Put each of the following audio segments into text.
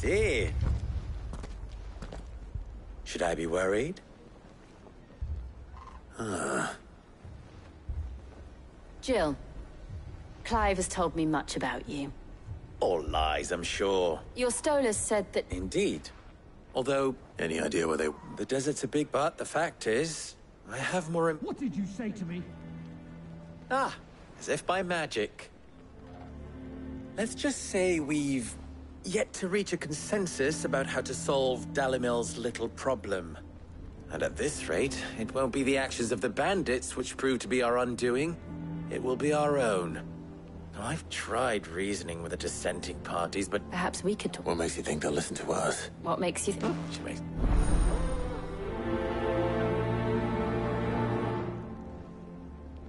dear. Should I be worried? Jill, Clive has told me much about you. All lies, I'm sure. Your Stolas said that... Indeed. Although, any idea where they... The desert's a big but the fact is, I have more... What did you say to me? Ah, as if by magic. Let's just say we've yet to reach a consensus about how to solve Dalimil's little problem. And at this rate, it won't be the actions of the bandits which prove to be our undoing. It will be our own. I've tried reasoning with the dissenting parties, but... Perhaps we could talk. What makes you think they'll listen to us? What makes you think... She makes...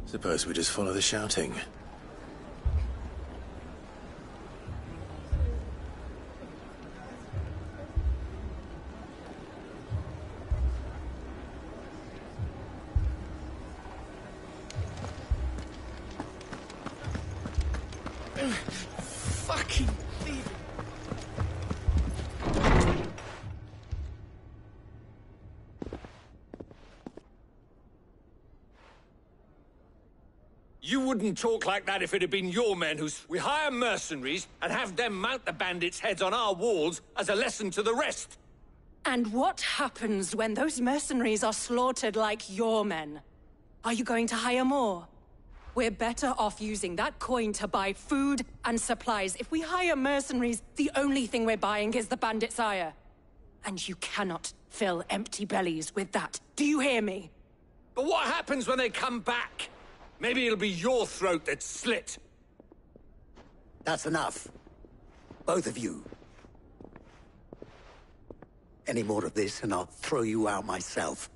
Suppose we just follow the shouting. Fucking thief! You wouldn't talk like that if it had been your men who... We hire mercenaries and have them mount the bandits' heads on our walls as a lesson to the rest. And what happens when those mercenaries are slaughtered like your men? Are you going to hire more? We're better off using that coin to buy food and supplies. If we hire mercenaries, the only thing we're buying is the bandits' ire. And you cannot fill empty bellies with that. Do you hear me? But what happens when they come back? Maybe it'll be your throat that's slit. That's enough. Both of you. Any more of this and I'll throw you out myself.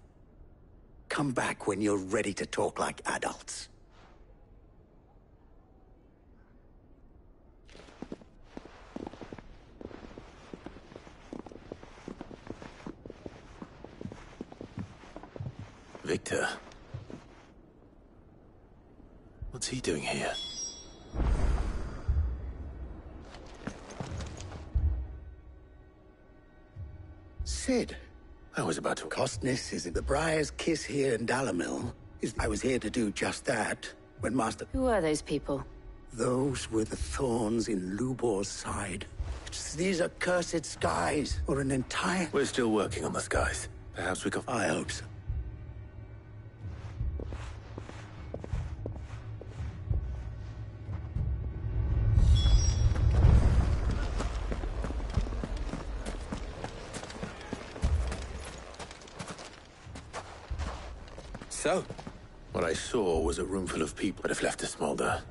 Come back when you're ready to talk like adults. Victor. What's he doing here? Sid. I was about to... Costness is the Briar's kiss here in Dalimil. I was here to do just that when Master... Who are those people? Those were the thorns in Lubor's side. These are cursed skies, or an entire... We're still working on the skies. Perhaps we could... I hope so. So, what I saw was a room full of people that have left to smolder.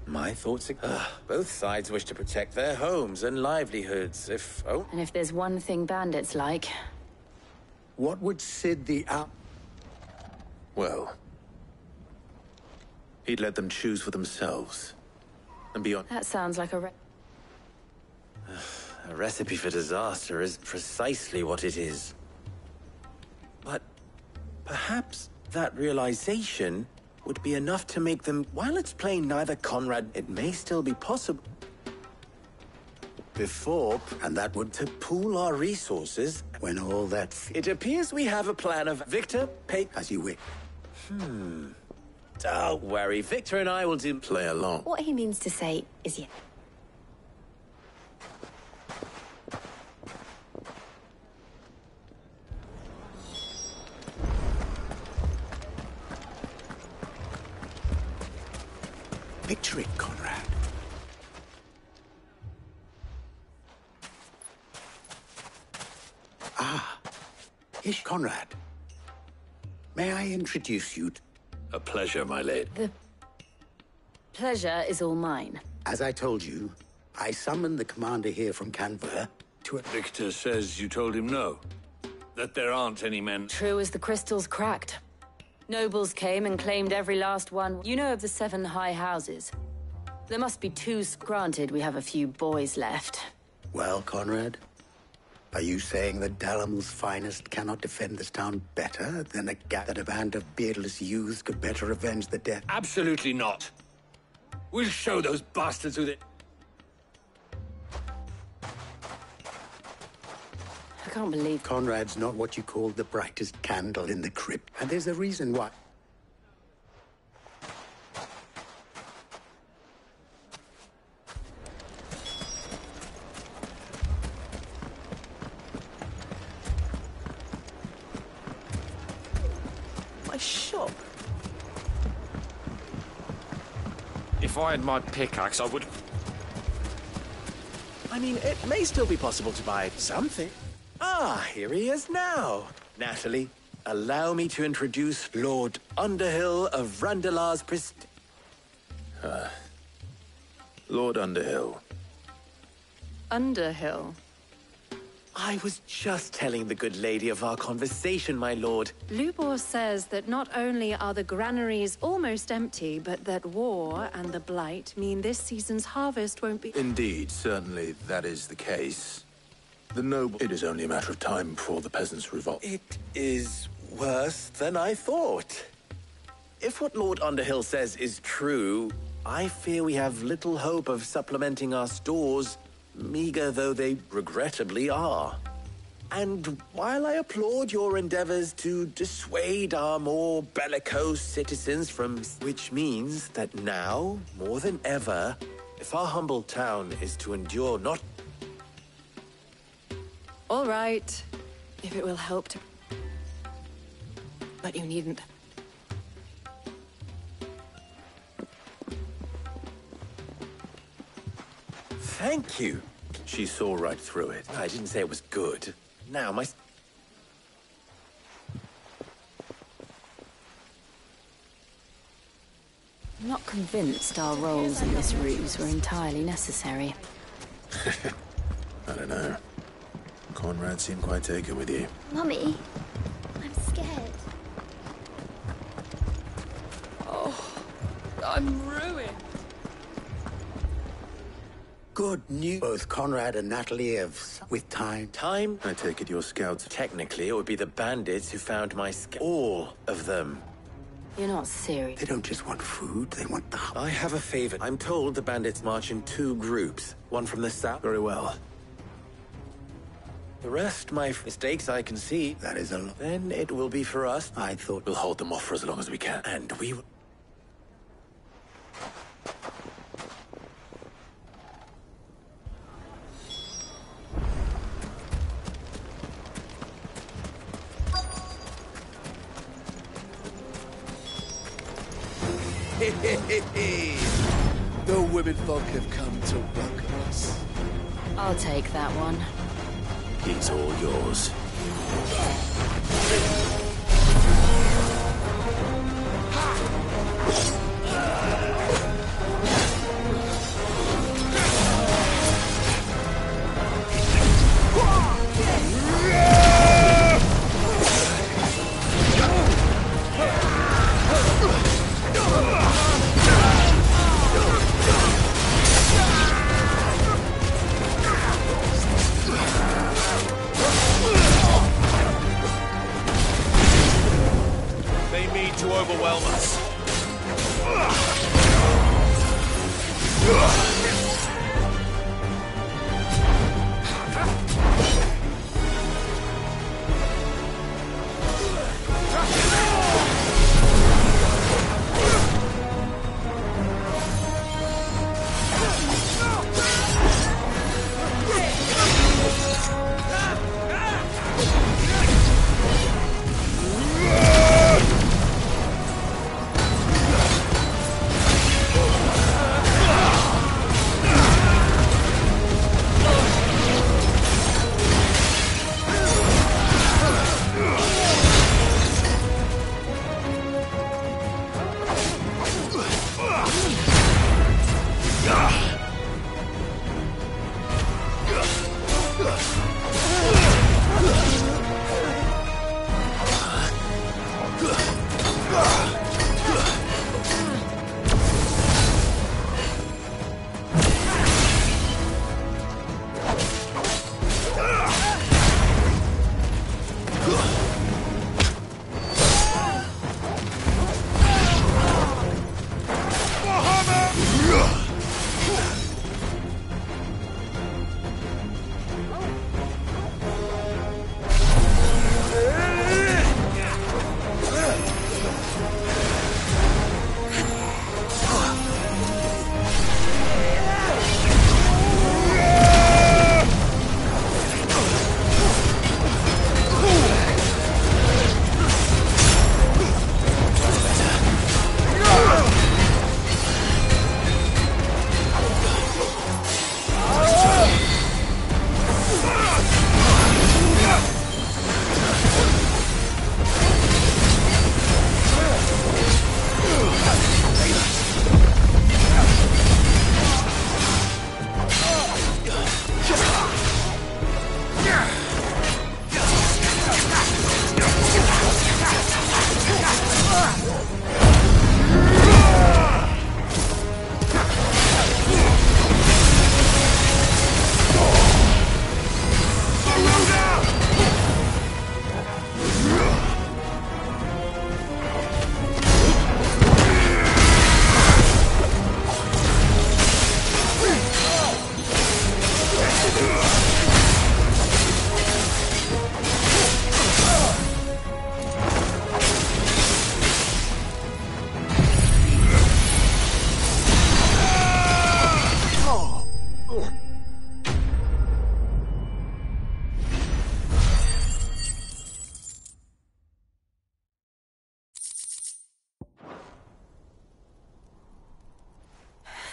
My thoughts are... both sides wish to protect their homes and livelihoods, if... Oh. And if there's one thing bandits like... What would Sid the Well... he'd let them choose for themselves. And beyond... That sounds like a recipe for disaster is precisely what it is. But... perhaps... that realization would be enough to make them... While it's plain neither Conrad, it may still be possible... Before, and that would to pool our resources... When all that... It appears we have a plan of... Victor, pay... As you wish. Don't worry, Victor and I will play along. What he means to say is yes. Victory, Conrad. Ish Conrad. May I introduce you to... A pleasure, my lady. The pleasure is all mine. As I told you, I summoned the commander here from Canberra to... Victor says you told him no. That there aren't any men... True as the crystals cracked. Nobles came and claimed every last one. You know of the 7 high houses. There must be 2. Granted, we have a few boys left. Well, Conrad, are you saying that Dalimil's finest cannot defend this town better than a gathered band of beardless youths could better avenge the death? Absolutely not. We'll show those bastards who they... can't believe... Conrad's not what you call the brightest candle in the crypt. And there's a reason why. My shop. If I had my pickaxe, I would... I mean, it may still be possible to buy something. Ah, here he is now. Natalie, allow me to introduce Lord Underhill of Randalar's Lord Underhill. Underhill. I was just telling the good lady of our conversation, my lord. Lubor says that not only are the granaries almost empty, but that war and the Blight mean this season's harvest won't be... Indeed, certainly that is the case. The noble... It is only a matter of time before the peasants revolt. It is worse than I thought. If what Lord Underhill says is true, I fear we have little hope of supplementing our stores, meager though they regrettably are. And while I applaud your endeavors to dissuade our more bellicose citizens from... Which means that now, more than ever, if our humble town is to endure not... All right, if it will help to... But you needn't. Thank you. She saw right through it. I didn't say it was good. Now, my... I'm not convinced our roles in this ruse were entirely necessary. I don't know. Conrad seemed quite taken with you. Mummy, I'm scared. Oh, I'm ruined. Good news. Both Conrad and Natalie have, with time. Time? I take it your scouts... Technically, it would be the bandits who found my all of them. You're not serious. They don't just want food, they want the... I have a favor. I'm told the bandits march in 2 groups. One from the south. Very well. The rest, my mistakes I can see. That is a lot. Then it will be for us. I thought... We'll hold them off for as long as we can. And we... The women folk have come to welcome us. I'll take that one. He's all yours. To overwhelm us.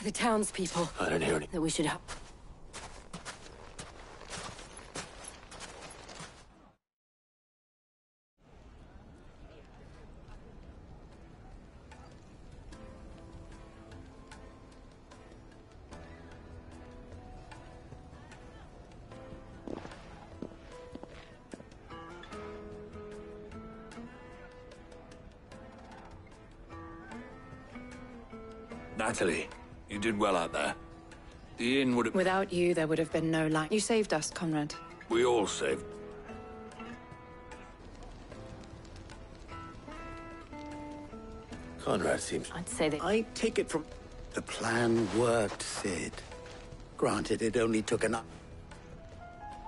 The townspeople. I don't hear any. That we should have. Natalie, you did well out there. The inn would have... Without you, there would have been no light. You saved us, Conrad. We all saved. Conrad seems... I'd say that. I take it from... The plan worked, Sid. Granted, it only took an...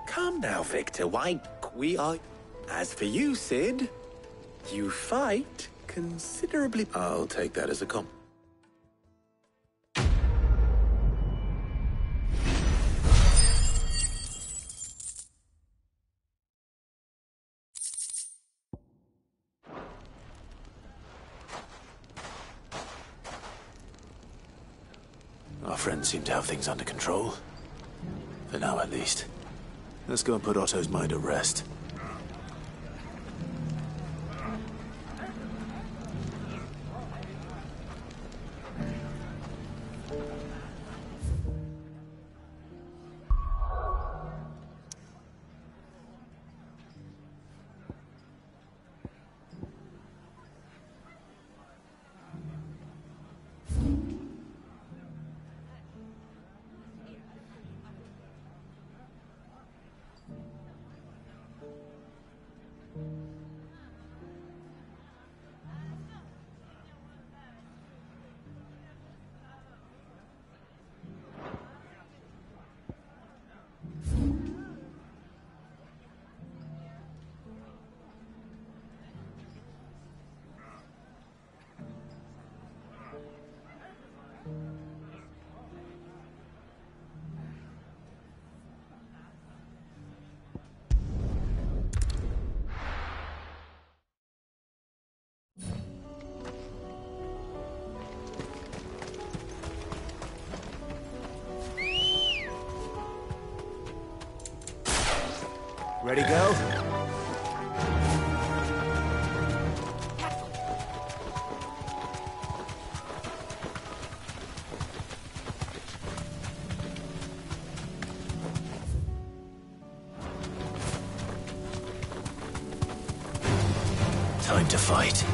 Calm now, Victor. Why, we are... As for you, Sid, you fight considerably... I'll take that as a compliment. Our friends seem to have things under control. For now, at least. Let's go and put Otto's mind at rest. Ready, go? Time to fight.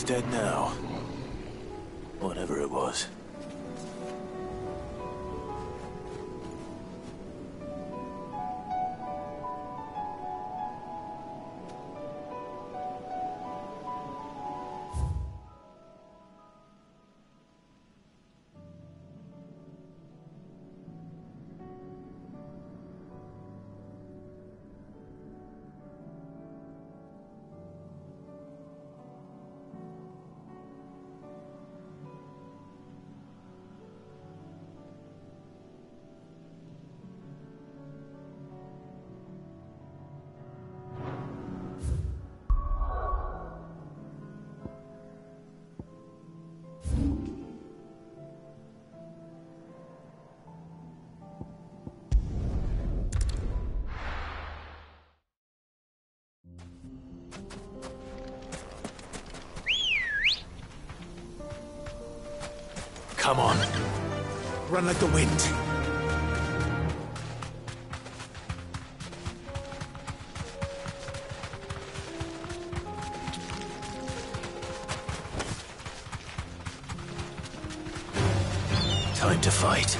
It's dead now. Whatever it was. Come on. Run like the wind. Time to fight.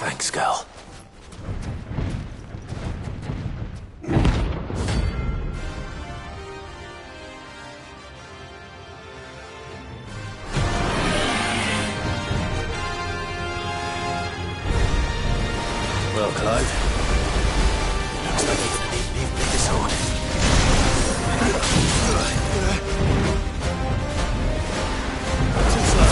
Thanks, Gal. Well, Clive, looks like you're gonna need me this sword. Too slow.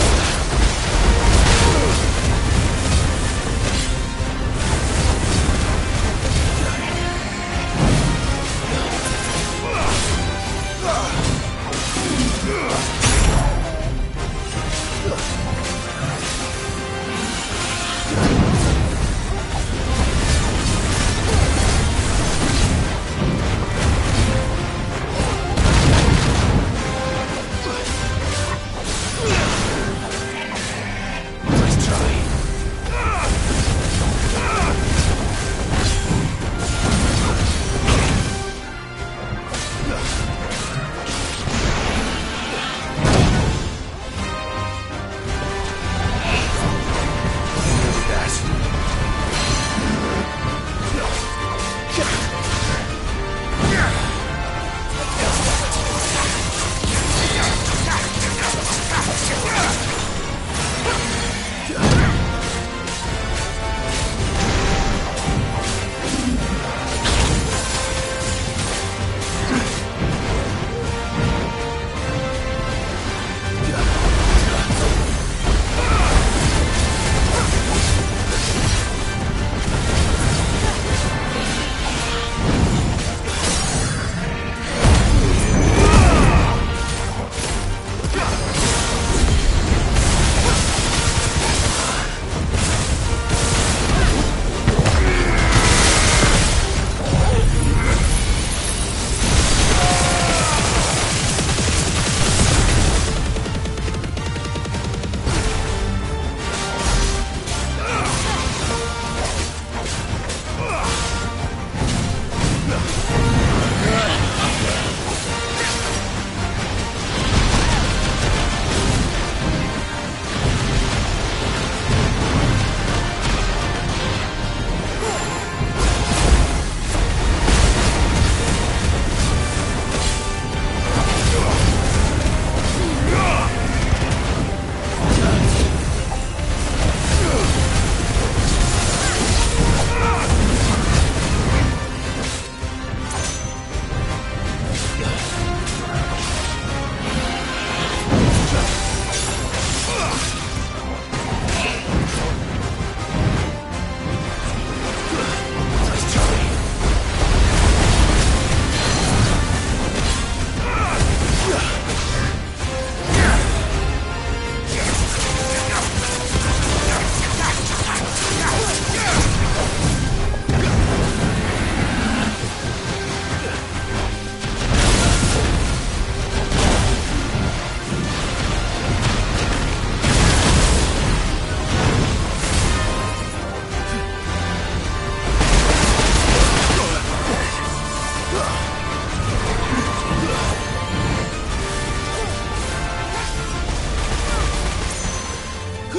It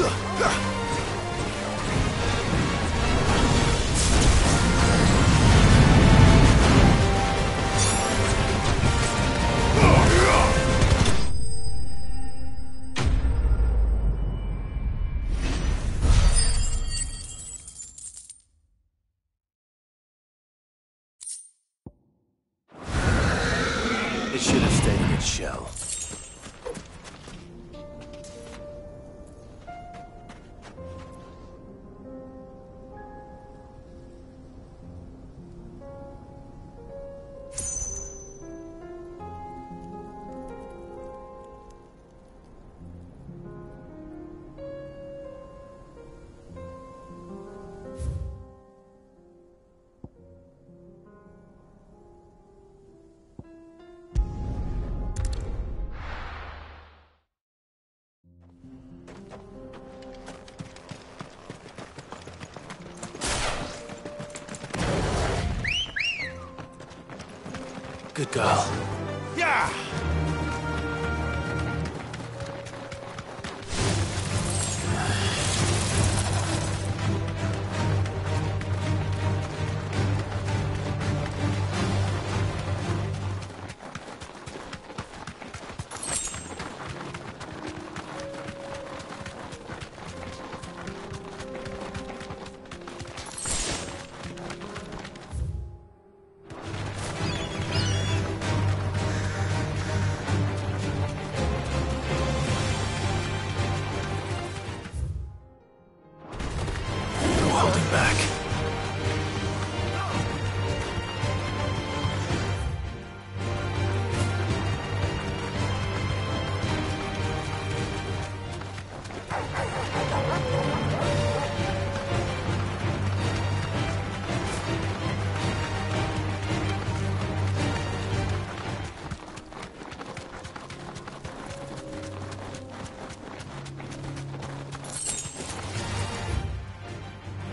should have stayed in its shell. Good girl. Yeah!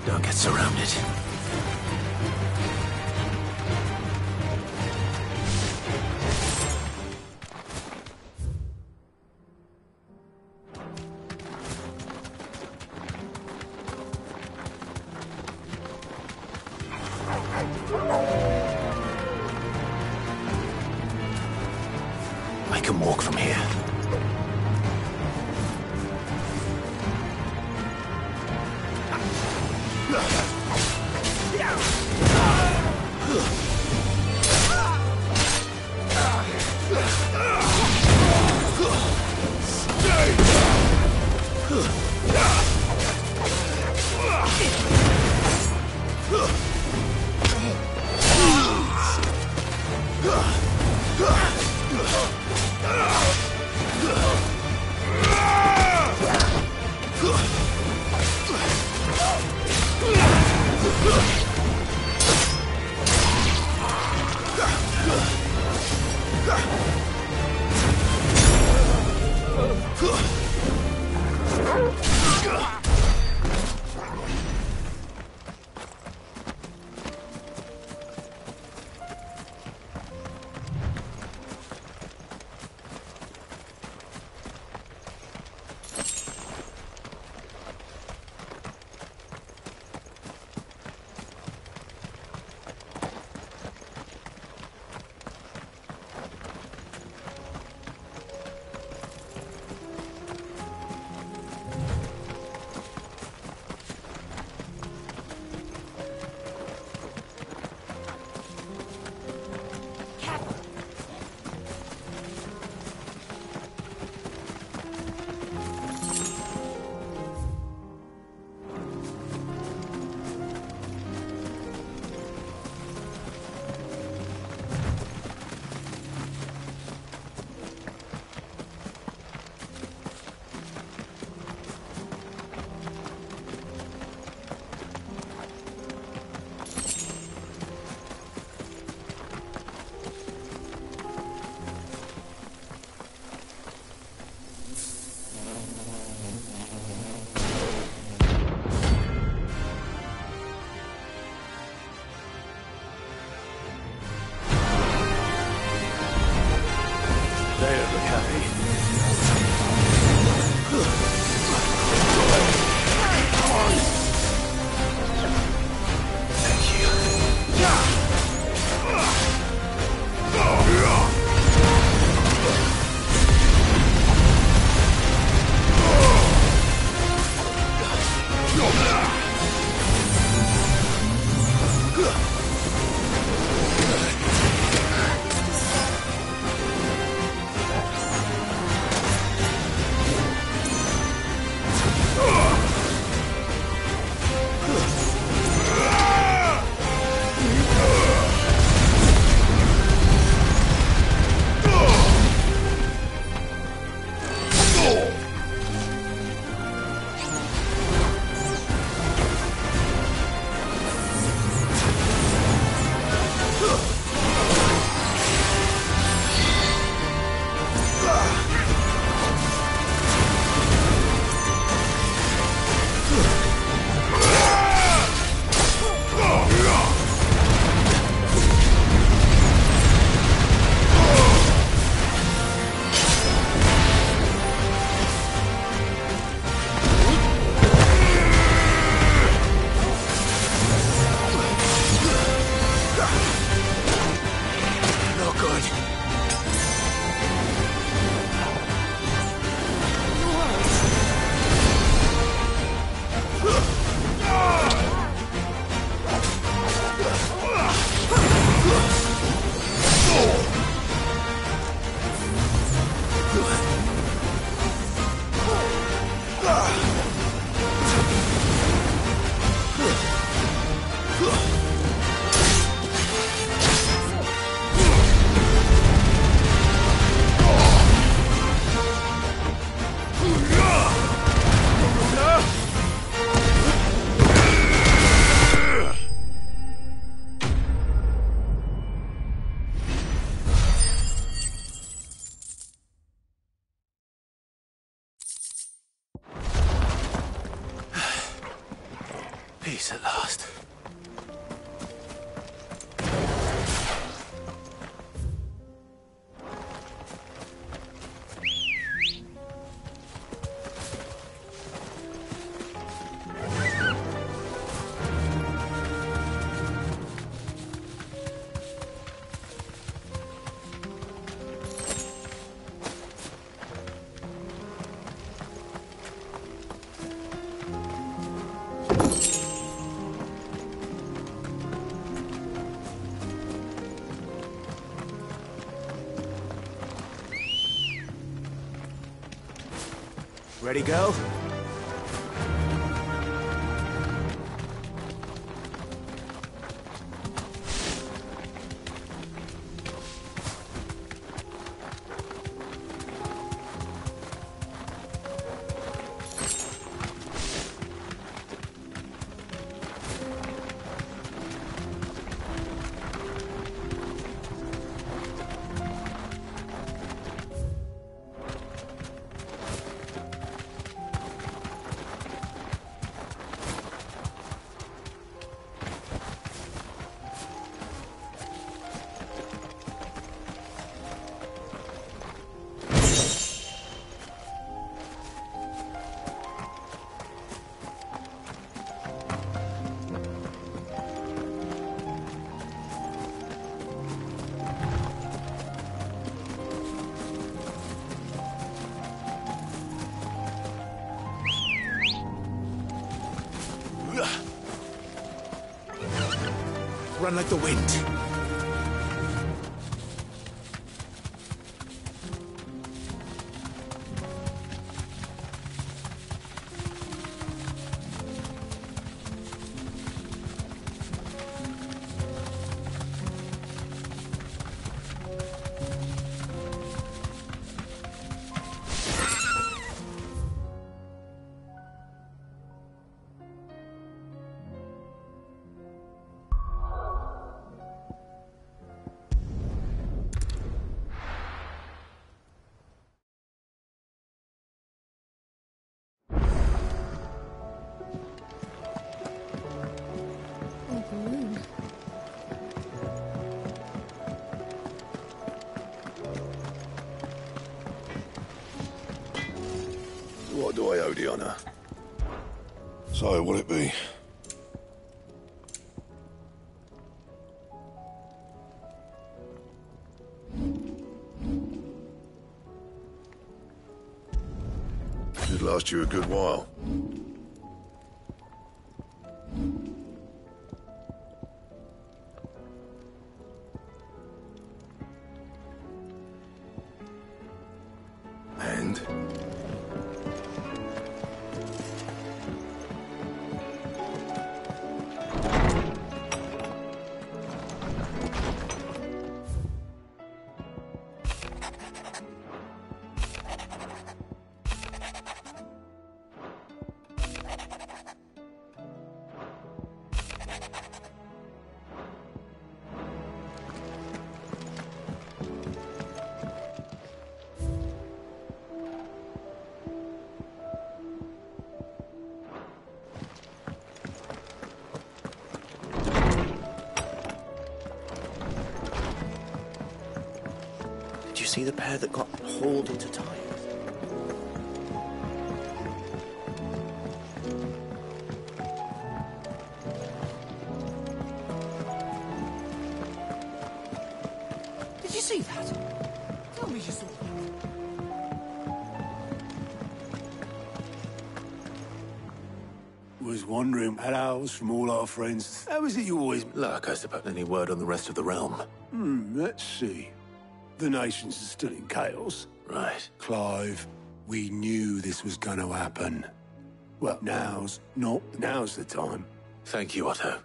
Don't get surrounded. I can walk from here. Peace at last. Ready, go? Run like the wind. What do I owe the honor? So, will it be? Should last you a good while. And? See the pair that got hauled into time? Did you see that? Tell me you saw that. Was wondering, hellos from all our friends. How is it you always... Look, I suppose any word on the rest of the realm? Let's see. The nations are still in chaos. Right. Clive, we knew this was going to happen. Well, now's the time. Thank you, Otto.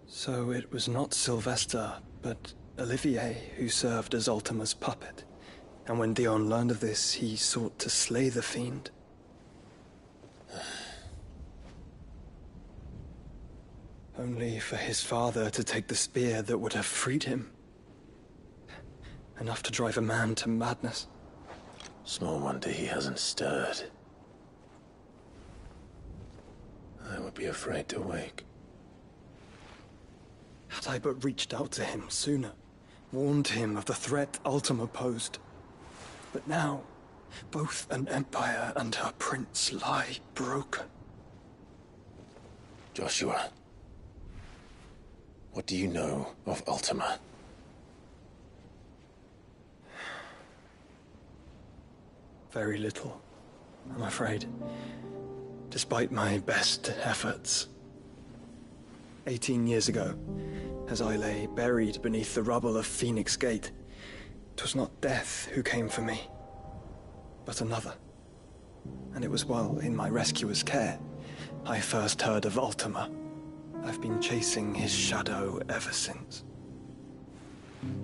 So it was not Sylvester, but Olivier who served as Ultima's puppet. And when Dion learned of this, he sought to slay the fiend. only for his father to take the spear that would have freed him. Enough to drive a man to madness. Small wonder he hasn't stirred. I would be afraid to wake. Had I but reached out to him sooner, warned him of the threat Ultima posed. But now, both an empire and her prince lie broken. Joshua, what do you know of Ultima? Very little, I'm afraid. Despite my best efforts. 18 years ago, as I lay buried beneath the rubble of Phoenix Gate, 'twas not death who came for me, but another. And it was while in my rescuer's care I first heard of Ultima. I've been chasing his shadow ever since.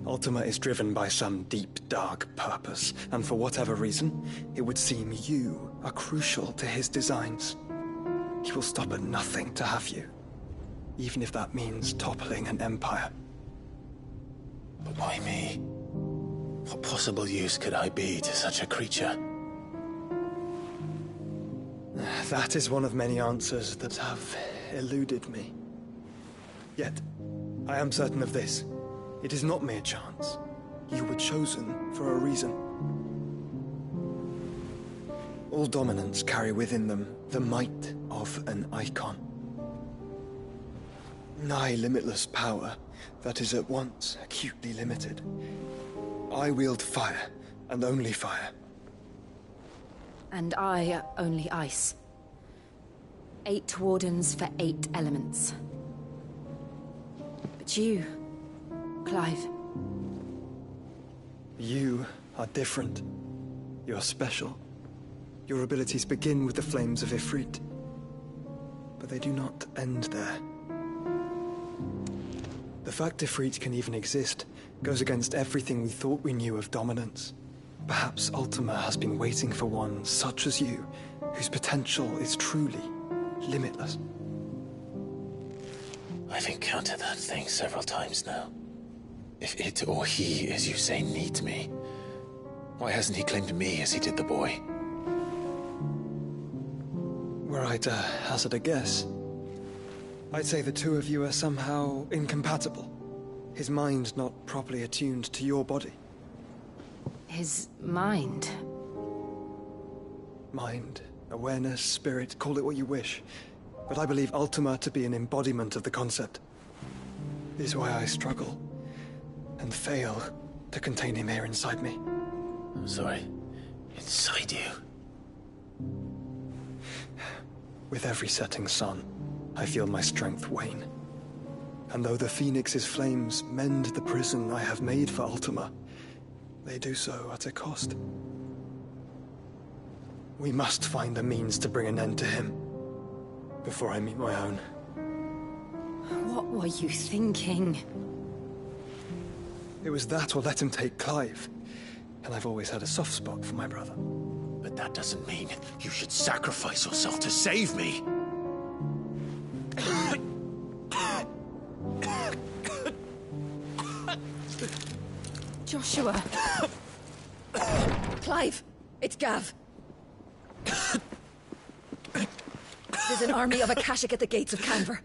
Ultima is driven by some deep, dark purpose, and for whatever reason, it would seem you are crucial to his designs. He will stop at nothing to have you, even if that means toppling an empire. But why me? What possible use could I be to such a creature? That is one of many answers that have eluded me. Yet, I am certain of this. It is not mere chance. You were chosen for a reason. All dominants carry within them the might of an icon. Nigh limitless power that is at once acutely limited. I wield fire, and only fire. And I only ice. 8 wardens for 8 elements. But you, Clive. You are different. You're special. Your abilities begin with the flames of Ifrit. But they do not end there. The fact Ifrit can even exist goes against everything we thought we knew of dominance. Perhaps Ultima has been waiting for one such as you, whose potential is truly limitless. I've encountered that thing several times now. If it or he, as you say, needs me, why hasn't he claimed me as he did the boy? Were I to hazard a guess, I'd say the two of you are somehow incompatible. His mind not properly attuned to your body. His mind? Mind, awareness, spirit, call it what you wish. But I believe Ultima to be an embodiment of the concept. This is why I struggle and fail to contain him here inside me. I'm sorry. Inside you? With every setting sun, I feel my strength wane. And though the Phoenix's flames mend the prison I have made for Ultima, they do so at a cost. We must find a means to bring an end to him before I meet my own. What were you thinking? It was that or let him take Clive. And I've always had a soft spot for my brother. But that doesn't mean you should sacrifice yourself to save me. Joshua. Clive, it's Gav. There's an army of Akashic at the gates of Canver.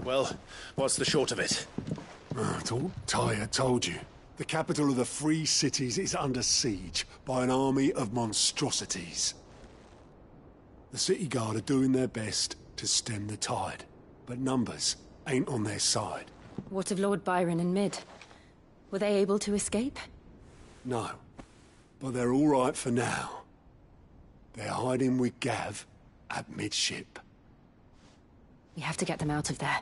Well, what's the short of it? I thought Tyre told you. The capital of the Free Cities is under siege by an army of monstrosities. The City Guard are doing their best to stem the tide, but numbers ain't on their side. What of Lord Byron and Mid? Were they able to escape? No, but they're all right for now. They're hiding with Gav at midship. We have to get them out of there.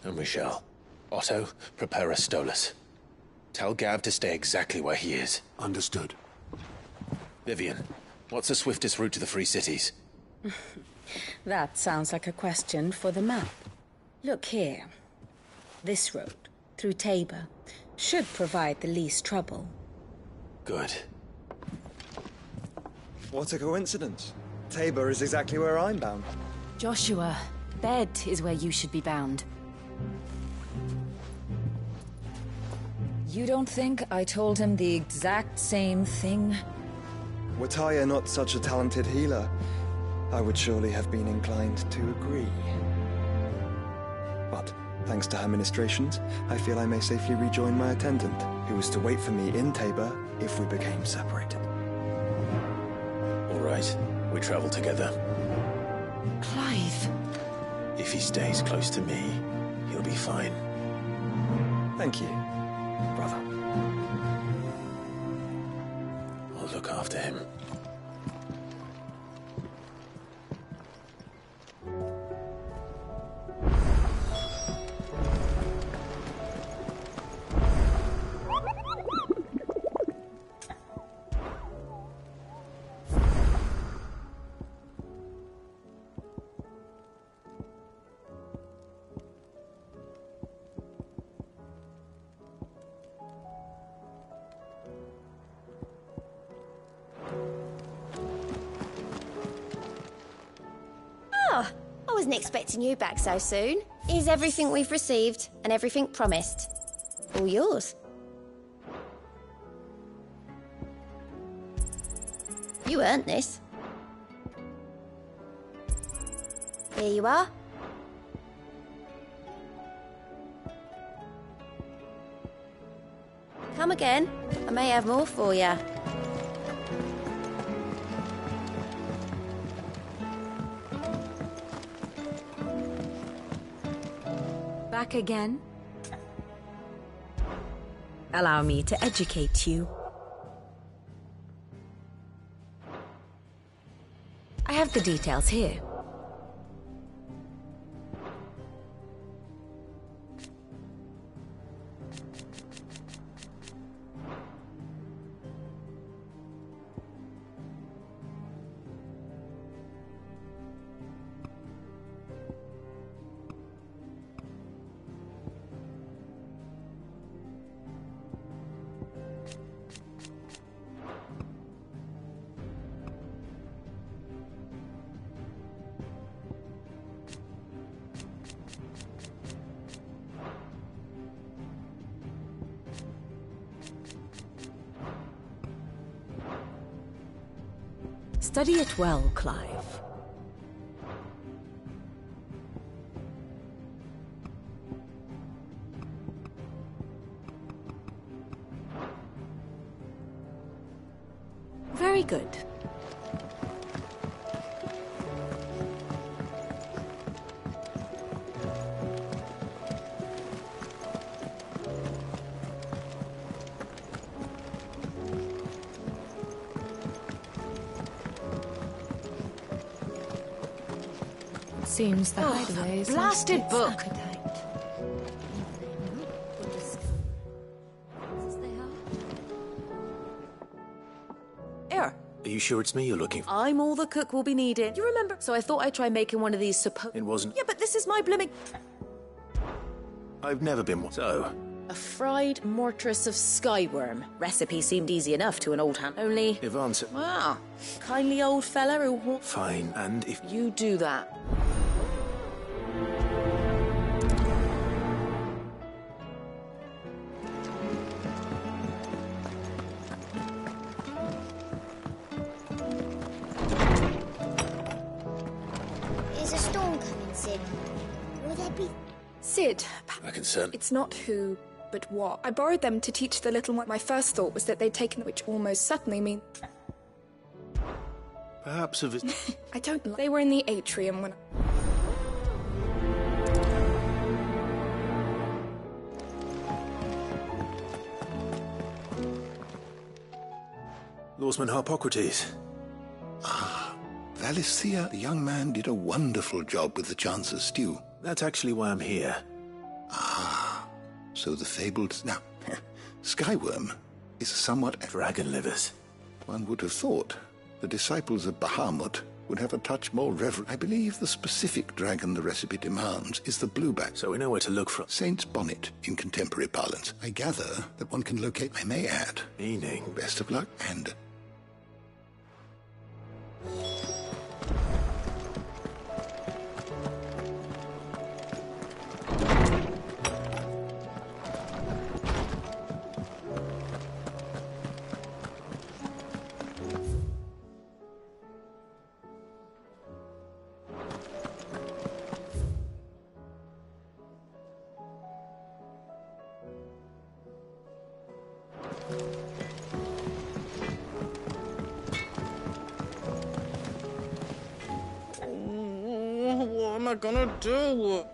And we shall. Otto, prepare a Stolas. Tell Gav to stay exactly where he is. Understood. Vivian, what's the swiftest route to the Free Cities? That sounds like a question for the map. Look here. This road, through Tabor, should provide the least trouble. Good. What a coincidence. Tabor is exactly where I'm bound. Joshua, bed is where you should be bound. You don't think I told him the exact same thing? Were Tyre not such a talented healer, I would surely have been inclined to agree. But, thanks to her ministrations, I feel I may safely rejoin my attendant, who was to wait for me in Tabor if we became separated. All right, we travel together. Clive. If he stays close to me, he'll be fine. Thank you, brother. I'll look after him. I wasn't expecting you back so soon. Is everything we've received and everything promised all yours? You earned this. Here you are. Come again. I may have more for you. Back again? Allow me to educate you. I have the details here. Study it well, Clive. Very good. Seems the hideaways. Blasted book! Here. Are you sure it's me you're looking for? I'm all the cook will be needed. You remember? So I thought I'd try making one of these It wasn't. Yeah, but this is my blimming... I've never been one. So, A fried mortress of skyworm. Recipe seemed easy enough to an old hand. Only... Yvonne said... Ah, kindly old fella who... Fine, and if... You do that. Is a storm coming, Sid? Will there be... Sid. I can certainly... It's not who, but what. I borrowed them to teach the little one. My first thought was that they'd taken, which almost certainly means... Perhaps of it... I don't know. They were in the atrium when... Lawsman Harpocrates. Ah, Valicia, the young man did a wonderful job with the Chance's stew. That's actually why I'm here. Ah, so the fabled... Now, Skyworm is somewhat... Dragon livers. One would have thought the disciples of Bahamut would have a touch more reverence. I believe the specific dragon the recipe demands is the blueback. So we know where to look for. Saint's bonnet, in contemporary parlance. I gather that one can locate, I may add. Meaning? Best of luck, and... What am I gonna do?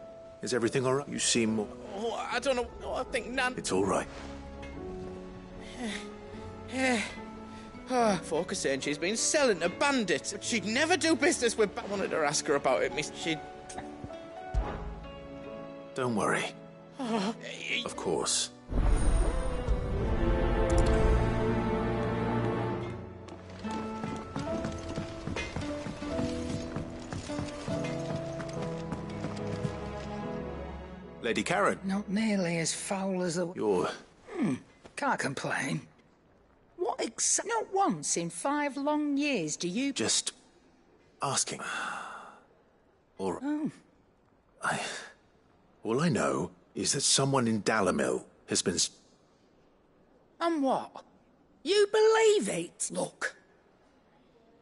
Is everything all right? You seem more... Oh, I don't know. Oh, I think Nan... It's all right. Folk are saying she's been selling to bandits, but she'd never do business with... I wanted to ask her about it, miss. She'd... Don't worry. Of course. Lady Karen. Not nearly as foul as the... You're... Can't complain. What Not once in 5 long years do you... Just... asking. All right. Oh. All I know is that someone in Dalimil has been... And what? You believe it? Look.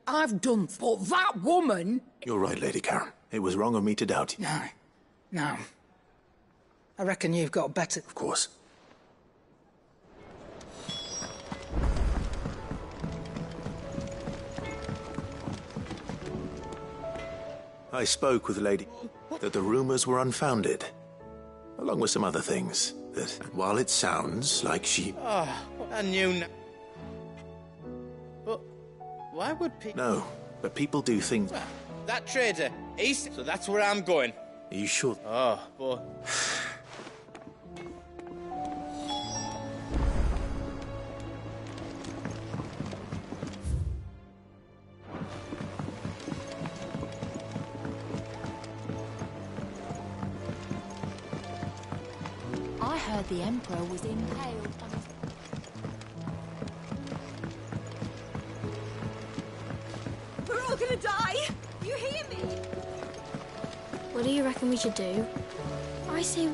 I've done... But that woman... You're right, Lady Karen. It was wrong of me to doubt you. No. I reckon you've got better... Of course. I spoke with Lady... that the rumors were unfounded, along with some other things. That while it sounds like she... Oh, I knew... But why would people... No, but people do things... Well, that trader, so that's where I'm going. Are you sure? Oh, boy. I heard the Emperor was impaled on his... We're all gonna die! You hear me? What do you reckon we should do? I say...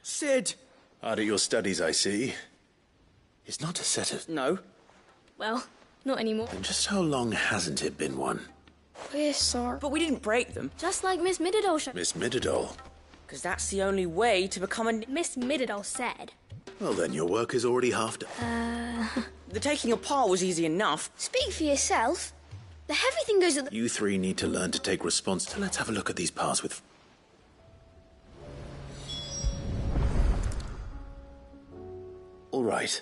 Sid! Hard at your studies, I see. It's not a set of... No. Well, not anymore. And just how long hasn't it been one? We're sorry. But we didn't break them. Just like Miss Middledol said. Miss Middledol? Because that's the only way to become a... Miss Middledol said. Well, then your work is already half done. The taking apart was easy enough. Speak for yourself. The heavy thing goes at the... You three need to learn to take response. So let's have a look at these parts with... All right.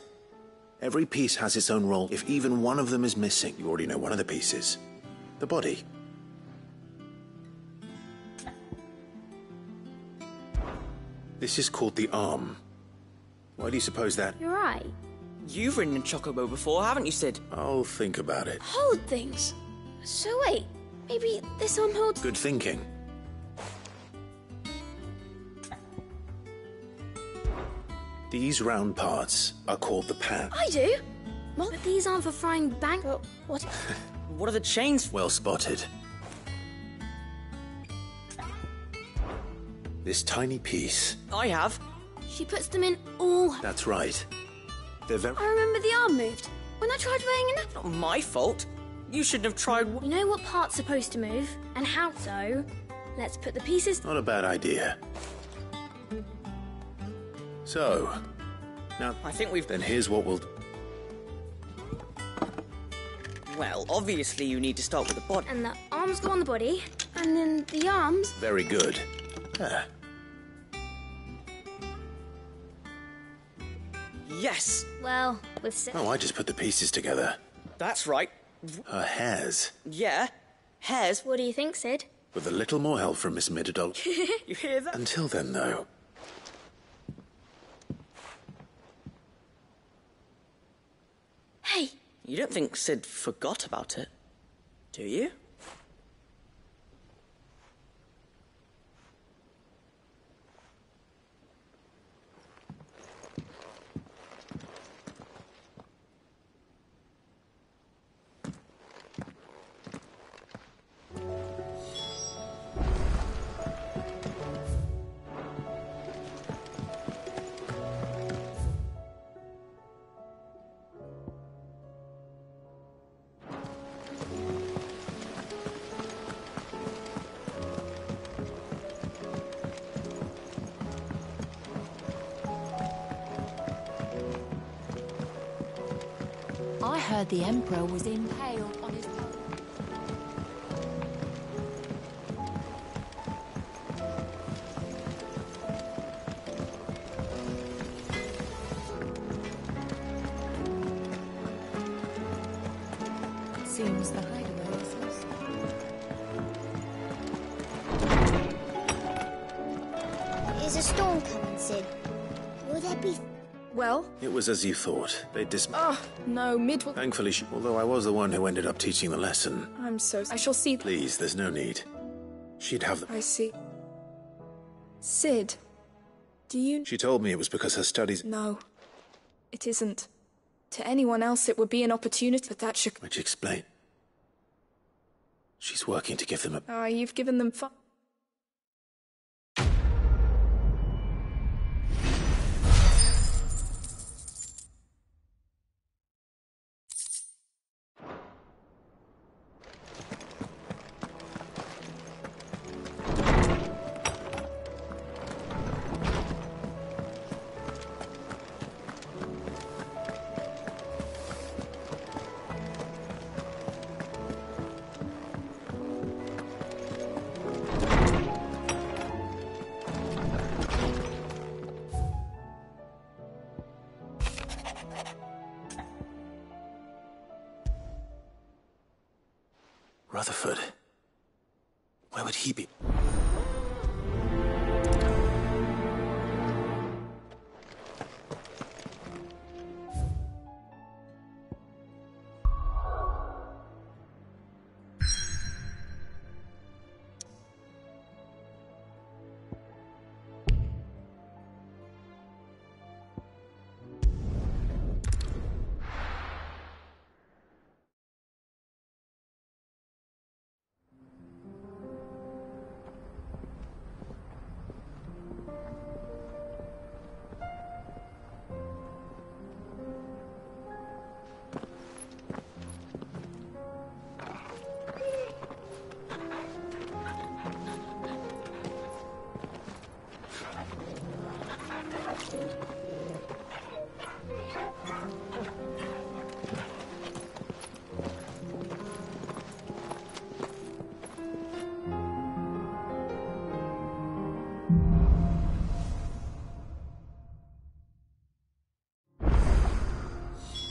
Every piece has its own role. If even one of them is missing, you already know one of the pieces. The body. This is called the arm. Why do you suppose that? You're right. You've ridden a chocobo before, haven't you, Sid? I'll think about it. Hold things. So wait, maybe this arm holds... Good thinking. These round parts are called the pan. I do. But these aren't for frying bank... What? What are the chains? Well spotted. This tiny piece... I have. She puts them in all... That's right. They're very... I remember the arm moved. When I tried weighing it up... Not my fault. You shouldn't have tried... You know what part's supposed to move, and how. So, let's put the pieces... Not a bad idea. So, now... I think we've... Then here's what we'll... Well, obviously you need to start with the body. And the arms go on the body, and then the arms... Very good. Yes. Well, with... Oh, I just put the pieces together. That's right. Her hairs. Yeah. Hairs. What do you think, Sid? With a little more help from Miss Middledol. You hear that? Until then, though... You don't think Sid forgot about it, do you? I heard the Emperor was impaled on his... Seems the hideaway is lost. Is a storm coming, Sid? Will there be... Well? It was as you thought. They Oh, no, Mid will... Thankfully, although I was the one who ended up teaching the lesson. I'm so... I shall see... Please, there's no need. She'd have them. I see. Sid, do you... She told me it was because her studies... No, it isn't. To anyone else, it would be an opportunity, but that should... Which explain. She's working to give them a... Ah, you've given them fun. Rutherford. Where would he be?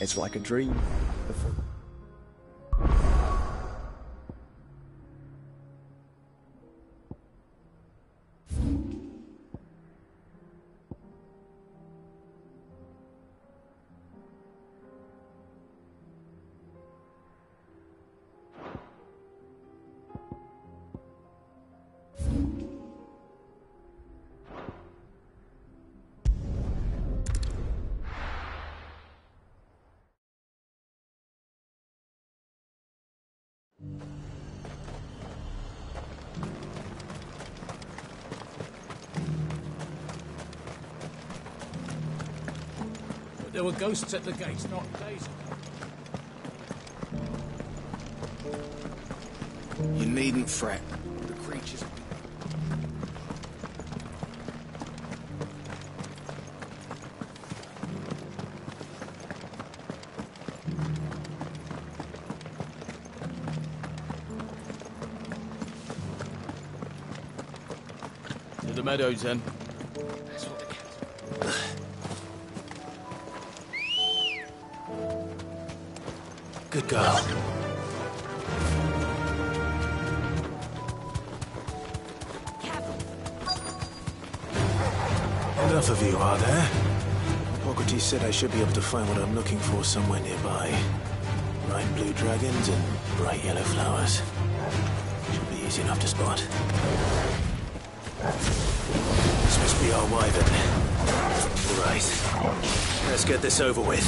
It's like a dream. There were ghosts at the gates not days ago. You needn't fret. The creatures... To the meadows, then. That's what the cats... Good girl. Enough of you, are there? Hippocrates said I should be able to find what I'm looking for somewhere nearby. blue dragons and bright yellow flowers. Should be easy enough to spot. This must be our wyvern. Right. Let's get this over with.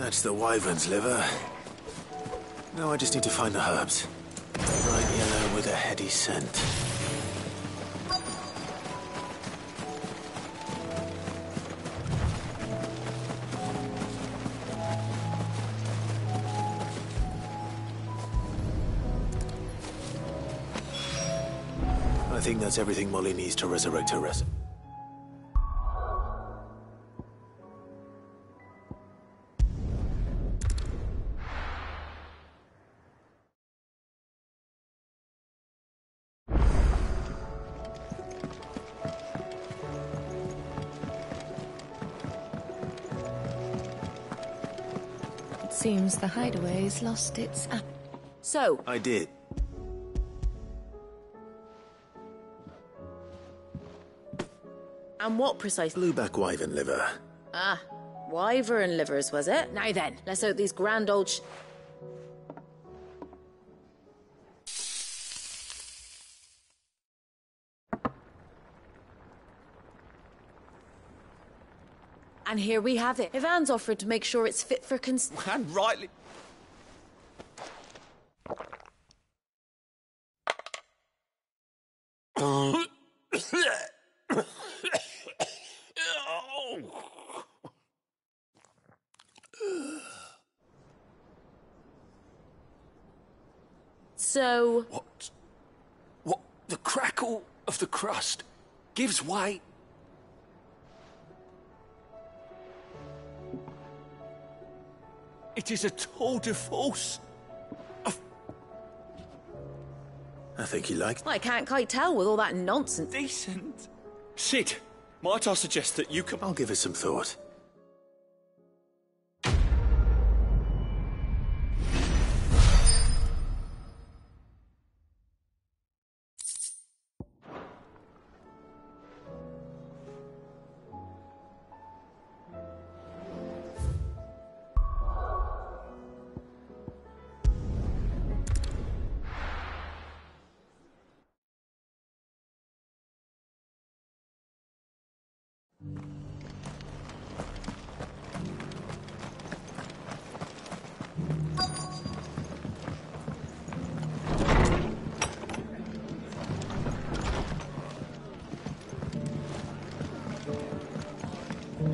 That's the wyvern's liver. Now I just need to find the herbs. Bright yellow with a heady scent. I think that's everything Molly needs to resurrect her recipe. Seems the hideaway's lost its app. So... I did. And what precisely? Blueback wyvern liver. Ah, wyvern livers, was it? Now then, let's hope these grand old And here we have it. Ivan's offered to make sure it's fit for And rightly... So... What? The crackle of the crust gives way... It is a tour de force. I think he liked... I can't quite tell with all that nonsense. Decent. Sid, might I suggest that you can... I'll give it some thought.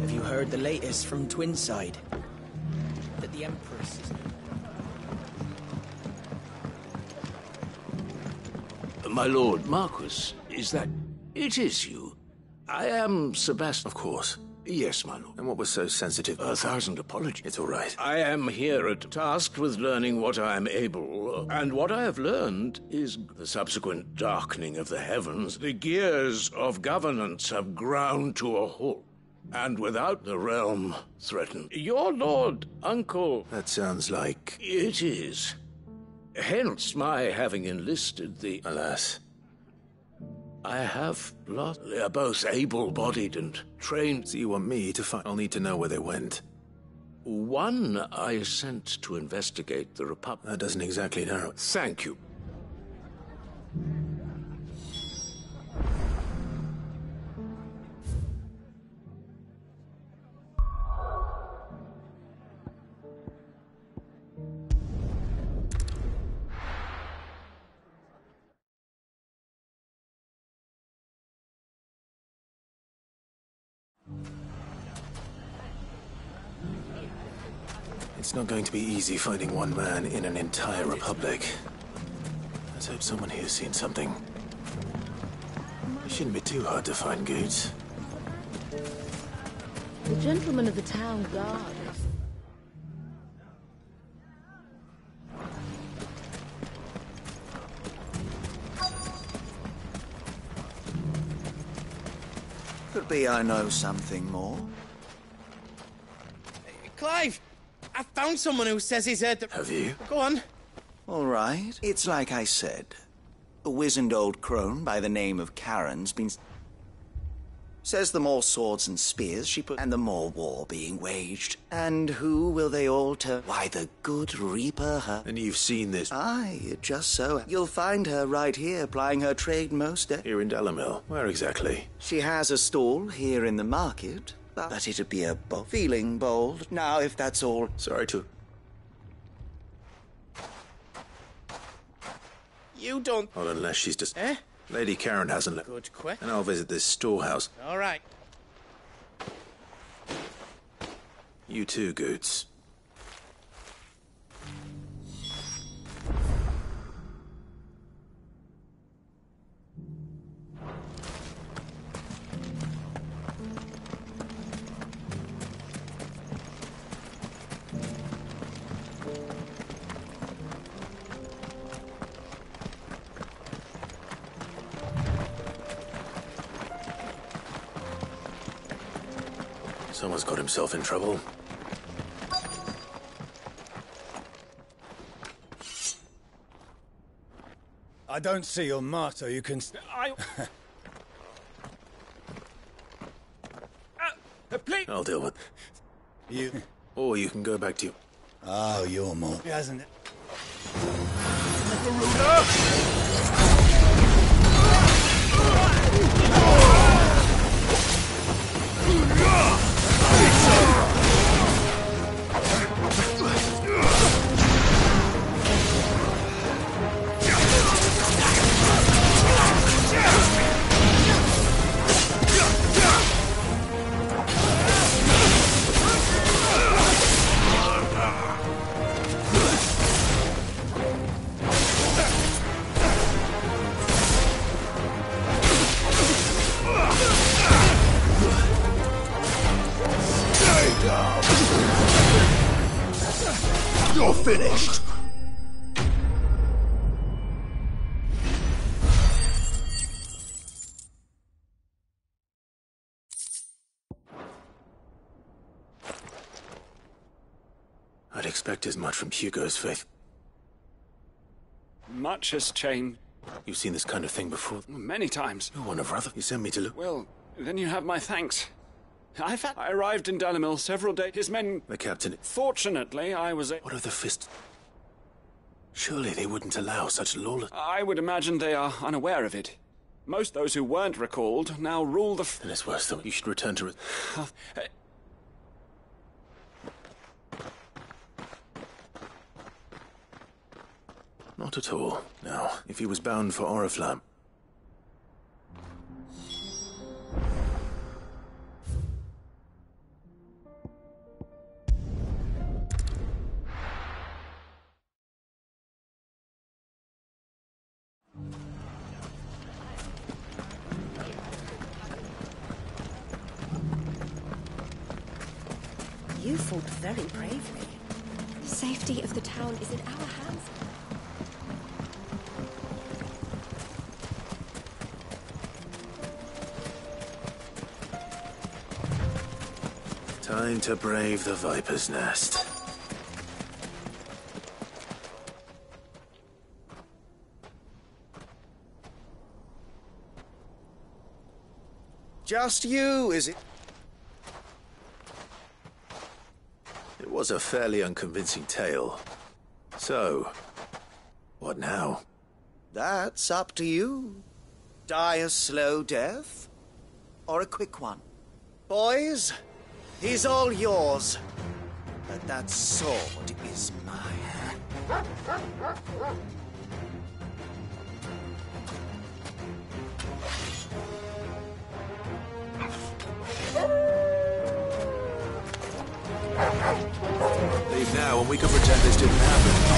Have you heard the latest from Twinside? That the Empress is... My lord Marquis, is that... It is you. I am Sebastian... Of course. Yes, my lord. And what was so sensitive? 1,000 apologies. It's all right. I am here tasked with learning what I am able, and what I have learned is the subsequent darkening of the heavens. The gears of governance have ground to a halt, and without the realm threatened. Your lord, uncle... That sounds like... It is. Hence my having enlisted the... Alas. I have lost... They are both able-bodied and trained... So you want me to find... I'll need to know where they went. One I sent to investigate the Republic... That doesn't exactly narrow it. Thank you. It's not going to be easy finding one man in an entire republic. Let's hope someone here's seen something. It shouldn't be too hard to find goods. The gentleman of the town guard. Could be I know something more. Clive! I found someone who says he's heard the... Have you? Go on. All right. It's like I said. A wizened old crone by the name of Karen's been... Says the more swords and spears she put... And the more war being waged. And who will they all turn? Why, the good Reaper her... And you've seen this? Aye, it just so... You'll find her right here, plying her trade most days. Here in Dalimil. Where exactly? She has a stall here in the market. But it'd be a feeling bold. Now, if that's all... Sorry to... You don't... Well, unless she's just... Eh? Lady Karen hasn't left. Good quick. And I'll visit this storehouse. All right. You too, Goots. Someone's got himself in trouble. I don't see your motto. You can... Please. I'll deal with... You... Or you can go back to... Oh, you're more... Hasn't it? You're finished! I'd expect as much from Hugo's faith. Much has changed. You've seen this kind of thing before? Many times. No one of rather. You sent me to look... Well, then you have my thanks. I arrived in Dalimil several days. His men... The captain... Fortunately, I was a... What of the Fist? Surely they wouldn't allow such lawless... I would imagine they are unaware of it. Most those who weren't recalled now rule the... Then it's worse than... You should return to... Not at all. Now, if he was bound for Oriflamme... You fought very bravely. The safety of the town is in our hands. Time to brave the Viper's Nest. Just you, is it? It was a fairly unconvincing tale. So, what now? That's up to you. Die a slow death, or a quick one. Boys, he's all yours. But that sword is mine. Leave now and we can pretend this didn't happen.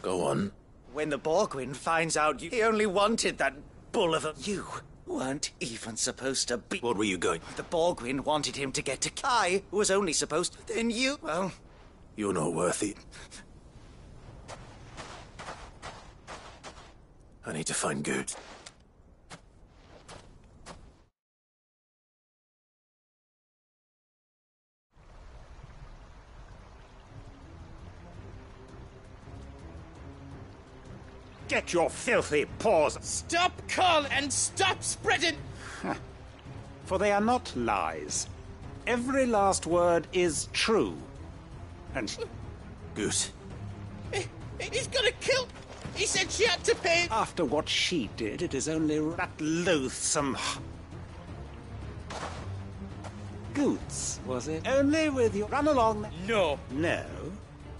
Go on. When the Borgwyn finds out he only wanted that bull of a... You weren't even supposed to be... What were you going? The Borgwyn wanted him to get to Kai, who was only supposed to... Then you... Well... You're not worth it. I need to find Good. Get your filthy paws... Stop calling and stop spreading... For they are not lies. Every last word is true. And... Goose. He's gonna kill... He said she had to pay... After what she did, it is only that loathsome... Goots, was it? Only with you... Run along... No. No?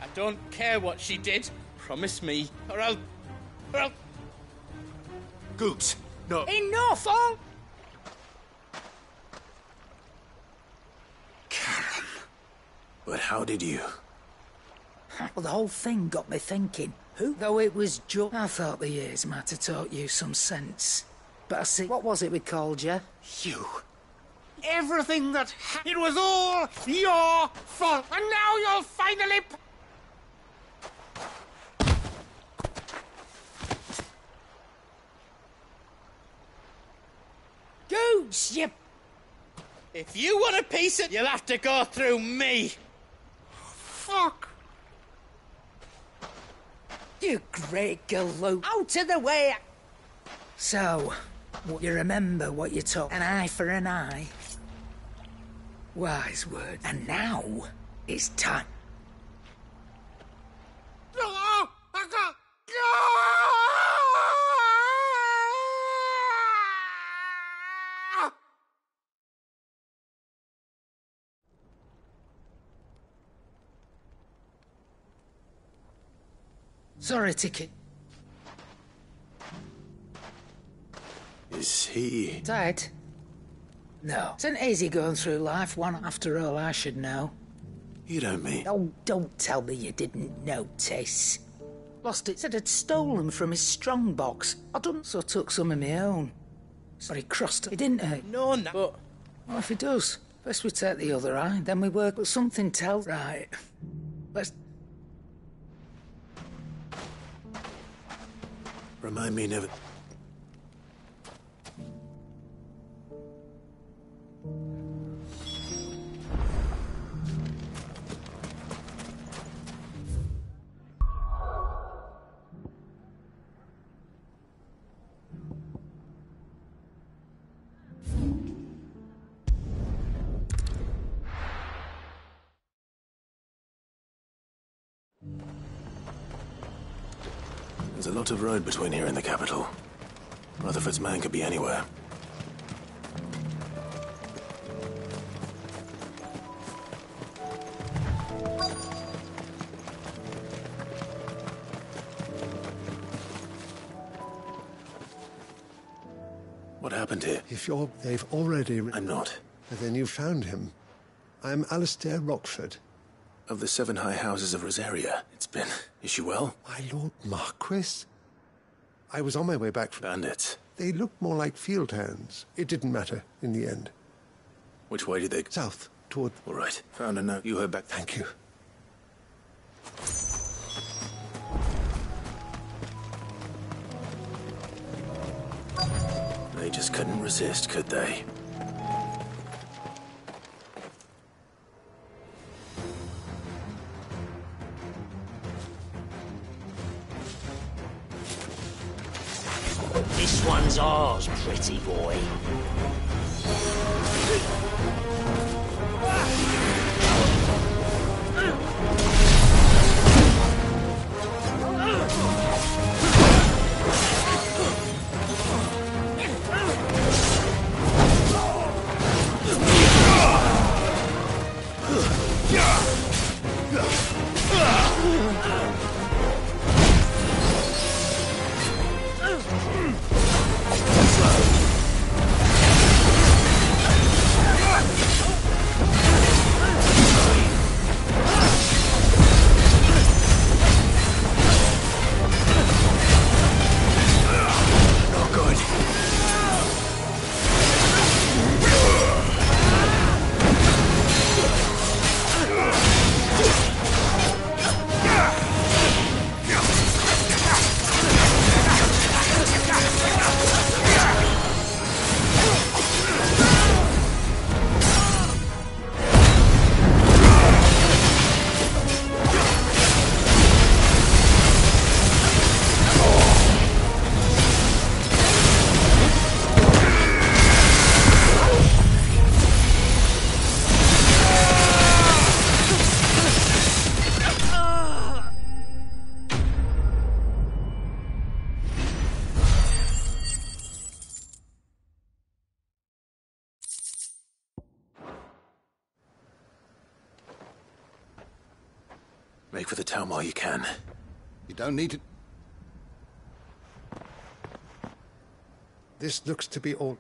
I don't care what she did. Promise me, or I'll... Goots, no. Enough, all! Karen. But how did you... Well, the whole thing got me thinking. Who? Though it was just... I thought the years might have taught you some sense. But I see... What was it we called you? You. Everything that happened, it was all your fault. And now you'll finally... Goose, you... If you want a piece of... You'll have to go through me. Fuck. You great galoot. Out of the way. So, you remember what you took? An eye for an eye? Wise word. And now, it's time. Sorry, Ticket. Is he... Tight? No. It's an easy going through life, one after all I should know. You don't mean... Oh, don't tell me you didn't notice. Lost it. Said I'd stolen from his strongbox. I done, so took some of my own. But he crossed it. He didn't hurt. No, but... Well, if he does, first we take the other eye, then we work, but something tells... Right. Let's... Remind me never... There's a lot of road between here and the capital. Rutherford's man could be anywhere. What happened here? If they've already... I'm not. Then you found him. I'm Alistair Rockford. Of the 7 high houses of Rosaria. It's been... Is she well? My Lord Marquis? I was on my way back from... Bandits. They looked more like field hands. It didn't matter in the end. Which way did they... South, toward... All right. Found a note. You heard back. Thank you. They just couldn't resist, could they? This one's ours, pretty boy. Make for the town while you can. You don't need to... This looks to be all...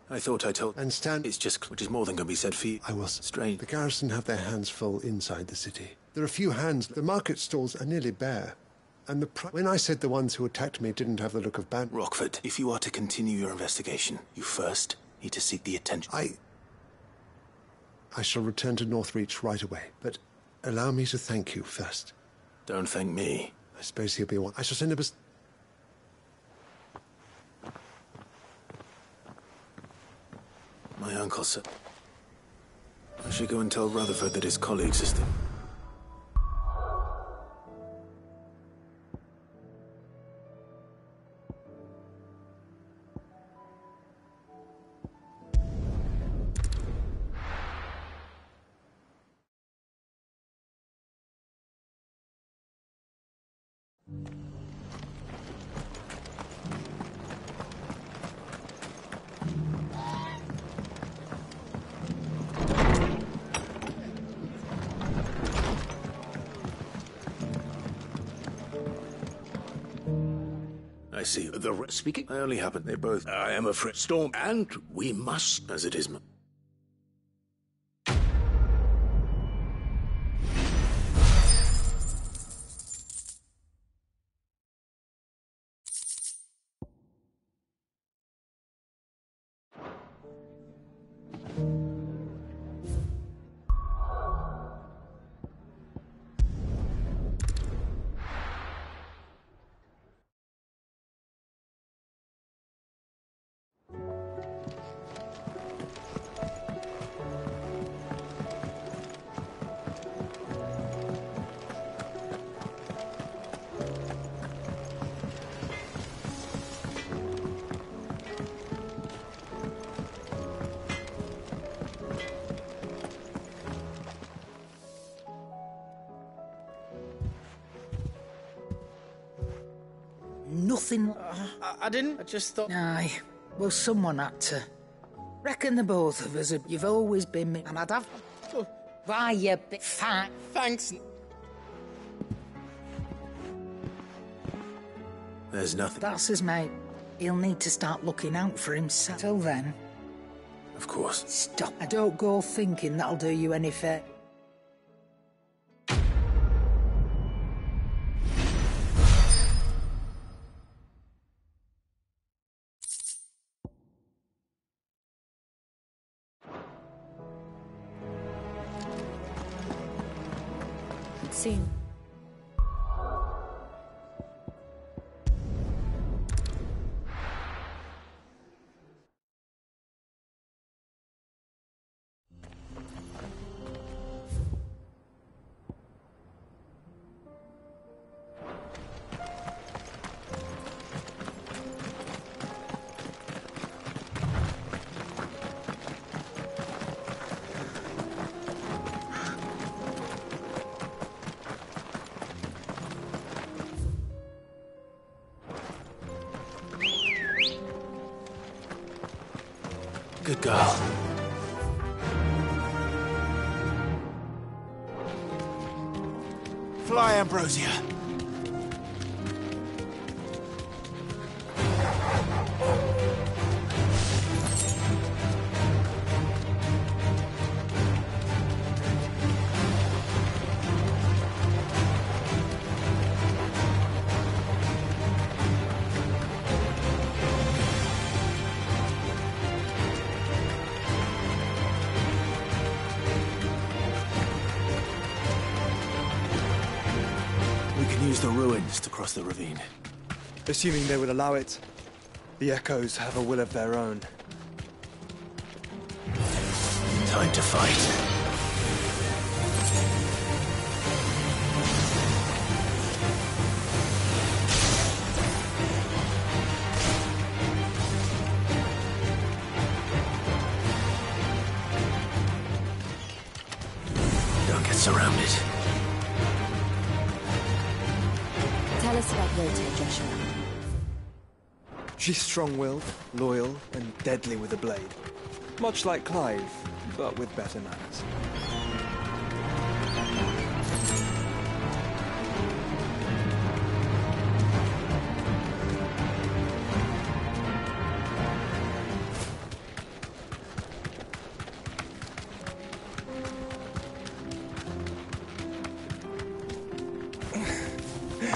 I thought I told... And stand... It's just... Which is more than can be said for you. I will... Strange. The garrison have their hands full inside the city. There are few hands. The market stalls are nearly bare. And when I said the ones who attacked me didn't have the look of bad... Rockford, if you are to continue your investigation, you first need to seek the attention... I shall return to Northreach right away, but allow me to thank you first. Don't thank me. I suppose he'll be one. I shall send him My uncle said... I should go and tell Rutherford that his colleagues are still... I see. Speaking? I only happen. They both... I am afraid. Storm, and we must... As it is... nothing. I didn't. I just thought. Aye. Well, someone had to. Reckon the both of us. You've always been me, and I'd have. Why, you bit fat. Thanks. There's nothing. That's his mate. He'll need to start looking out for himself. Till then. Of course. Stop. I don't go thinking that'll do you any fair. Soon. Good girl. Fly, Ambrosia. Use the ruins to cross the ravine. Assuming they would allow it. The Echoes have a will of their own. Time to fight. Don't get surrounded. Tell us about Rote, Joshua. She's strong-willed, loyal, and deadly with a blade. Much like Clive, but with better manners.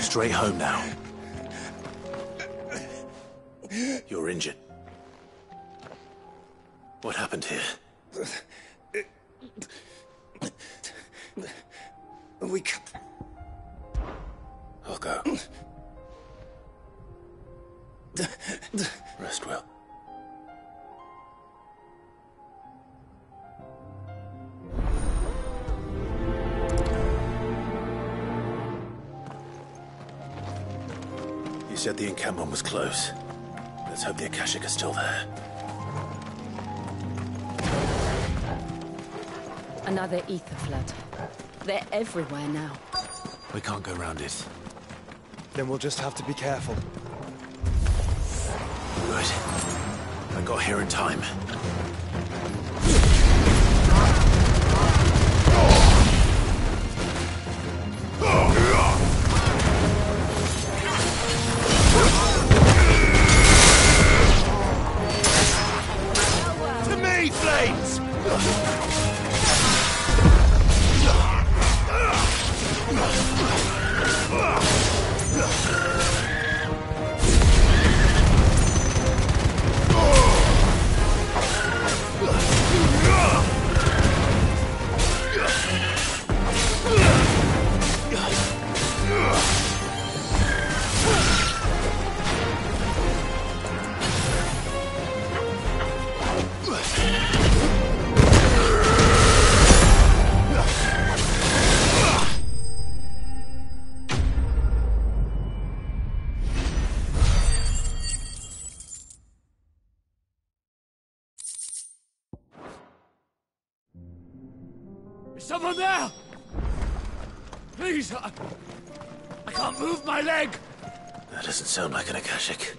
Straight home now. You're injured. What happened here? I'll go. Rest well. You said the encampment was close. Let's hope the Akashic are still there. Another ether flood. They're everywhere now. We can't go round it. Then we'll just have to be careful. Good. I got here in time. To me, flames! Is someone there? Please, I can't move my leg. That doesn't sound like an Akashic.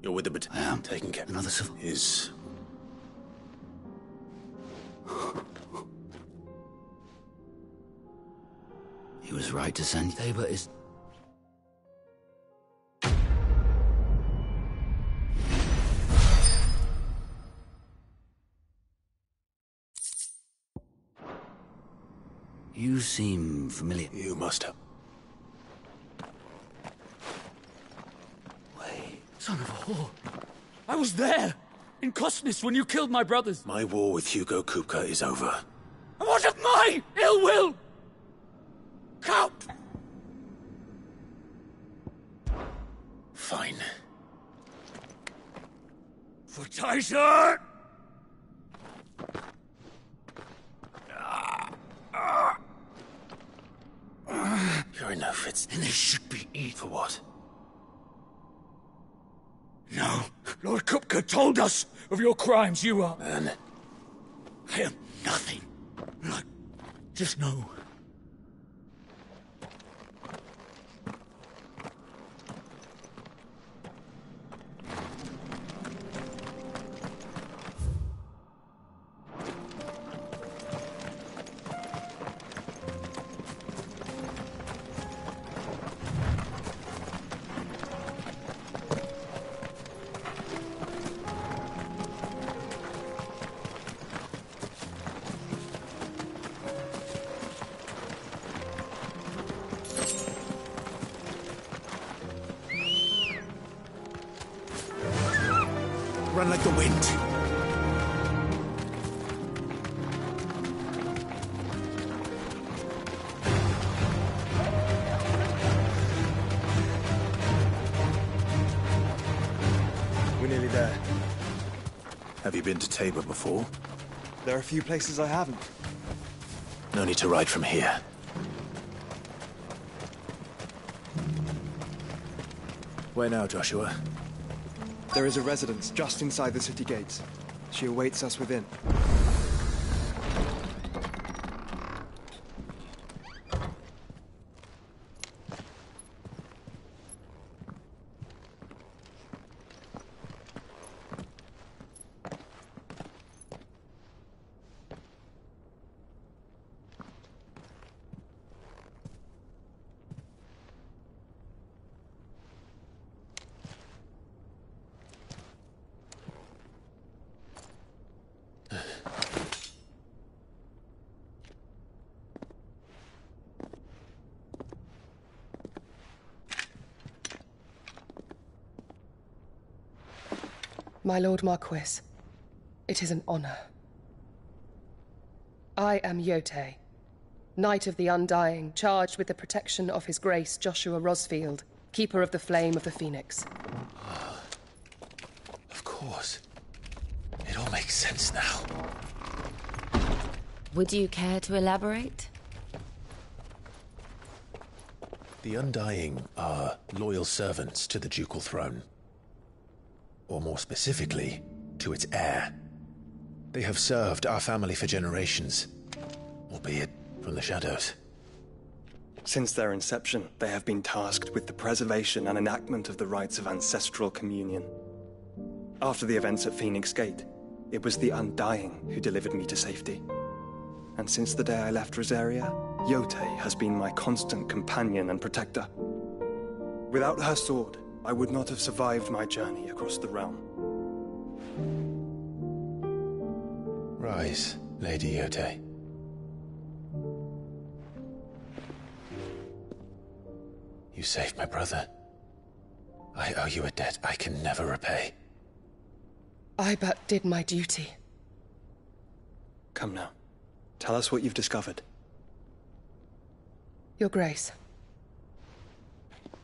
You're with the I am taking care. Another civil is. He was right to send Tabor is. You seem familiar. You must have. Son of a whore. I was there, in Kosnis, when you killed my brothers. My war with Hugo Kupka is over. And what of my ill will? Count! Fine. For Tyson! You're in no fits. And they should be eaten. For what? No. Lord Kupka told us of your crimes. You are... Man. I am nothing. Just know. Run like the wind. We're nearly there. Have you been to Tabor before? There are a few places I haven't. No need to ride from here. Where now, Joshua? There is a residence just inside the city gates. She awaits us within. My Lord Marquis, it is an honor. I am Yote, Knight of the Undying, charged with the protection of His Grace Joshua Rosfield, Keeper of the Flame of the Phoenix. Of course. It all makes sense now. Would you care to elaborate? The Undying are loyal servants to the ducal throne. Or more specifically, to its heir. They have served our family for generations, albeit from the shadows. Since their inception, they have been tasked with the preservation and enactment of the rites of ancestral communion. After the events at Phoenix Gate, it was the Undying who delivered me to safety. And since the day I left Rosaria, Yote has been my constant companion and protector. Without her sword, I would not have survived my journey across the realm. Rise, Lady Yote. You saved my brother. I owe you a debt I can never repay. I but did my duty. Come now. Tell us what you've discovered. Your Grace.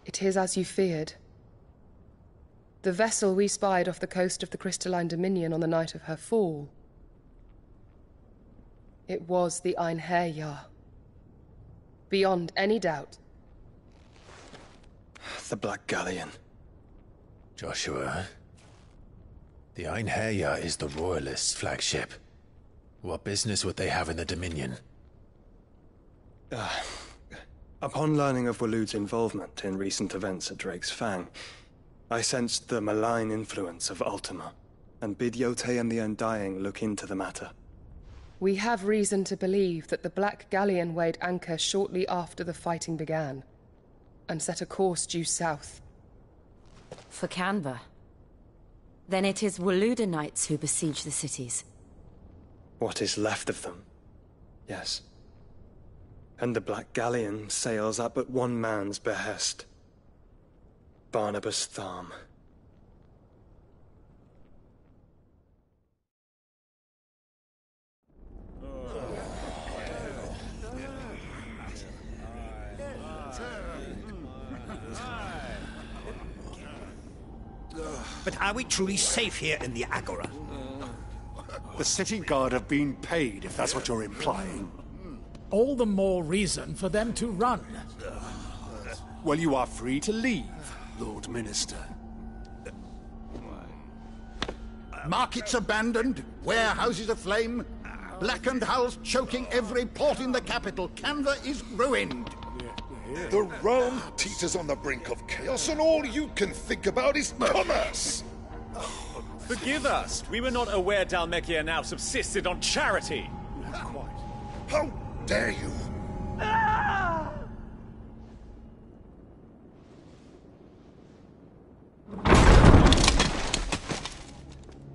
It is as you feared. The vessel we spied off the coast of the Crystalline Dominion on the night of her fall. It was the Einherjar. Beyond any doubt. The Black Galleon. Joshua, the Einherjar is the Royalists' flagship. What business would they have in the Dominion? Upon learning of Waloed's involvement in recent events at Drake's Fang, I sensed the malign influence of Ultima, and bid Yote and the Undying look into the matter. We have reason to believe that the Black Galleon weighed anchor shortly after the fighting began, and set a course due south. For Canva. Then it is Waloed knights who besiege the cities. What is left of them, yes. And the Black Galleon sails at but one man's behest. Barnabas Tharm. But are we truly safe here in the Agora? The city guard have been paid, if that's what you're implying. All the more reason for them to run. Well, you are free to leave, Lord Minister. Markets abandoned, warehouses aflame, blackened hulls choking every port in the capital. Canva is ruined. The realm teeters on the brink of chaos, and all you can think about is commerce! Forgive us! We were not aware Dhalmekia now subsisted on charity! Not quite. How dare you!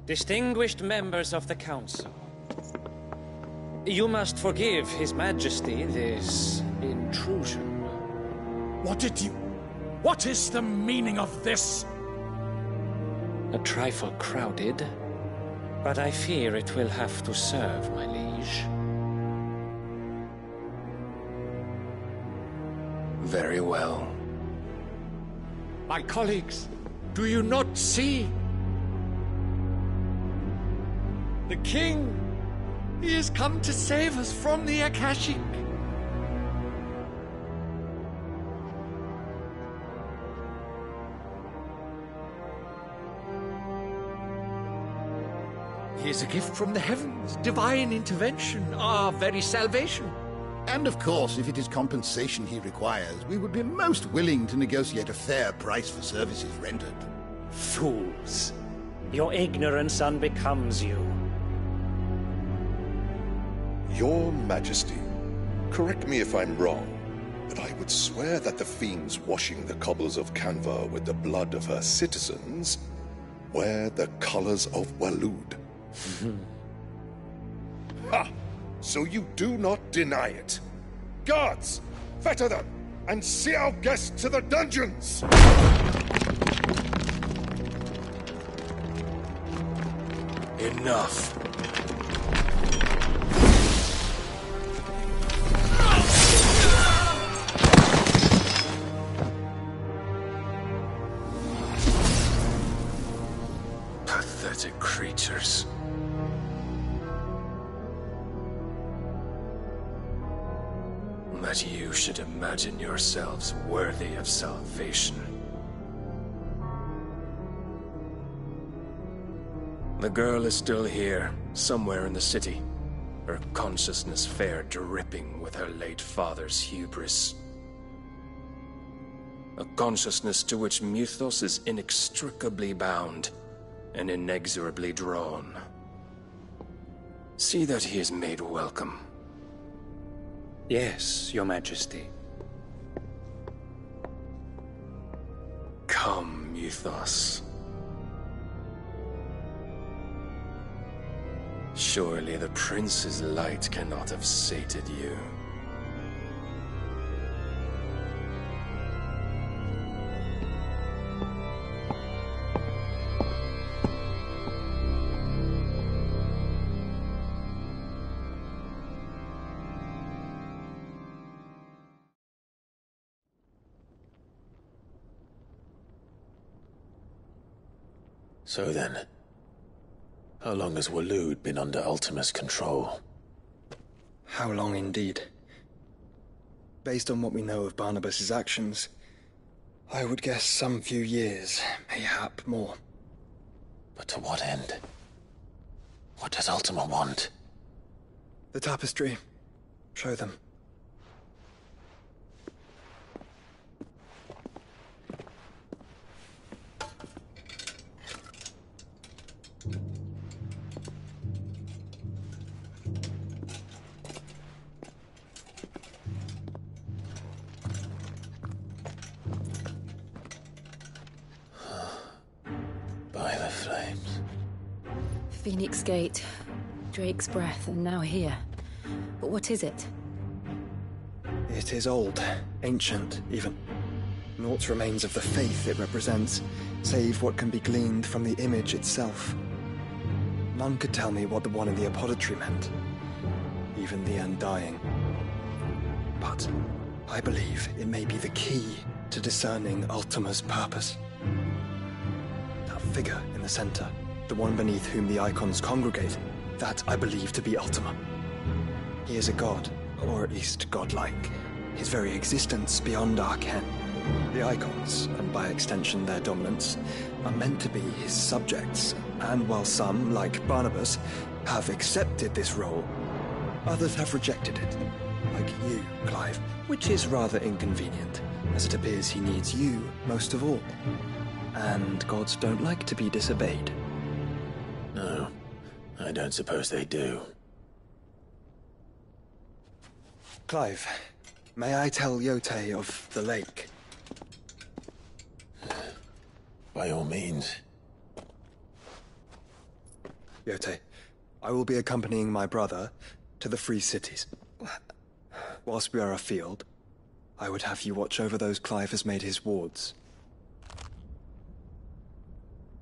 Distinguished members of the Council, you must forgive His Majesty this intrusion. What is the meaning of this? A trifle crowded, but I fear it will have to serve, my liege. Very well. My colleagues, do you not see? The King! He has come to save us from the Akashic! He is a gift from the heavens, divine intervention, our very salvation. And of course, if it is compensation he requires, we would be most willing to negotiate a fair price for services rendered. Fools! Your ignorance unbecomes you. Your Majesty, correct me if I'm wrong, but I would swear that the fiends washing the cobbles of Canva with the blood of her citizens wear the colors of Waloed. Ha! So you do not deny it. Guards, fetter them, and see our guests to the dungeons! Enough. Pathetic creatures. That you should imagine yourselves worthy of salvation. The girl is still here, somewhere in the city, her consciousness fair dripping with her late father's hubris. A consciousness to which Mythos is inextricably bound and inexorably drawn. See that he is made welcome. Yes, Your Majesty. Come, Mythos. Surely the prince's light cannot have sated you. So then, how long has Waloed been under Ultima's control? How long indeed? Based on what we know of Barnabas's actions, I would guess some few years, mayhap more. But to what end? What does Ultima want? The tapestry. Show them. By the flames. Phoenix Gate, Drake's Breath, and now here. But what is it? It is old, ancient, even. Naught remains of the faith it represents, save what can be gleaned from the image itself. None could tell me what the one in the apothecary meant, even the Undying. But I believe it may be the key to discerning Ultima's purpose. That figure in the center, the one beneath whom the icons congregate, that I believe to be Ultima. He is a god, or at least godlike, his very existence beyond our ken. The icons, and by extension their dominants, are meant to be his subjects, and while some, like Barnabas, have accepted this role, others have rejected it, like you, Clive, which is rather inconvenient, as it appears he needs you most of all. And gods don't like to be disobeyed. No, I don't suppose they do. Clive, may I tell Yote of the lake? By all means. Yote, I will be accompanying my brother to the Free Cities. Whilst we are afield, I would have you watch over those Clive has made his wards.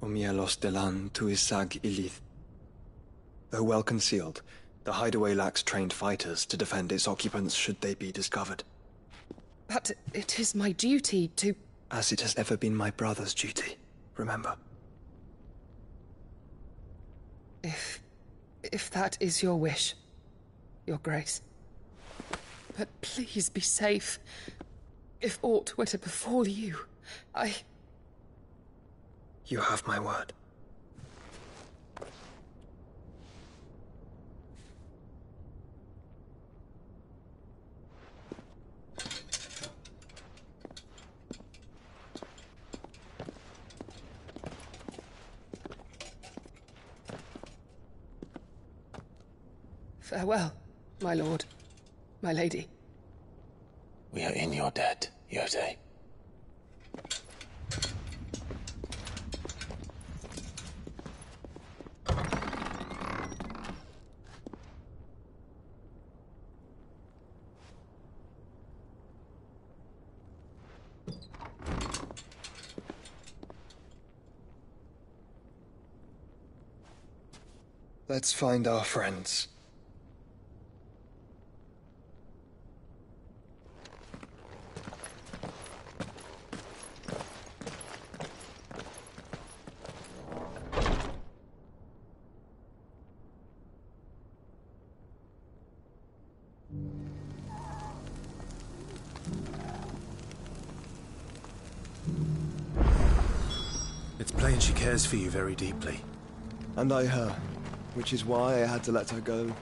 Omielos delan tuisag ilith. Though well concealed, the hideaway lacks trained fighters to defend its occupants should they be discovered. But it is my duty to... As it has ever been my brother's duty, remember. If that is your wish, Your Grace. But please be safe. If aught were to befall you, You have my word. Farewell, my lord, my lady. We are in your debt, Yote. Let's find our friends. It's plain she cares for you very deeply. And I her, which is why I had to let her go.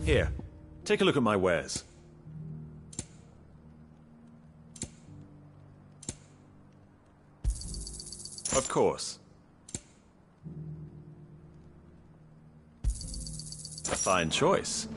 Here, take a look at my wares. Of course. A fine choice.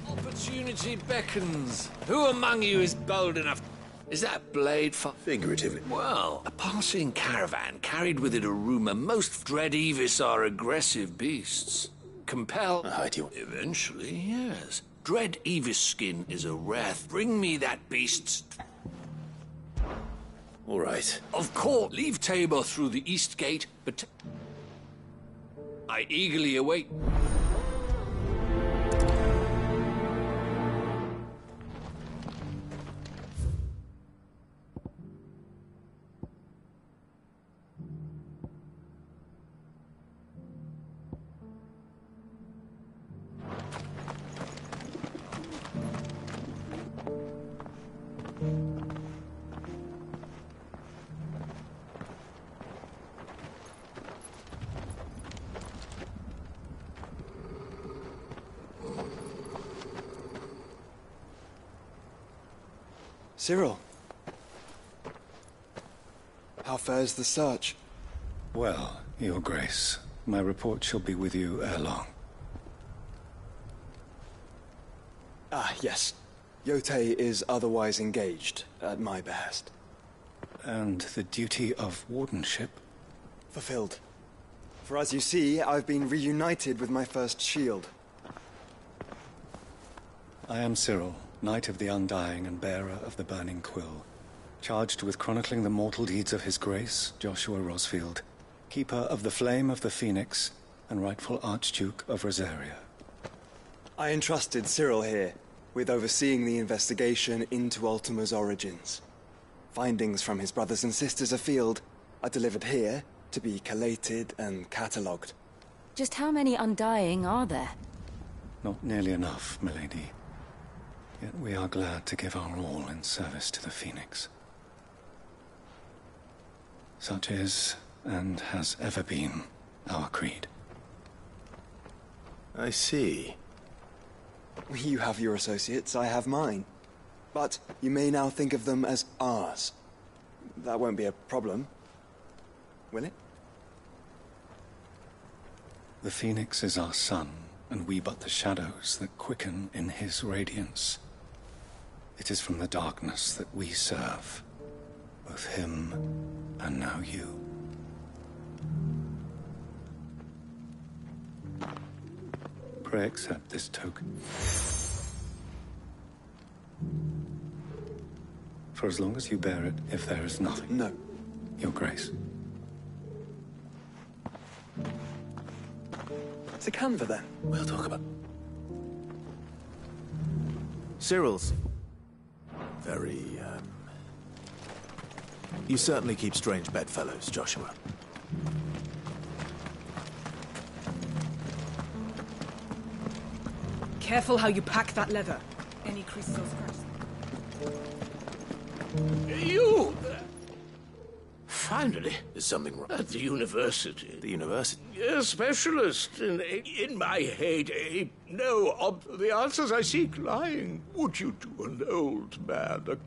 Opportunity beckons. Who among you is bold enough? Is that blade for... Figuratively. Well, a passing caravan carried with it a rumor most dread Evis are aggressive beasts. Compel... Eventually, yes. Dread Evis skin is a wrath. Bring me that beast's... All right. Of course, leave Tabor through the east gate, but... I eagerly await... Cyril. How fares the search? Well, Your Grace, my report shall be with you ere long. Ah, yes. Yotei is otherwise engaged, at my behest. And the duty of wardenship? Fulfilled. For as you see, I've been reunited with my first shield. I am Cyril, Knight of the Undying and bearer of the Burning Quill, charged with chronicling the mortal deeds of His Grace, Joshua Rosfield, Keeper of the Flame of the Phoenix, and rightful Archduke of Rosaria. I entrusted Cyril here with overseeing the investigation into Ultima's origins. Findings from his brothers and sisters afield are delivered here to be collated and catalogued. Just how many Undying are there? Not nearly enough, milady. Yet we are glad to give our all in service to the Phoenix. Such is, and has ever been, our creed. I see. You have your associates, I have mine. But you may now think of them as ours. That won't be a problem, will it? The Phoenix is our sun, and we but the shadows that quicken in his radiance. It is from the darkness that we serve, both him and now you. Pray accept this token. For as long as you bear it, if there is nothing. No. Your Grace. It's a Canva, then. We'll talk about... Cyril's. Very, You certainly keep strange bedfellows, Joshua. Careful how you pack that leather. Any creases or scratches. You! Finally, there's something wrong. At the university. The university? A specialist in my heyday. No, the answers I seek lying. Would you to an old man?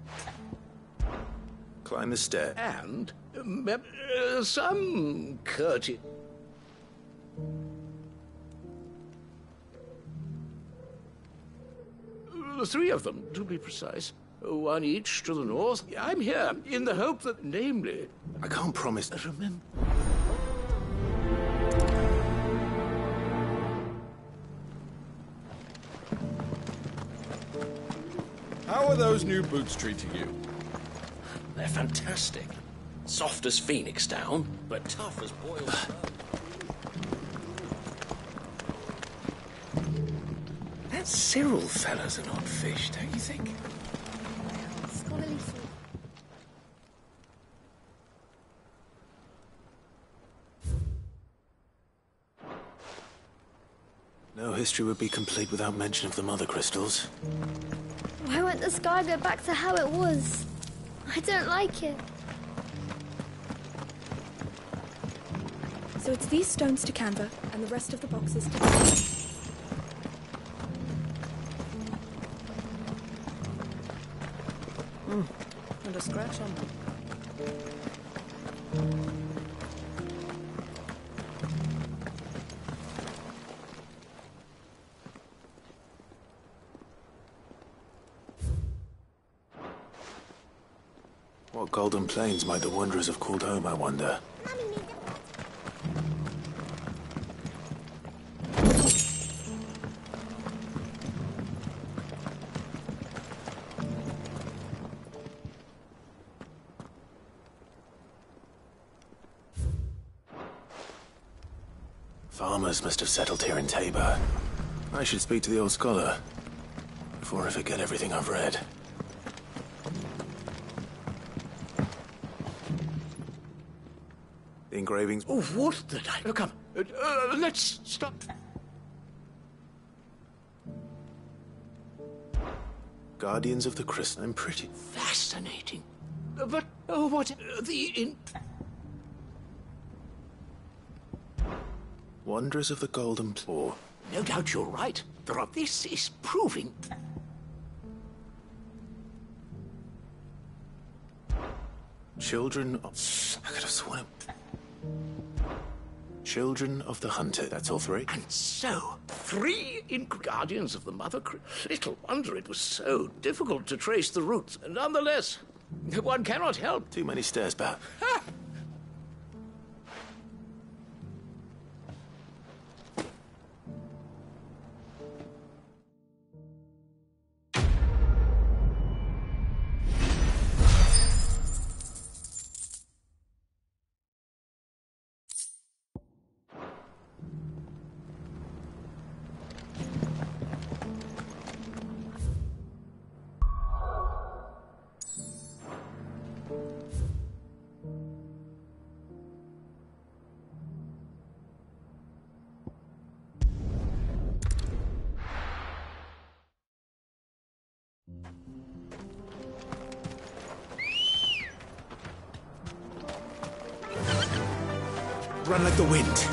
Climb the stair. And some courteous... The three of them, to be precise. One each to the north. I'm here in the hope that, namely... I can't promise... Remember... How are those new boots treating you? They're fantastic. Soft as phoenix down, but tough as boiled bone. That Cyril fella's an odd fish, don't you think? Scholarly thought. No history would be complete without mention of the mother crystals. Why won't the sky go back to how it was? I don't like it. So it's these stones to Canva, and the rest of the boxes to... And a scratch on them. What golden plains might the wanderers have called home, I wonder? Farmers must have settled here in Tabor. I should speak to the old scholar before I forget everything I've read. The engravings... Oh, what the... Come, let's stop. Guardians of the Crystal. I'm pretty... Fascinating. But, oh, what... Wanderers of the Golden Claw. No doubt you're right. This is proving... Children of... I could have sworn it. Children of the Hunter, that's all three. And so, 3 Guardians of the Mother... Little wonder it was so difficult to trace the roots. Nonetheless, one cannot help. Too many stairs, Bat. Run like the wind.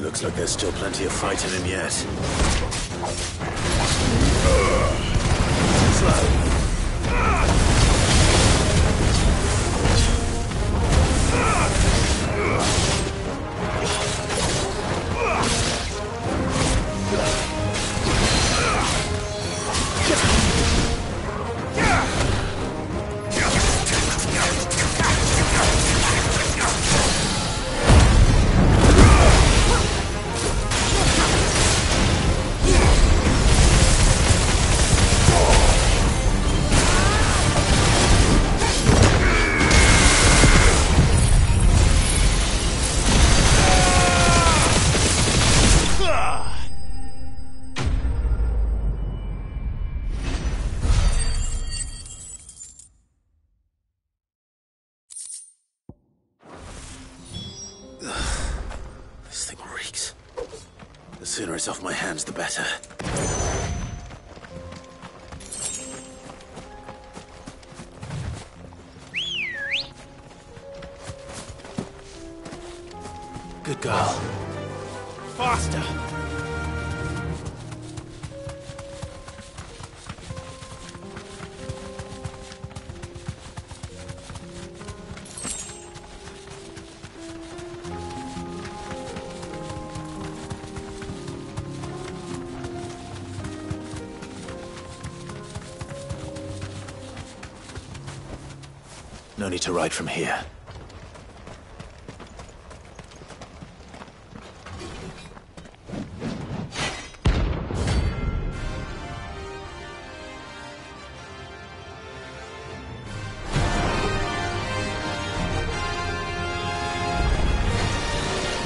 Looks like there's still plenty of fight in him yet. Slow. The sooner it's off my hands, the better. Good girl. Faster! No need to ride from here.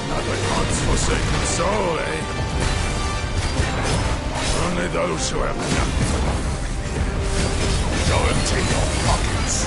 Another God's forsaken soul, eh? Only those who have nothing go empty your pockets.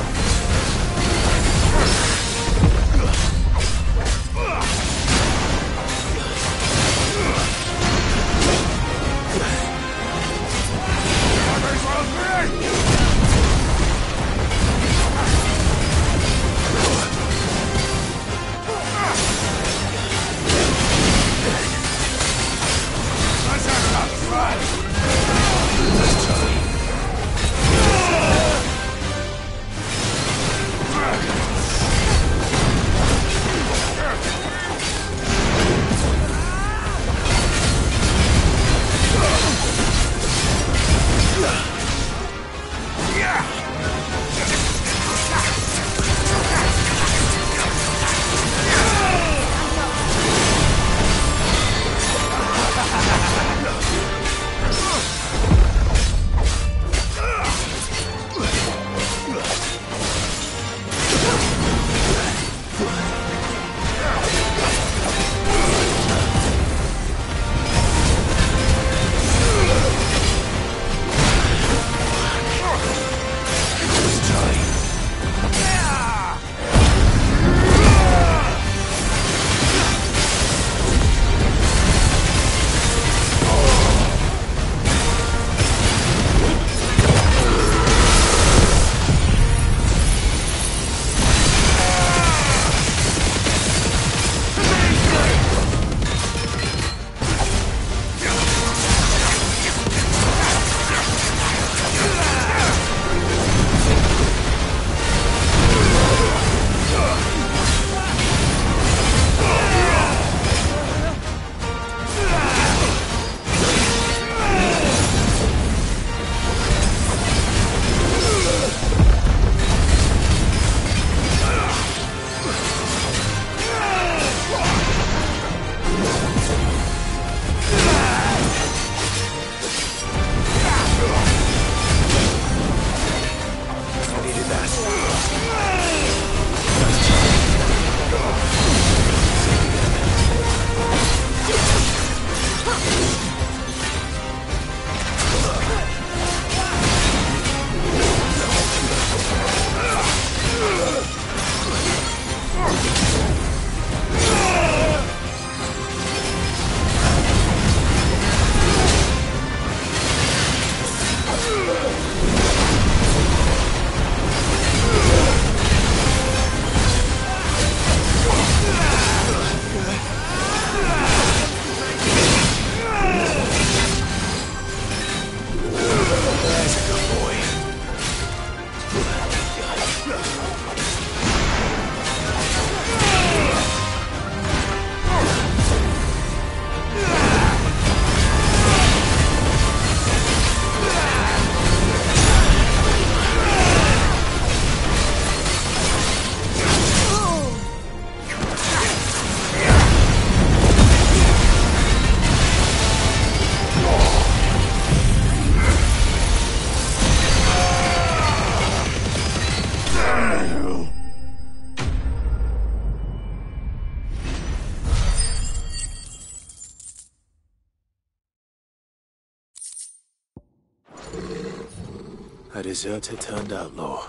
A deserter turned outlaw.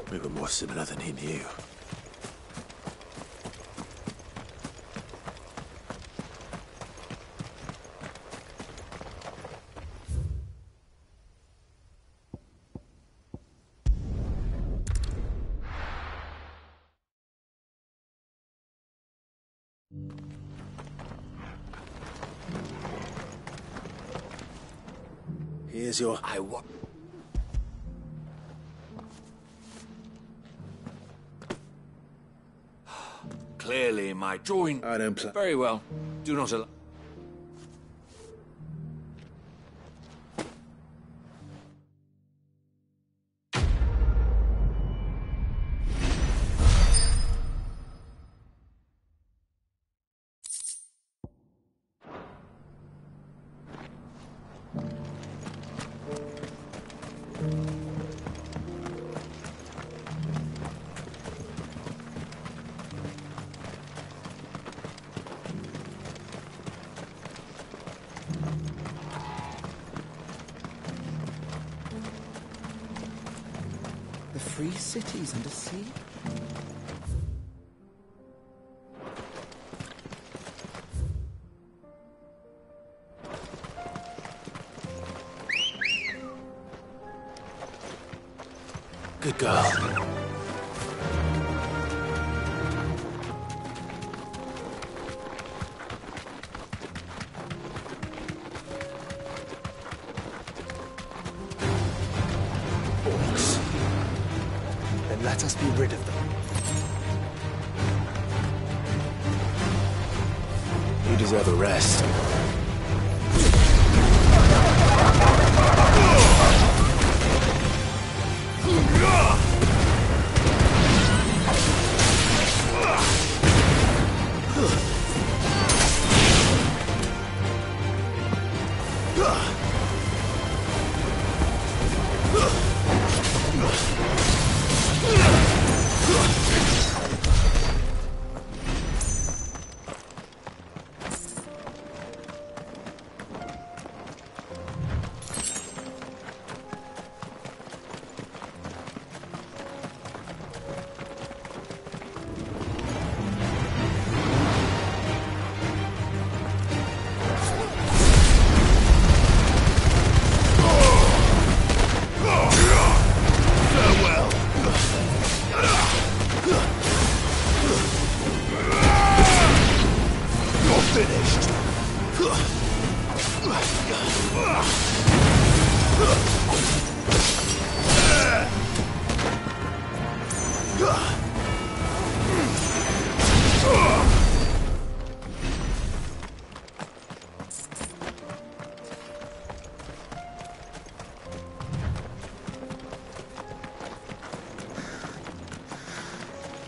We were more similar than he knew. Here's your... Clearly, my drawing... I don't play... Very well. Do not allow... The free cities under sea? Good girl. Then let us be rid of them. You deserve a rest.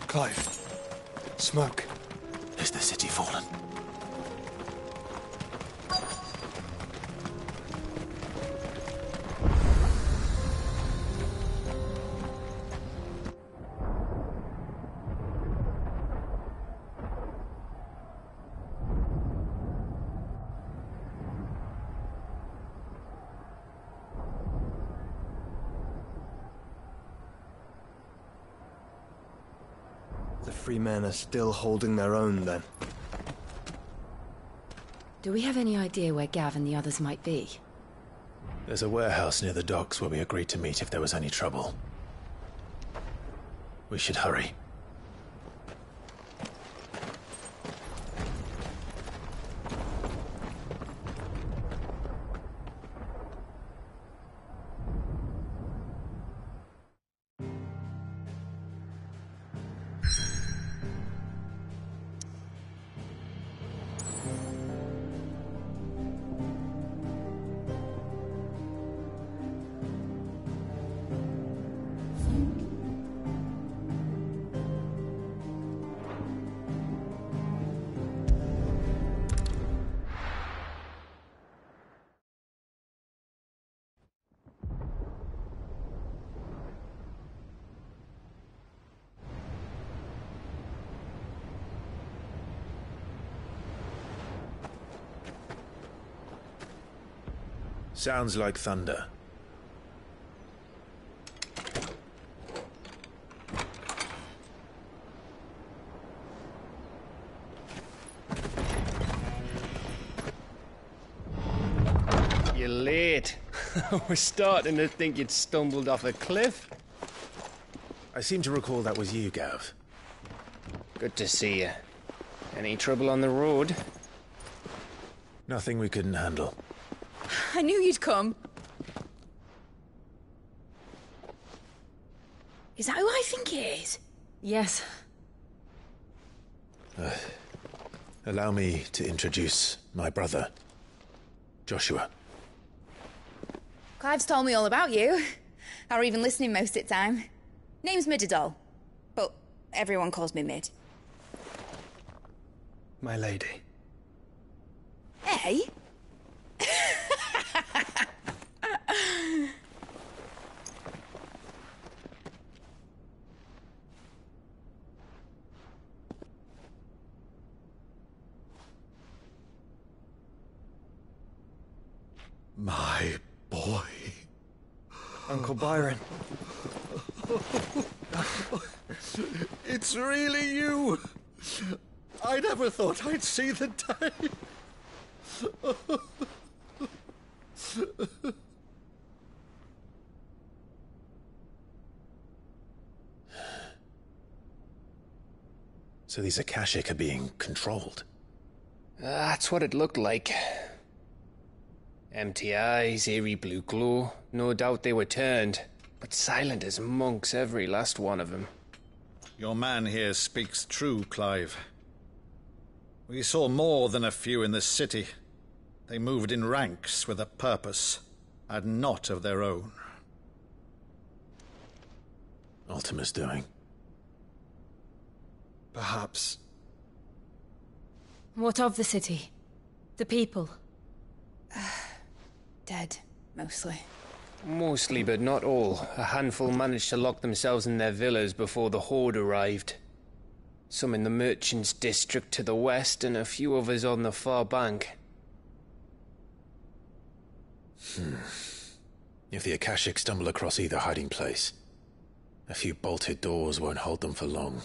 Clive. Smoke. Is the city fallen? The free men are still holding their own, then. Do we have any idea where Gav and the others might be? There's a warehouse near the docks where we agreed to meet if there was any trouble. We should hurry. Sounds like thunder. You're late. We're starting to think you'd stumbled off a cliff. I seem to recall that was you, Gav. Good to see you. Any trouble on the road? Nothing we couldn't handle. I knew you'd come. Is that who I think it is? Yes. Allow me to introduce my brother, Joshua. Clive's told me all about you. Or even listening most of the time. Name's Midadol, but everyone calls me Mid. My lady. Hey? My boy. Uncle Byron. It's really you. I never thought I'd see the day. So these Akashic are being controlled? That's what it looked like. Empty eyes, eerie blue glow. No doubt they were turned, but silent as monks, every last one of them. Your man here speaks true, Clive. We saw more than a few in this city. They moved in ranks with a purpose, and not of their own. Ultima's doing. Perhaps. What of the city? The people? Dead, mostly. Mostly, but not all. A handful managed to lock themselves in their villas before the Horde arrived. Some in the Merchants' District to the west, and a few others on the far bank. If the Akashic stumble across either hiding place, a few bolted doors won't hold them for long.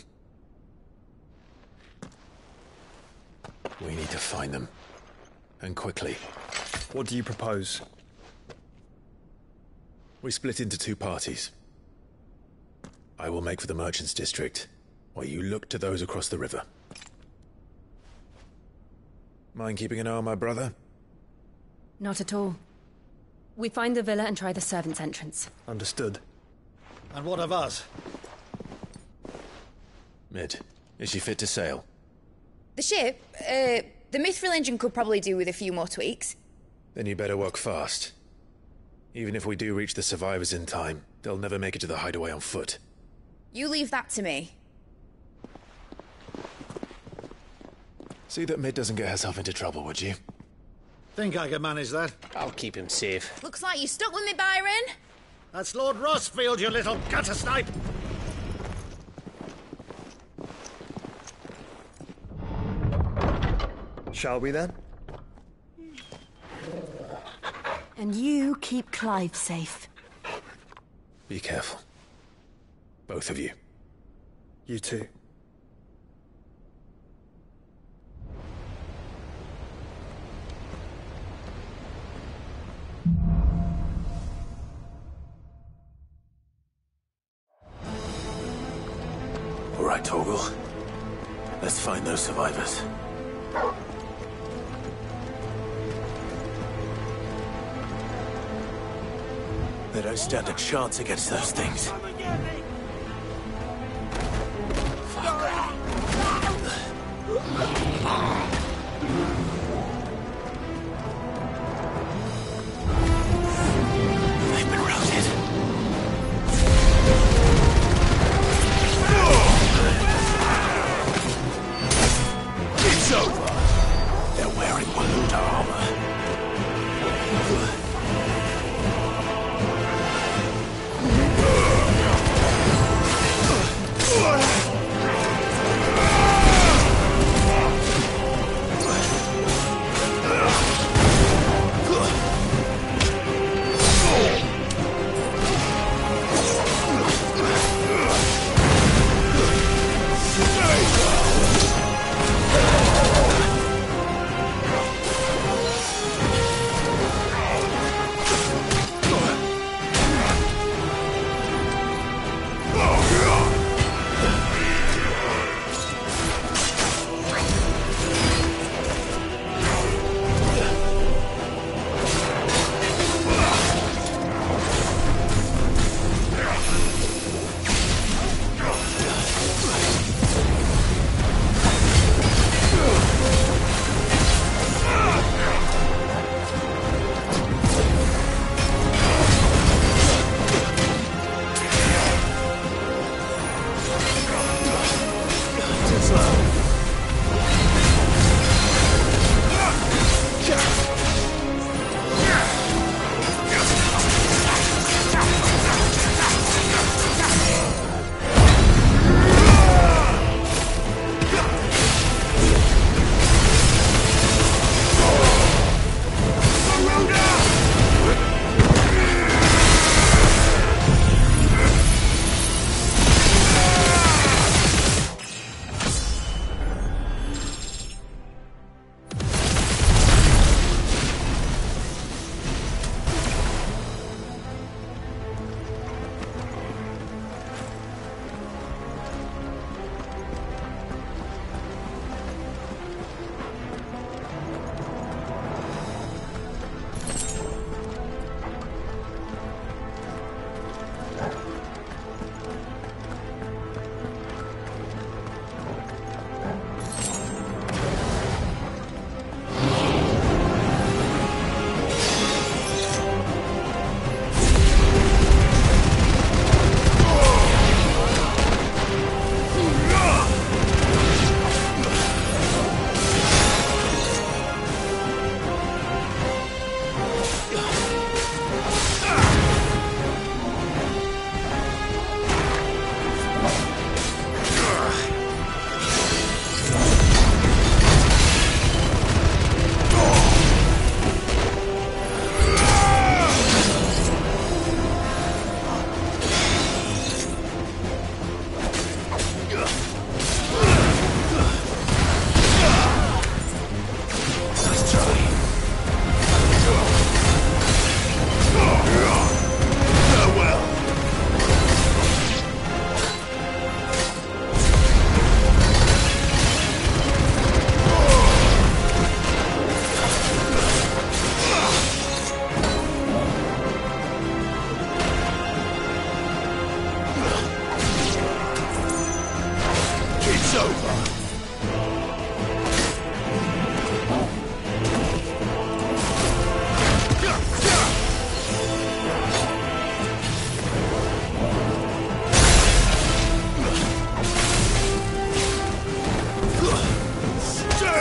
We need to find them. And quickly. What do you propose? We split into two parties. I will make for the Merchants' District, while you look to those across the river. Mind keeping an eye on my brother? Not at all. We find the villa and try the servants' entrance. Understood. And what of us? Mid, is she fit to sail? The ship, the Mithril engine could probably do with a few more tweaks. Then you better work fast. Even if we do reach the survivors in time, they'll never make it to the hideaway on foot. You leave that to me. See that Mid doesn't get herself into trouble, would you? Think I can manage that. I'll keep him safe. Looks like you stuck with me, Byron. That's Lord Rossfield, you little gutter snipe! Shall we then? And you keep Clive safe. Be careful. Both of you. You too. All right, Torgal. Let's find those survivors. They don't stand a chance against those things. They've been routed. It's over. They're wearing Waluda armor.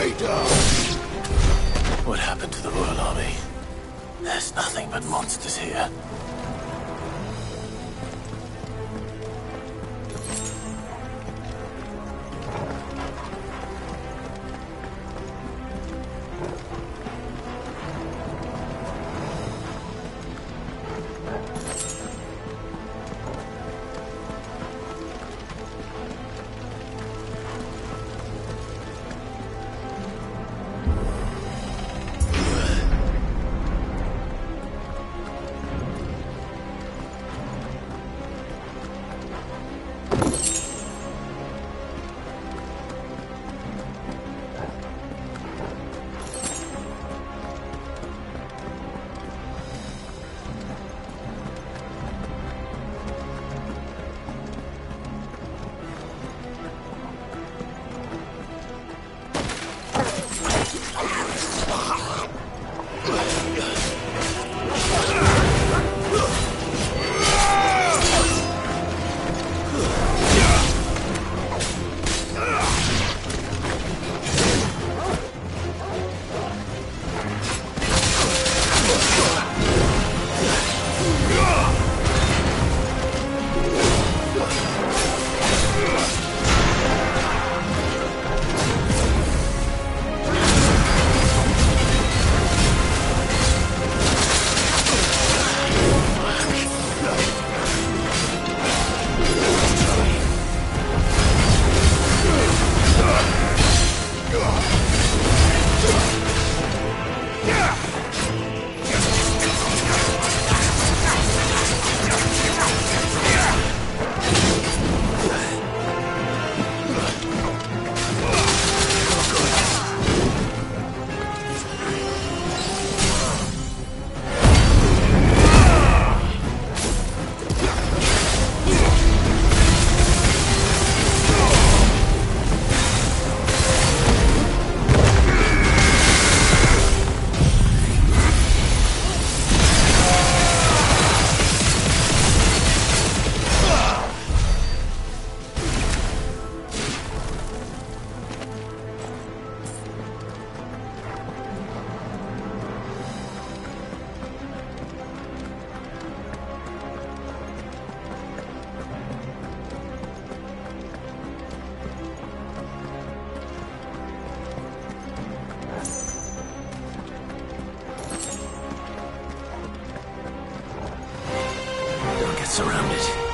traitor! What happened to the Royal Army? There's nothing but monsters here. Surrounded.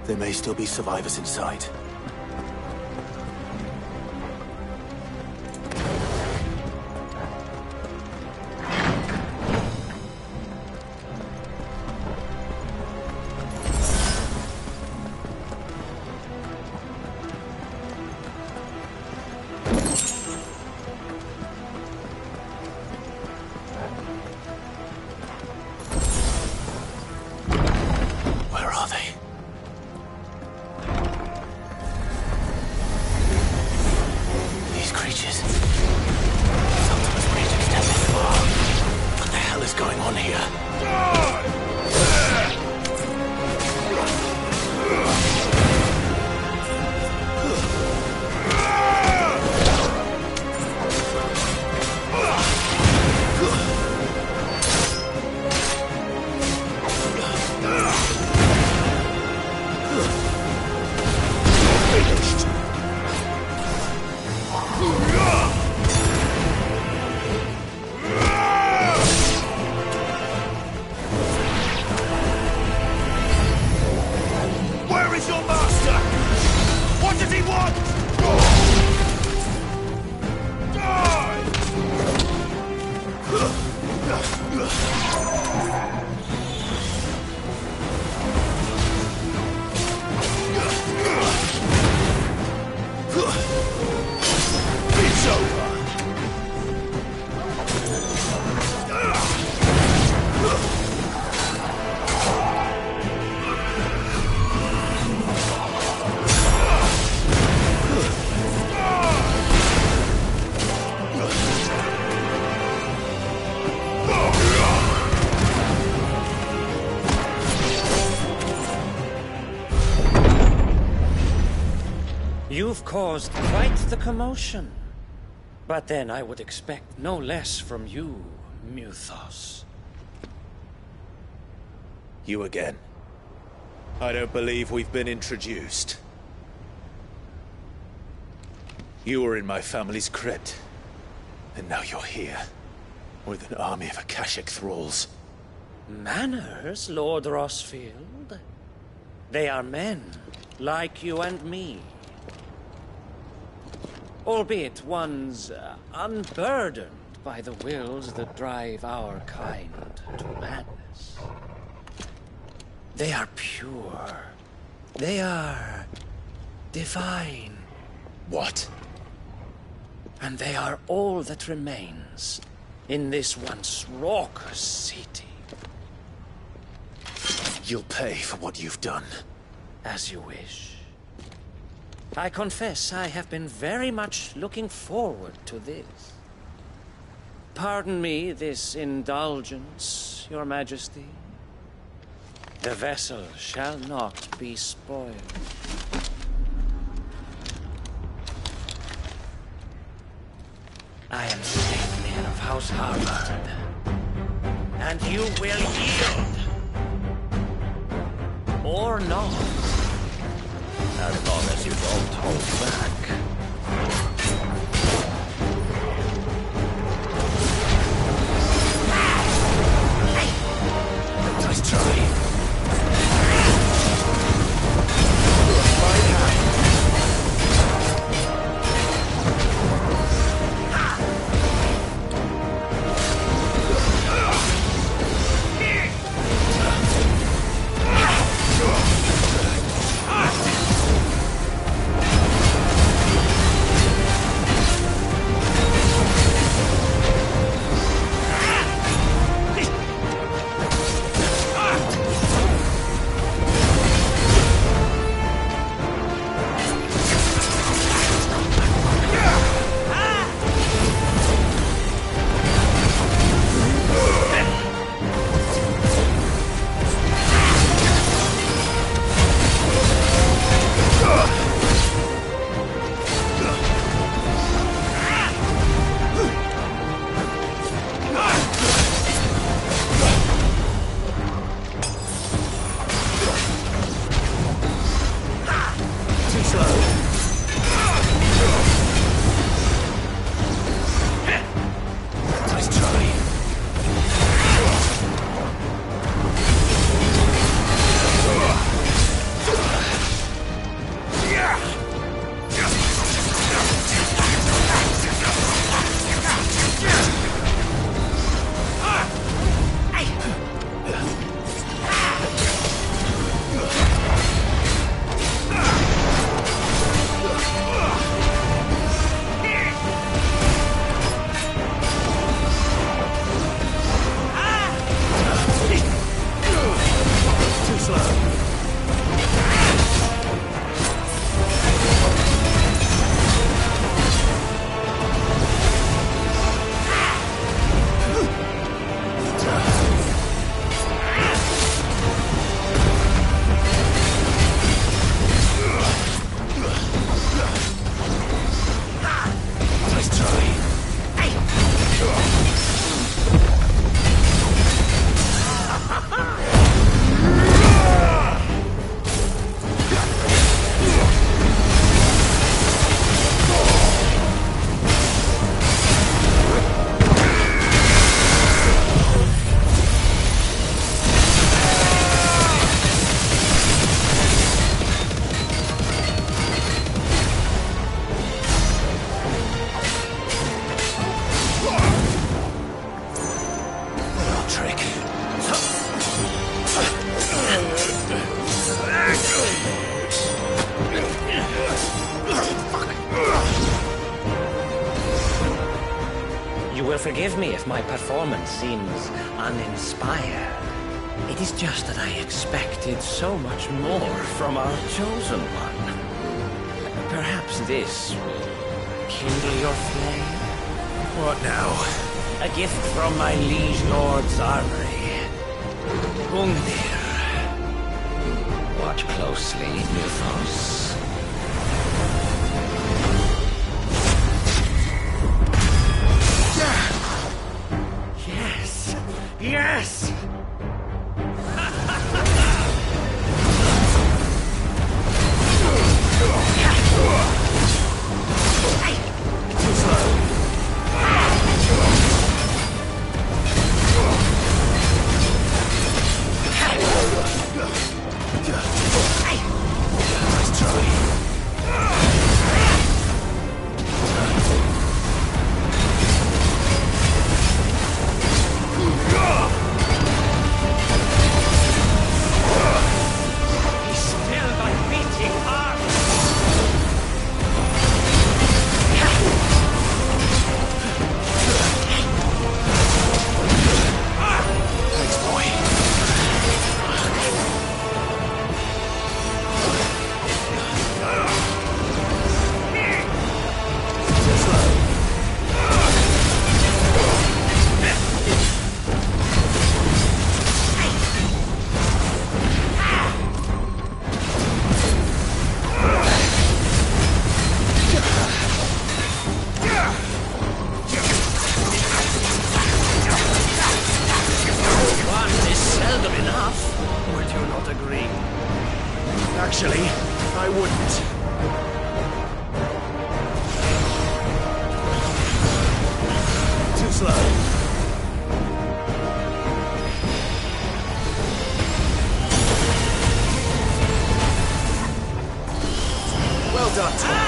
There may still be survivors inside. You've caused quite the commotion. But then I would expect no less from you, Muthos. You again. I don't believe we've been introduced. You were in my family's crypt, and now you're here, with an army of Akashic thralls. Manners, Lord Rosfield? They are men, like you and me. Albeit ones unburdened by the wills that drive our kind to madness. They are pure. They are divine. What? And they are all that remains in this once raucous city. You'll pay for what you've done. As you wish. I confess I have been very much looking forward to this. Pardon me this indulgence, Your Majesty. The vessel shall not be spoiled. I am Stately of House Harvard, and you will yield. Or not. As long as you don't hold back. Nice try. forgive me if my performance seems uninspired. It is just that I expected so much more from our chosen one. Perhaps this will kindle your flame? What now? A gift from my liege lord's armory. Gungnir. Watch closely, Mythos. Yes! Yes! Too slow. Nice try. Actually, I wouldn't. Too slow. Well done, Tom.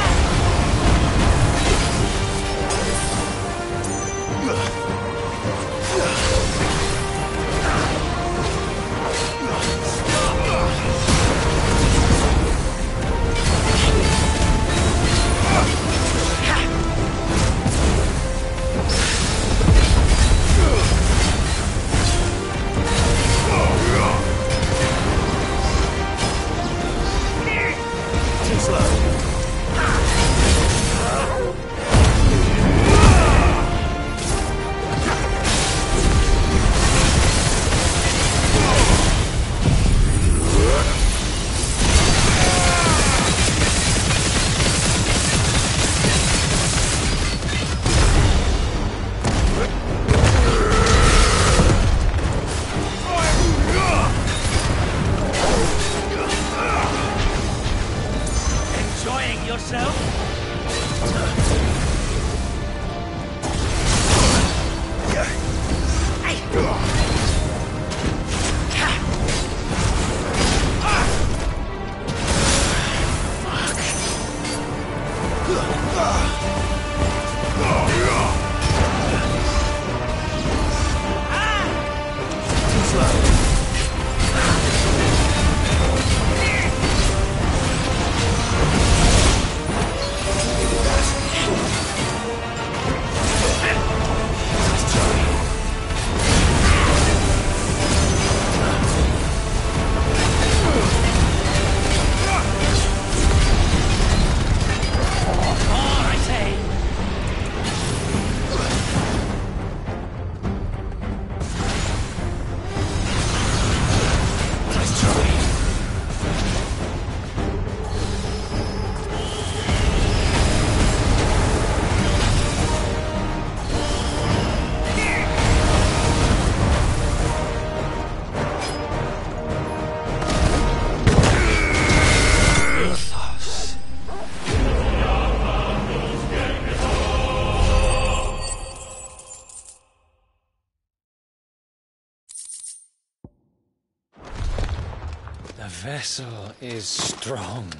The vessel is strong.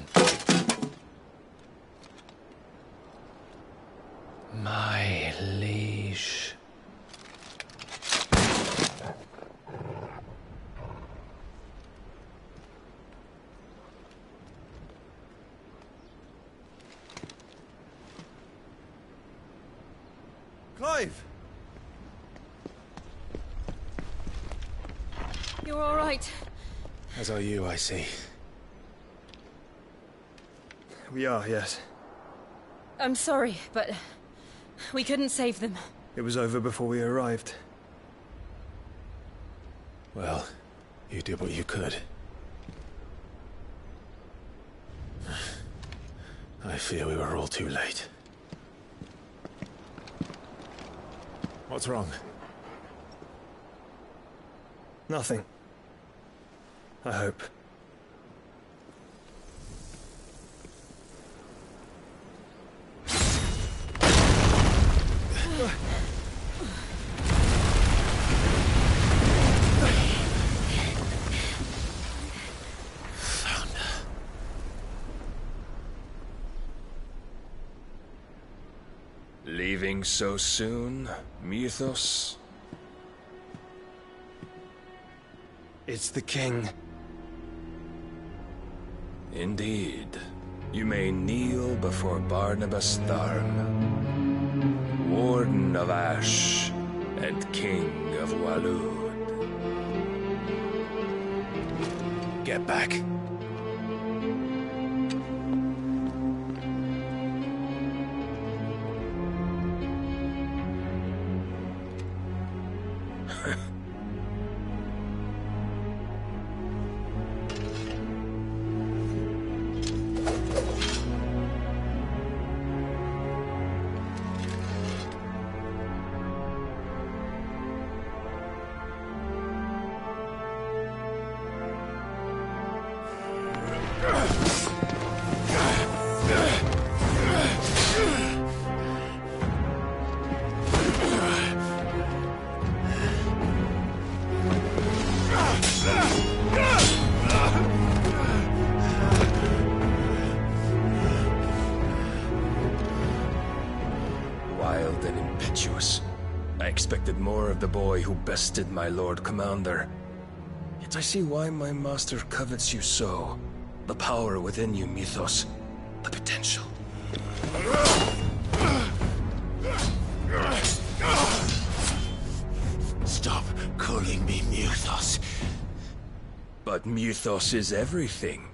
My liege. Clive! You're all right. As are you, I see. We are, yes. I'm sorry, but we couldn't save them. It was over before we arrived. Well, you did what you could. I fear we were all too late. What's wrong? Nothing. I hope. Leaving so soon, Mythos? It's the king. Indeed. You may kneel before Barnabas Tharn, Warden of Ash and King of Waloed. Get back. Wild and impetuous. I expected more of the boy who bested my Lord Commander. Yet I see why my master covets you so. The power within you, Mythos. The potential. Stop calling me Mythos. But Mythos is everything.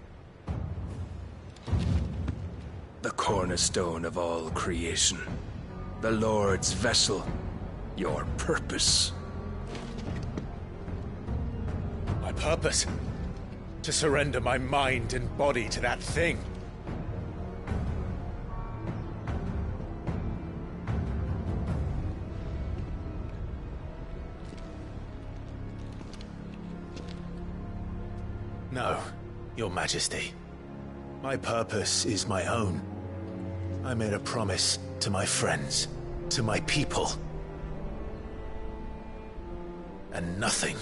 The cornerstone of all creation. The Lord's vessel. Your purpose. My purpose? To surrender my mind and body to that thing. No, Your Majesty. My purpose is my own. I made a promise to my friends, to my people. And nothing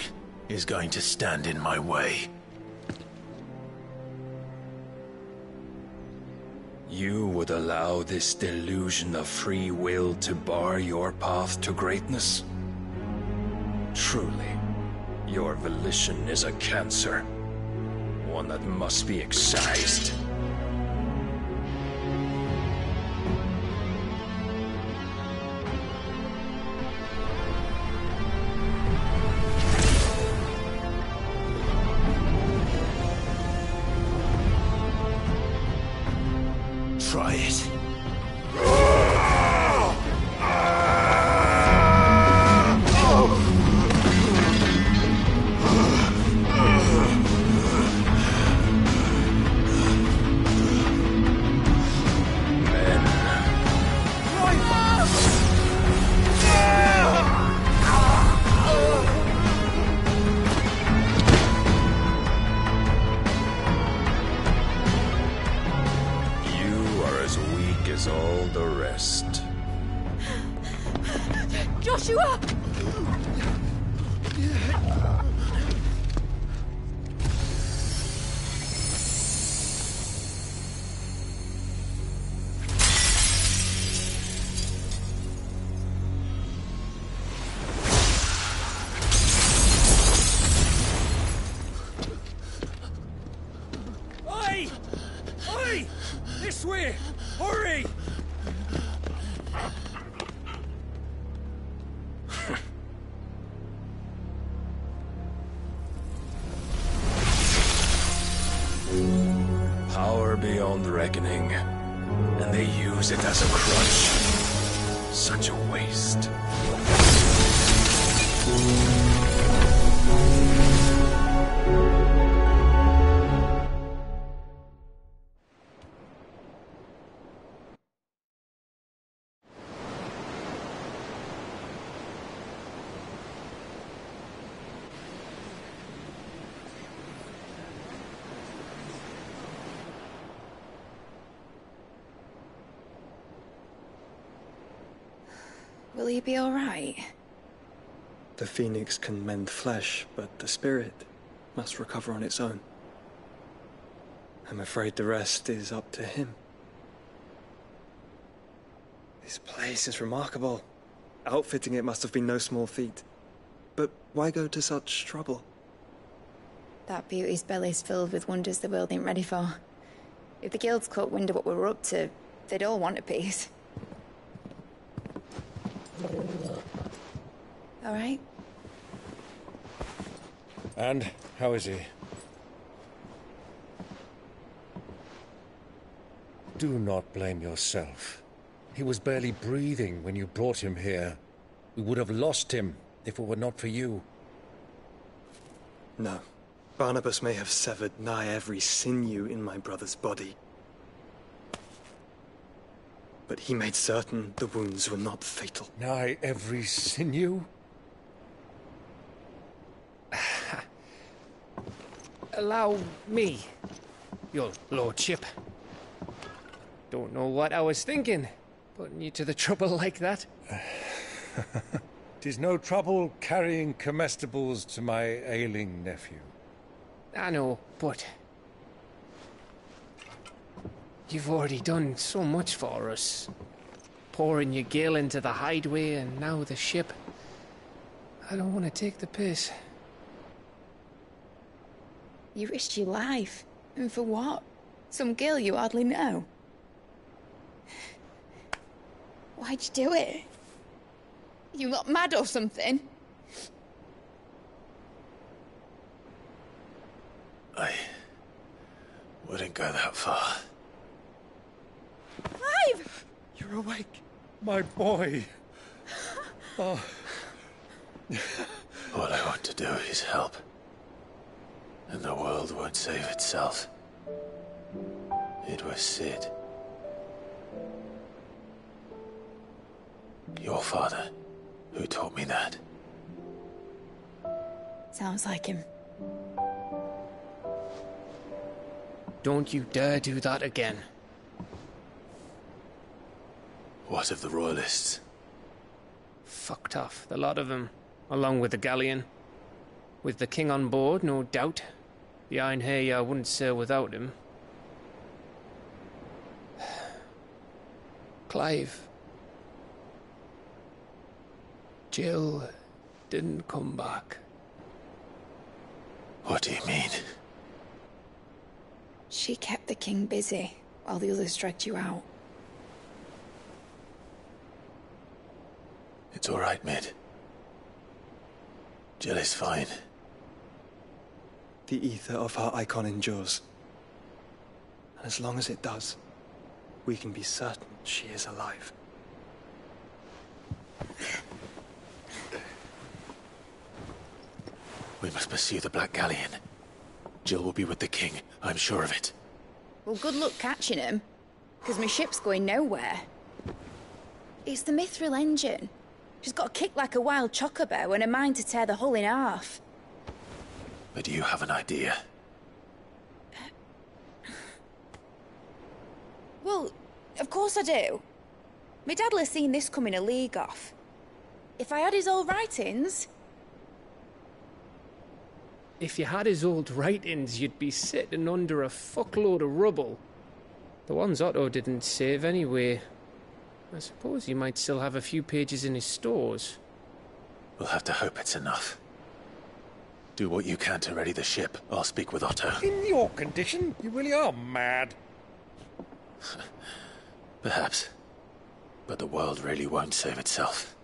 is going to stand in my way. You would allow this delusion of free will to bar your path to greatness? Truly, your volition is a cancer. One that must be excised. Try it. All the rest. Joshua! Oi! Oi! This way! Hurry! Power beyond reckoning. And they use it as a crutch. Such a waste. Will he be all right? The phoenix can mend flesh, but the spirit must recover on its own. I'm afraid the rest is up to him. This place is remarkable. Outfitting it must have been no small feat. But why go to such trouble? That beauty's belly's filled with wonders the world ain't ready for. If the guilds caught wind of what we were up to, they'd all want a piece. All right? And how is he? Do not blame yourself. He was barely breathing when you brought him here. We would have lost him if it were not for you. No. Barnabas may have severed nigh every sinew in my brother's body. But he made certain the wounds were not fatal. Nigh every sinew? Allow me, your lordship. Don't know what I was thinking, putting you to the trouble like that. 'Tis no trouble carrying comestibles to my ailing nephew. I know, but you've already done so much for us. Pouring your gil into the hideaway and now the ship. I don't want to take the piss. You risked your life. And for what? Some girl you hardly know. Why'd you do it? You not mad or something? I wouldn't go that far. Clive! You're awake, my boy. Oh. All I want to do is help. And the world won't save itself. It was Sid. Your father, who taught me that. Sounds like him. Don't you dare do that again. What of the Royalists? Fucked off, the lot of them, along with the galleon. With the king on board, no doubt. The Iron Hair wouldn't sail without him. Clive. Jill didn't come back. What do you mean? She kept the king busy while the others dragged you out. It's all right, Mid. Jill is fine. The ether of her icon endures. And as long as it does, we can be certain she is alive. We must pursue the Black Galleon. Jill will be with the king, I'm sure of it. Well, good luck catching him, because my ship's going nowhere. It's the Mithril engine. She's got a kick like a wild chocobo and a mind to tear the hull in half. But do you have an idea? Well, of course I do. My dad'll have seen this coming a league off. If I had his old writings... If you had his old writings, you'd be sitting under a fuckload of rubble. The ones Otto didn't save anyway. I suppose you might still have a few pages in his stores. We'll have to hope it's enough. Do what you can to ready the ship. I'll speak with Otto. In your condition, you really are mad. Perhaps. But the world really won't save itself.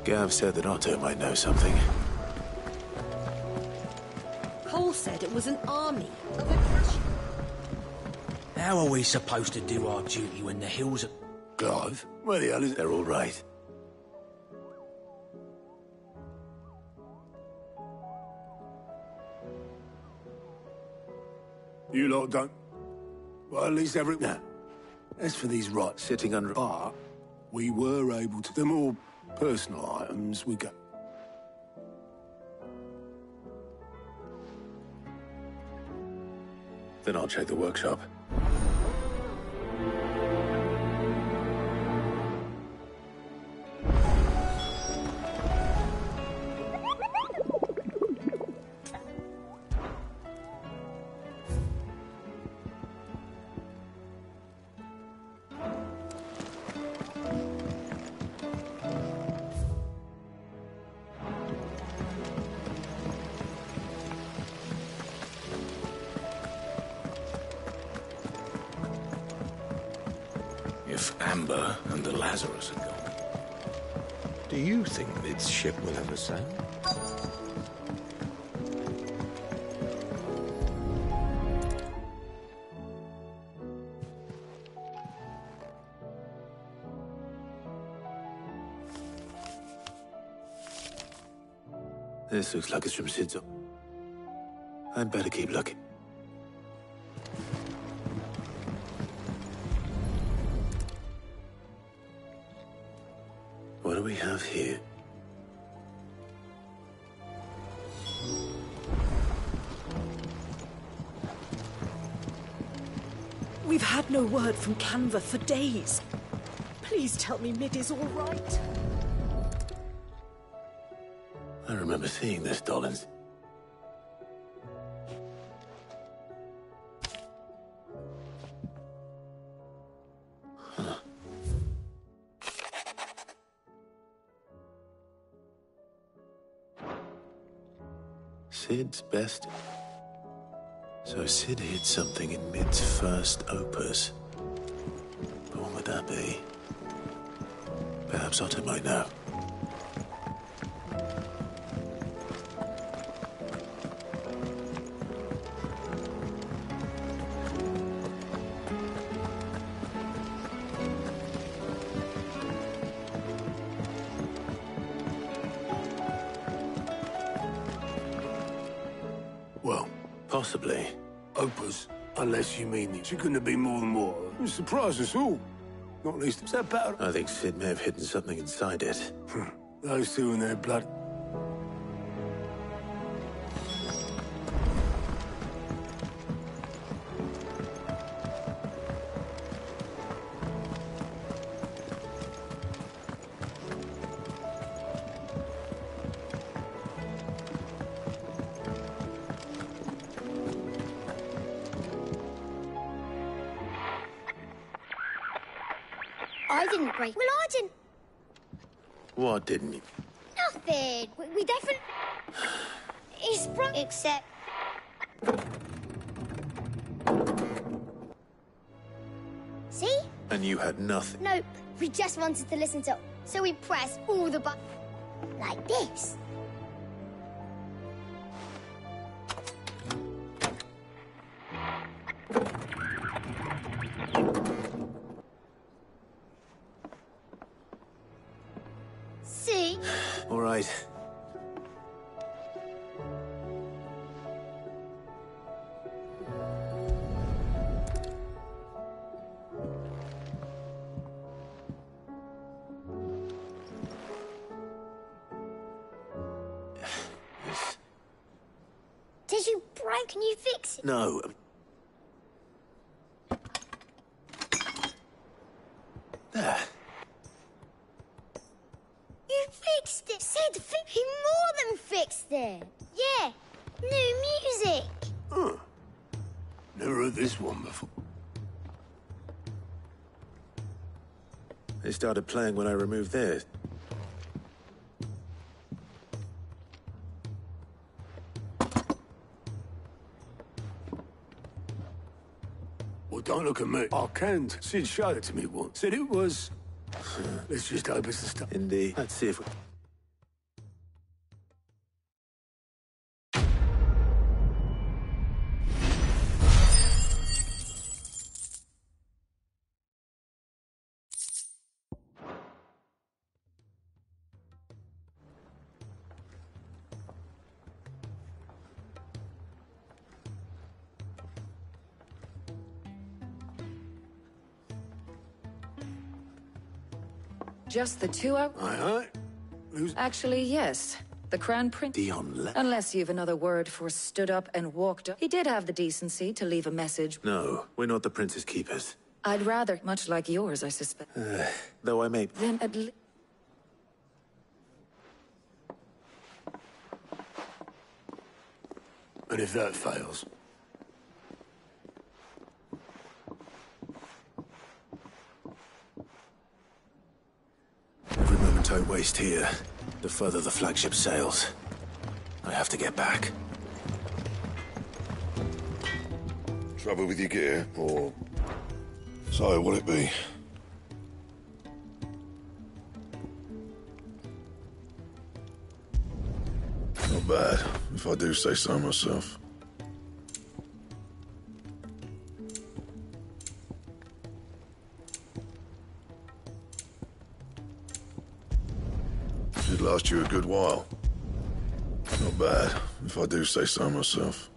Gav said that Otto might know something. Cole said it was an army of attrition. How are we supposed to do our duty when the hills are... Clive? Where the hell is... They're all right. You lot don't... Well, at least every... Now, as for these rights... Sitting under... But we were able to... The more personal items we got. Then I'll check the workshop. If Amber and the Lazarus are gone, do you think this ship will ever sail? This looks like it's from Sid's. I'd better keep looking. What do we have here? We've had no word from Canva for days. Please tell me Mid is all right. I remember seeing this, Dollins. Huh. Sid's best. So Sid hid something in Mid's first opus. But what would that be? Perhaps Otto might know. Well, possibly. Opus, unless you mean it. She couldn't have been more than what? You surprised us all. Not least, is that better? I think Sid may have hidden something inside it. Those two and their blood. I didn't break. Well, I didn't. What didn't you? Nothing. We definitely. It's broke. Except. See? And you had nothing. Nope. We just wanted to listen to. So we pressed all the buttons. Like this. See? All right. Did you break? Can you fix it? No. There. You fixed it. Sid, he more than fixed it. Yeah. New music. Huh. Never heard this one before. They started playing when I removed theirs. Well, don't look at me. I can't. Sid showed it to me once. Said it was... Let's just hope it's the stuff. Indeed. Let's see if we... Just the two of... Aye. Who's... Actually, yes. The Crown Prince. Unless you've another word for stood up and walked up. He did have the decency to leave a message. No, we're not the Prince's keepers. I'd rather, much like yours, I suspect. Though I may... Then at least... And if that fails? Every moment I waste here, the further the flagship sails. I have to get back. Trouble with your gear, or... So, will it be? Not bad, if I do say so myself. Should last you a good while. Not bad, if I do say so myself.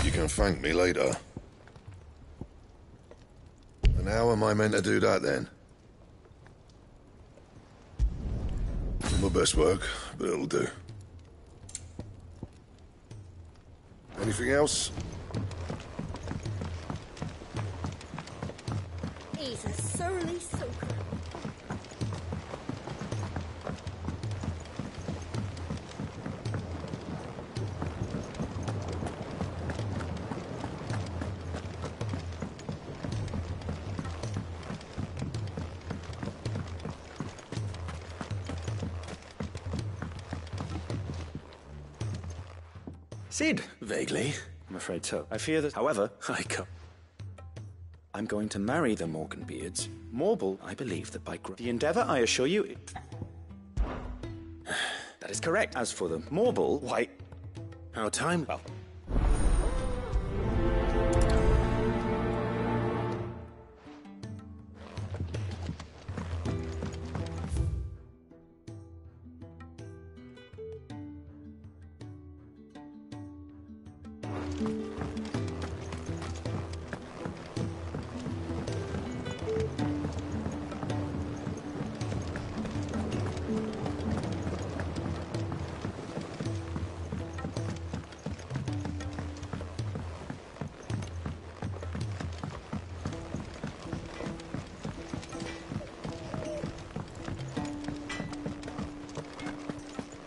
You can thank me later. And how am I meant to do that then? Not my best work, but it'll do. Anything else? He's a surly soaker. Sid! Vaguely. I'm afraid so. I fear that, however, I'm going to marry the Morganbeards. Morble, I believe that by the endeavor, I assure you... That is correct. As for the Morble, why... Our time? Well...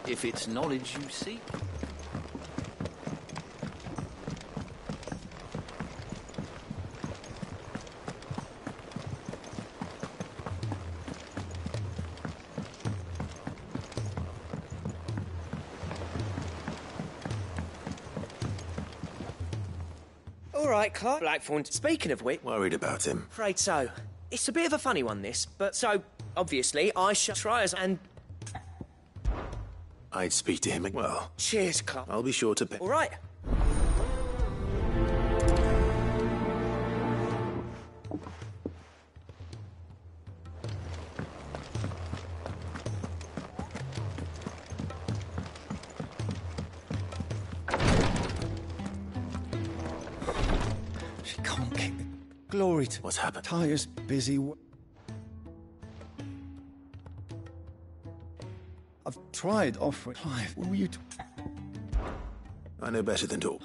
If it's knowledge you seek. All right, Clark. Blackthorn. Speaking of which... Worried about him. Afraid so. It's a bit of a funny one, this, but so, obviously, I shall try as and... I'd speak to him. Well... Cheers, Clark. I'll be sure to pay. All right. She can't keep the glory to... What's happened? Tyre's busy... I've tried offering... Clive, will you... I know better than to...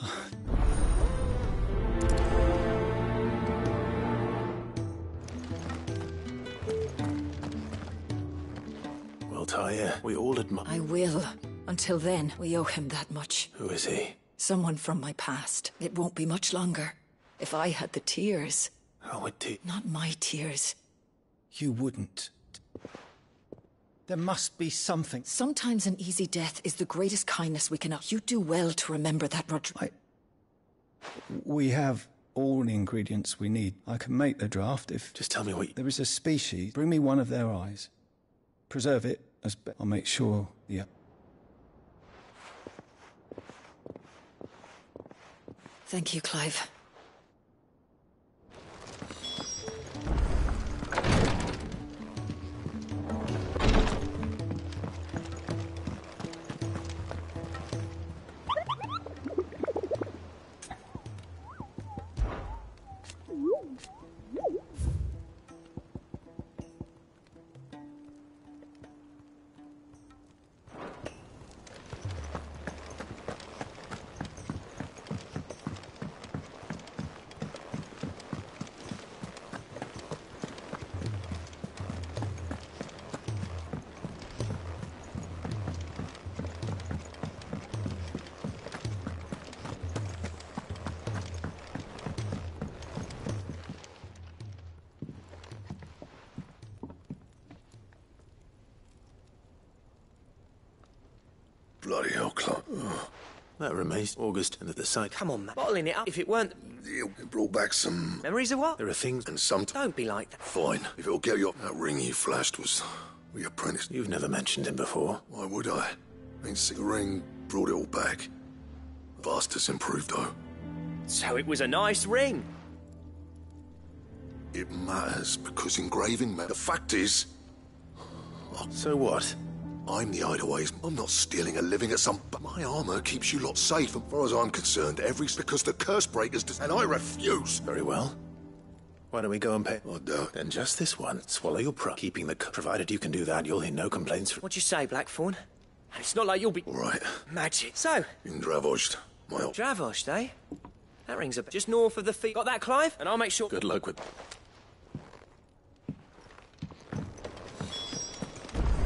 Well, Tyre, we all admire... I will. Until then, we owe him that much. Who is he? Someone from my past. It won't be much longer. If I had the tears... How would he... Not my tears. You wouldn't. There must be something. Sometimes an easy death is the greatest kindness we can... You do well to remember that, Roger. We have all the ingredients we need. I can make the draft if... Just tell me what... There is a species. Bring me one of their eyes. Preserve it as... I'll make sure... Yeah. Thank you, Clive. Bloody hell, Clark. That remains August and at the site. Come on, man. Bottling it up. If it weren't... It brought back some... Memories of what? There are things... And some... Don't be like that. Fine. If it'll get you... That ring you flashed was... the apprentice. You've never mentioned him before. Why would I? Ain't sick the ring brought it all back. Vast has improved, though. So it was a nice ring. It matters, because engraving matters. The fact is... So what? I'm the hideaways. I'm not stealing a living at some... But my armor keeps you lot safe. As far as I'm concerned, because the curse breakers... And I refuse! Very well. Why don't we go and pay... I doubt. Then just this one. Swallow your pride. Keeping the... Provided you can do that, you'll hear no complaints from... What'd you say, Blackthorn? It's not like you'll be... All right. Magic. So... In Dravost. My help. Dravost, eh? That rings a bell. Just north of the feet. Got that, Clive? And I'll make sure... Good luck with...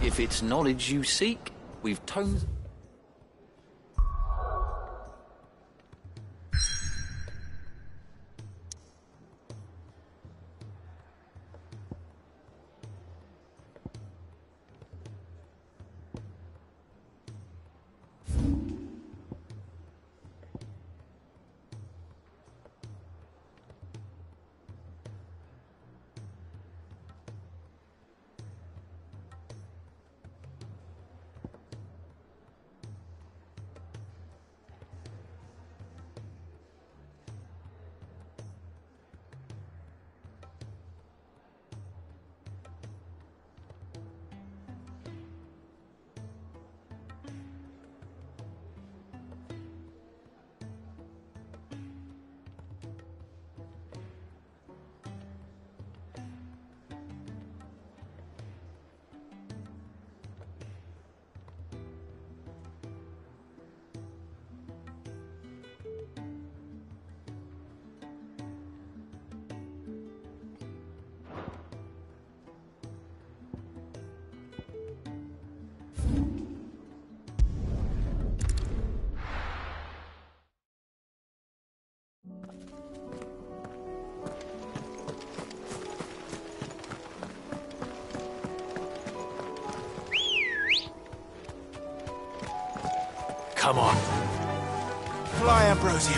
If it's knowledge you seek, we've toned... Come on. Fly, Ambrosia.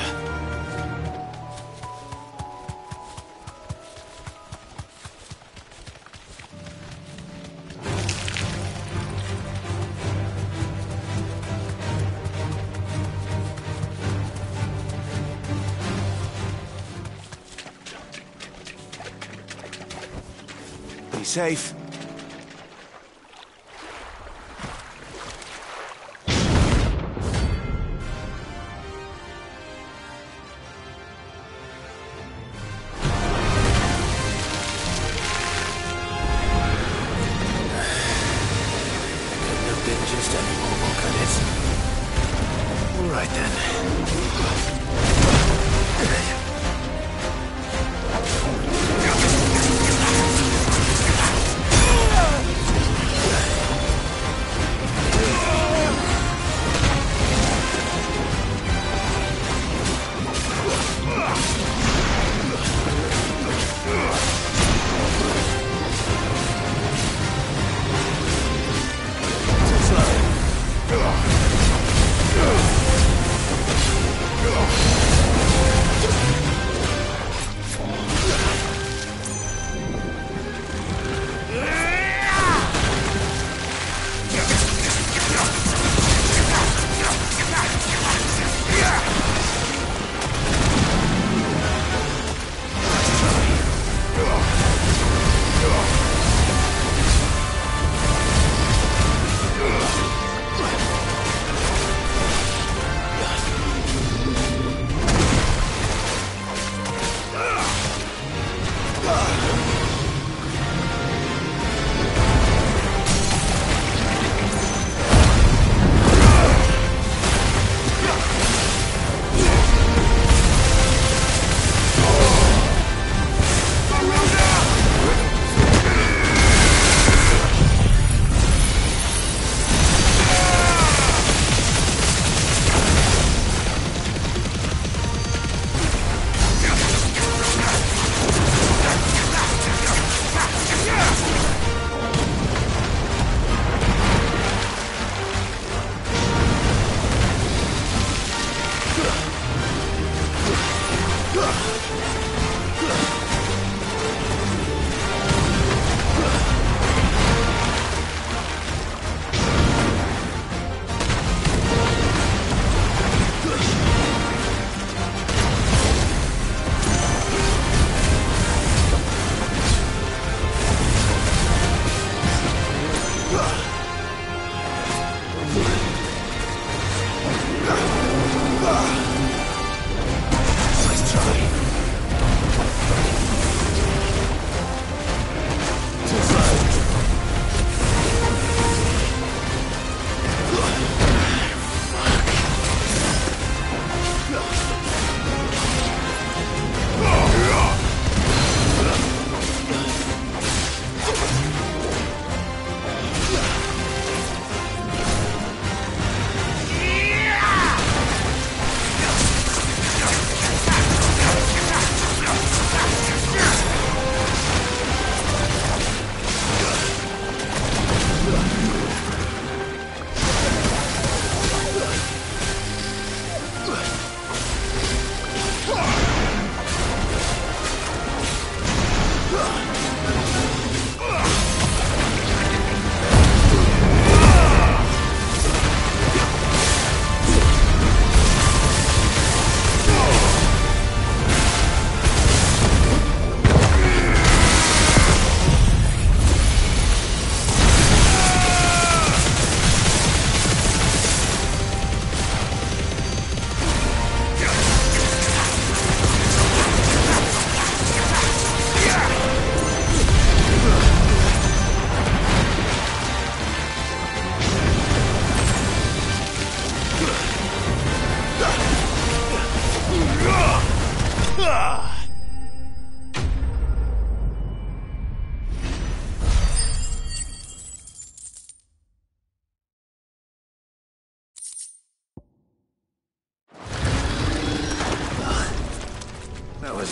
Be safe.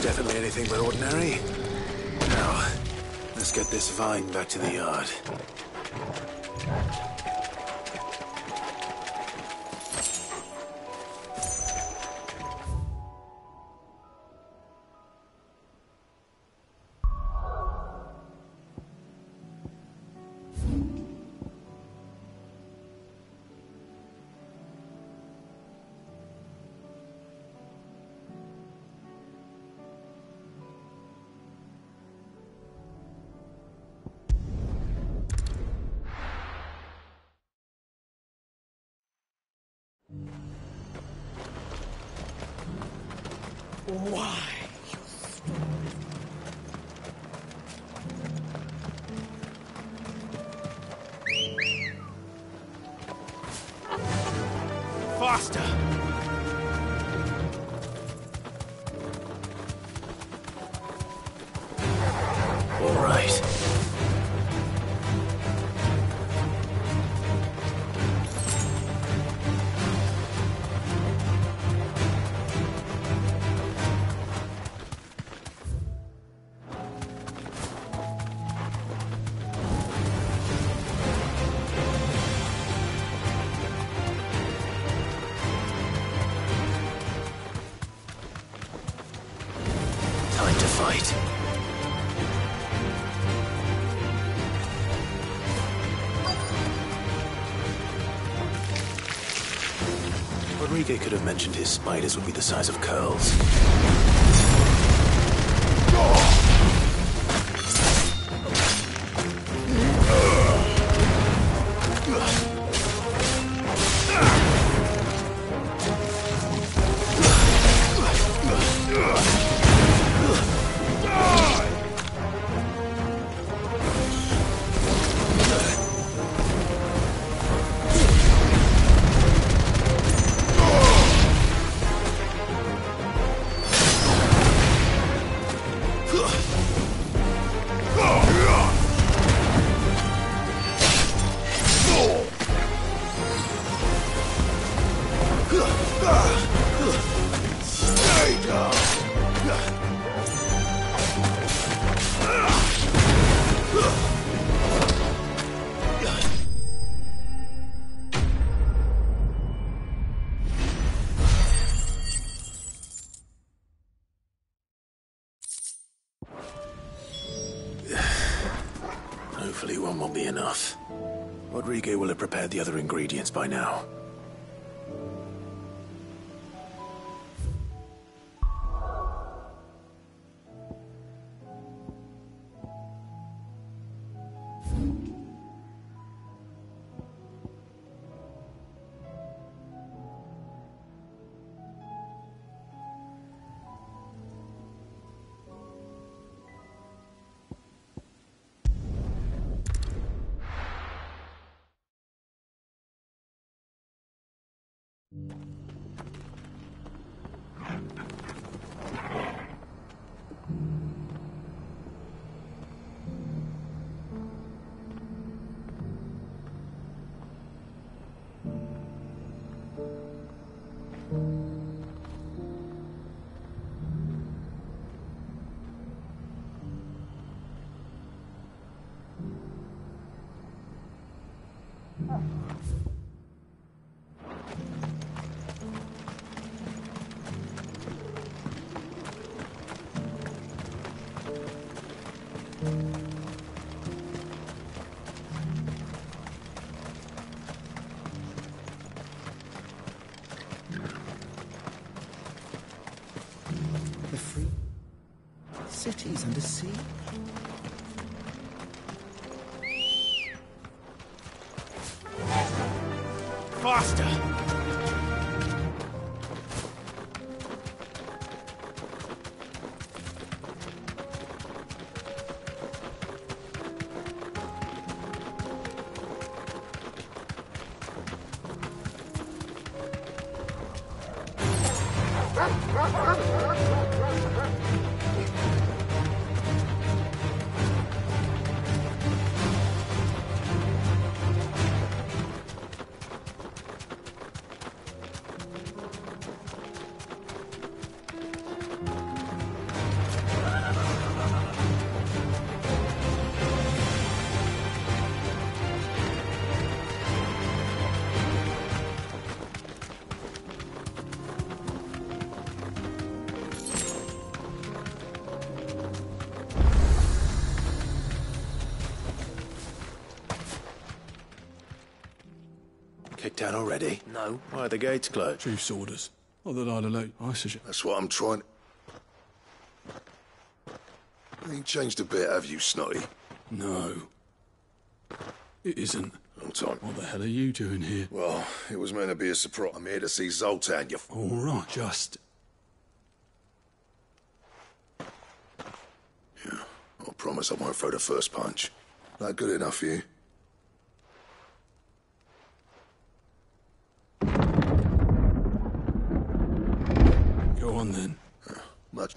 Definitely anything but ordinary. Now, let's get this vine back to the yard. Why? Faster! All right. Time to fight. Rodriguez could have mentioned his spiders would be the size of curls. Hopefully one won't be enough. Rodriguez will have prepared the other ingredients by now. The free cities under sea? Faster! Kicked out already? No. Why are the gates closed? Chief's orders. Not that I'd allow. I suggest. That's what I'm trying. Ain't changed a bit, have you, Snotty? No. It isn't. Hold on. What the hell are you doing here? Well, it was meant to be a surprise. I'm here to see Zoltan, you... All right, just... Yeah, I promise I won't throw the first punch. That good enough for you? Go on, then. Much...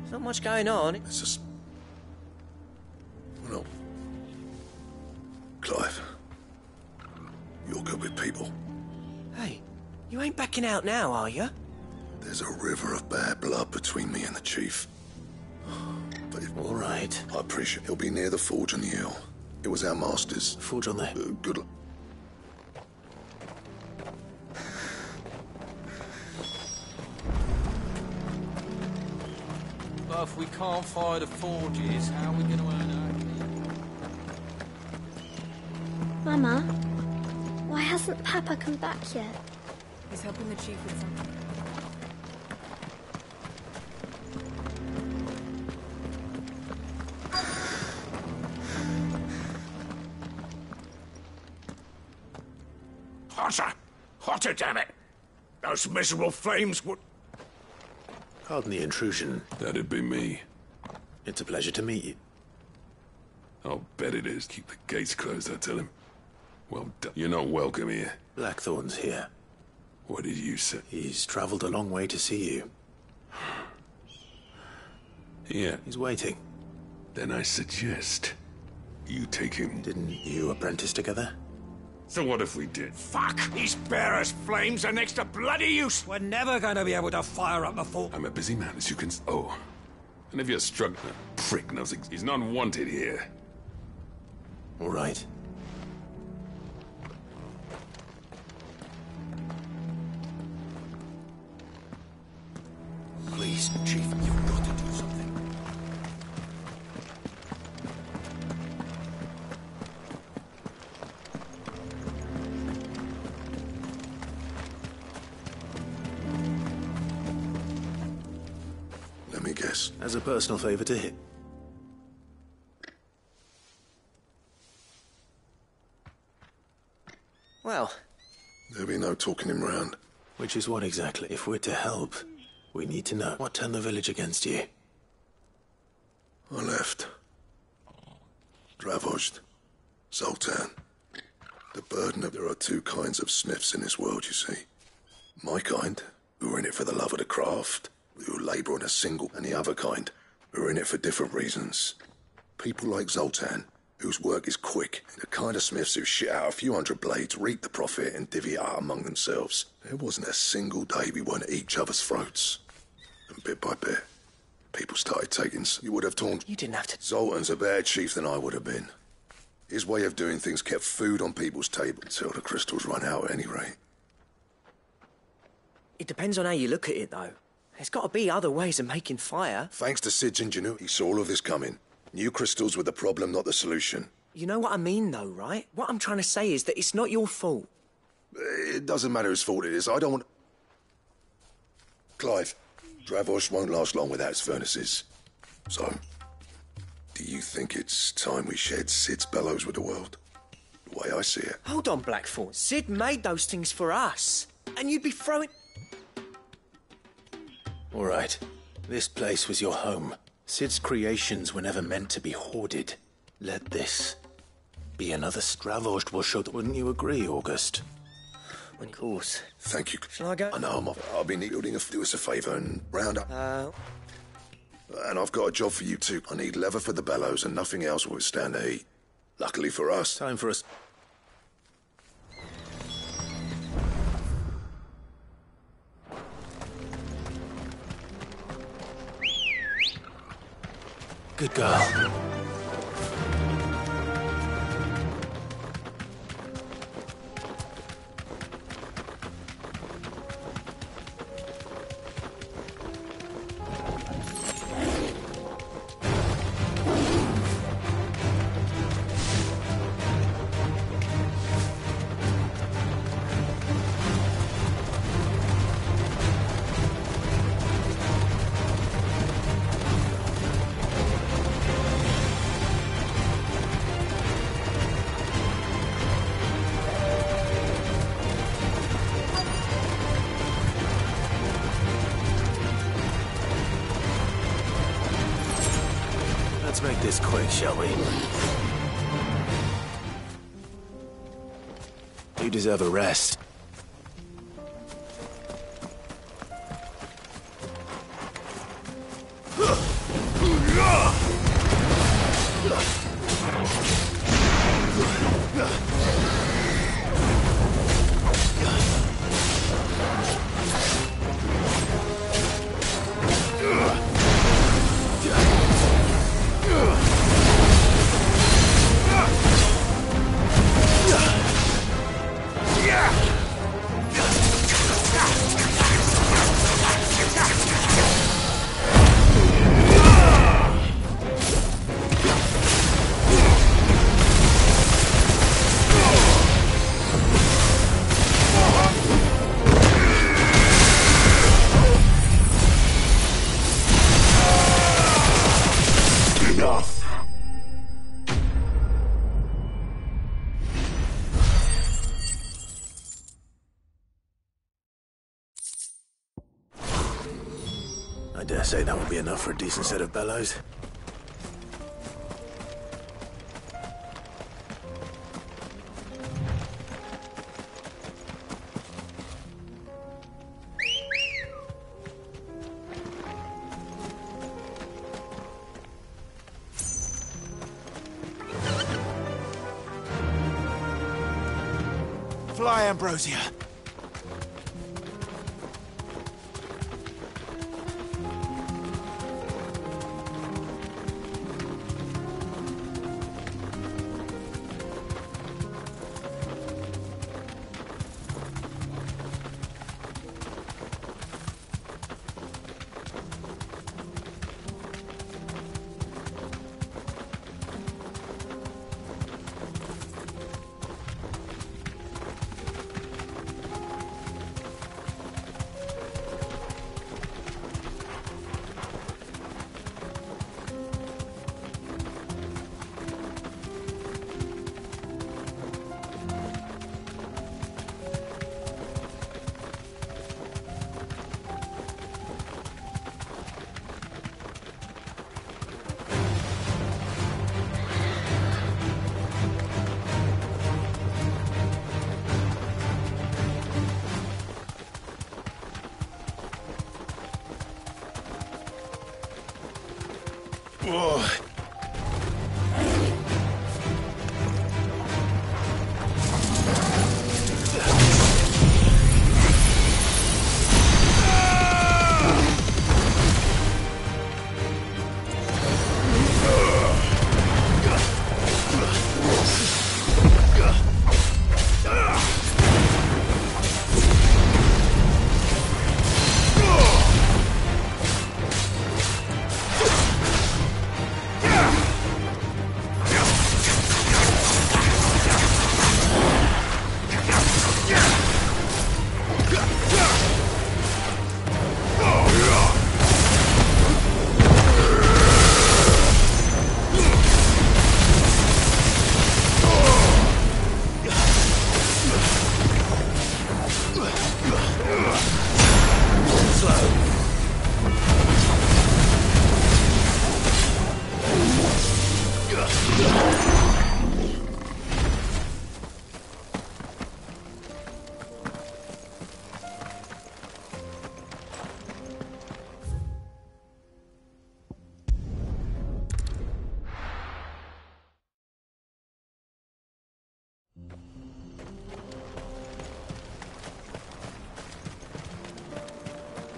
There's not much going on. It's just... Well... Clive. You're good with people. Hey, you ain't backing out now, are you? There's a river of bad blood between me and the chief. But if... All right. I appreciate he'll be near the forge on the hill. It was our master's. Forge on there. Good luck. But if we can't fire the forges, how are we going to earn our... Mama, why hasn't Papa come back yet? He's helping the chief with something. Hotter! Hotter, damn it! Those miserable flames would... Pardon the intrusion. That'd be me. It's a pleasure to meet you. I'll bet it is. Keep the gates closed, I tell him. Well done. You're not welcome here. Blackthorn's here. What did you say? He's travelled a long way to see you. Yeah. He's waiting. Then I suggest you take him. Didn't you apprentice together? So what if we did? Fuck! These bearers' flames are next to bloody use! We're never going to be able to fire up the fort. I'm a busy man, as you can... Oh. And if you're struck, that prick knows he's not wanted here. All right. Please, Chief, you've got to do something. Let me guess. As a personal favour to him. Well... There'll be no talking him round. Which is what exactly? If we're to help, We need to know what turned the village against you. I left. Dravozd. Zoltan. The burden of... There are two kinds of smiths in this world, you see. My kind, who are in it for the love of the craft, who labour on a single, and the other kind, who are in it for different reasons. People like Zoltan, whose work is quick, the kind of smiths who shit out a few hundred blades, reap the profit, and divvy it out among themselves. There wasn't a single day we weren't at each other's throats. And bit by bit, people started taking... You would have torn... You didn't have to... Zoltan's a better chief than I would have been. His way of doing things kept food on people's table until the crystals run out at any rate. It depends on how you look at it, though. There's got to be other ways of making fire. Thanks to Sid's ingenuity, he saw all of this coming. New crystals were the problem, not the solution. You know what I mean, though, right? What I'm trying to say is that it's not your fault. It doesn't matter whose fault it is. I don't want... Clive, Dravozd won't last long without its furnaces. So, do you think it's time we shared Sid's bellows with the world? The way I see it. Hold on, Blackthorn. Sid made those things for us. And you'd be throwing... All right. This place was your home. Sid's creations were never meant to be hoarded. Let this be another Dravozd will show that. Wouldn't you agree, August? Of course. Thank you. Shall I go? I know, I'll be building do us a favour and round up. And I've got a job for you too. I need leather for the bellows and nothing else will withstand the heat. Luckily for us. Time for us. Good girl. Let's make this quick, shall we? You deserve a rest. I dare say that would be enough for a decent set of bellows. Fly, Ambrosia.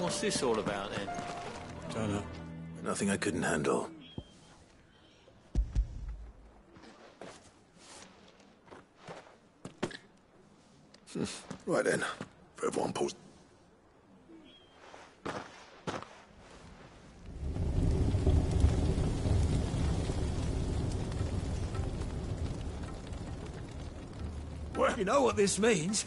What's this all about, then? Don't know. Nothing I couldn't handle. Right then, for everyone pause. Well, you know what this means.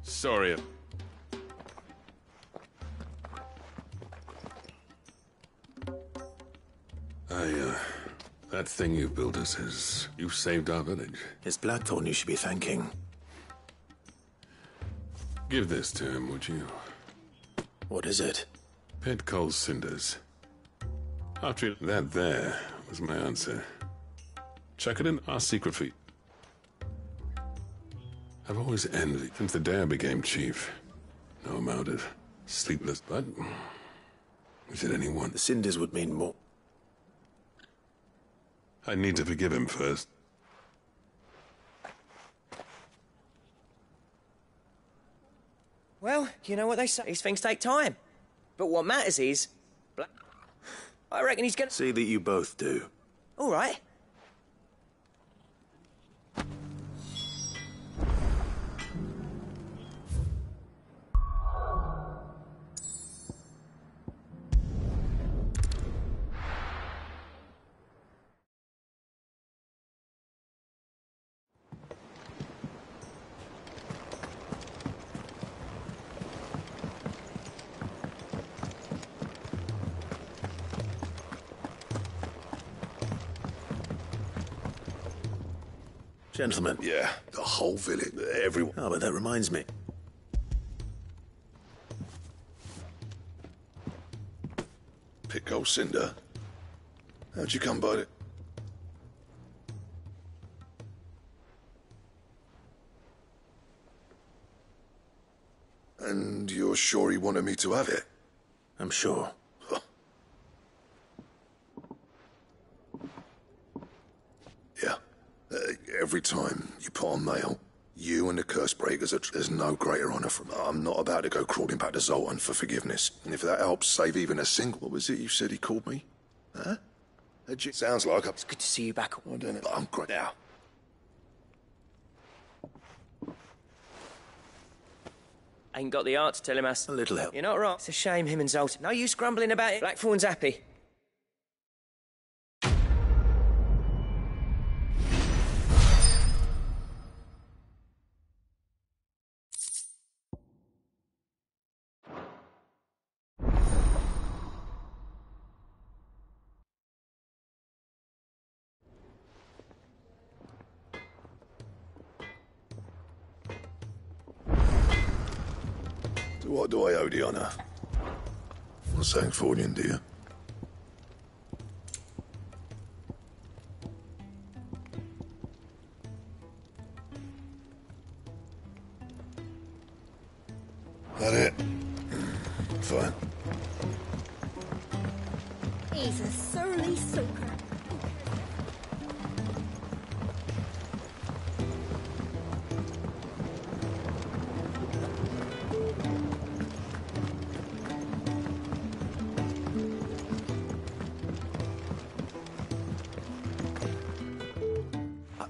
Sorry. That thing you built us is... You saved our village. It's Blackthorn you should be thanking. Give this to him, would you? What is it? Pit coal cinders. After that there was my answer. Check it in our secret feed. I've always envied since the day I became chief. No amount of sleepless, but... Is it anyone? The cinders would mean more. I need to forgive him first. Well, you know what they say. These things take time. But what matters is... I reckon he's gonna... See that you both do. All right. Gentlemen. Yeah, the whole village, everyone. Oh, but that reminds me. Pit coal cinder. How'd you come by it? And you're sure he wanted me to have it? I'm sure. Huh. Yeah. Every time you put on mail, you and the curse breakers there's no greater honor from. I'm not about to go crawling back to Zoltan for forgiveness. And if that helps save even a single... What was it you said he called me? Huh? Sounds like It's good to see you back. I don't know. But I'm great now. Ain't got the heart to tell him us. A little help. You're not wrong. It's a shame him and Zoltan. No use grumbling about it. Blackthorn's happy. What do I owe the honor? I'm saying for you, dear. That it? Fine. He's a surly soaker.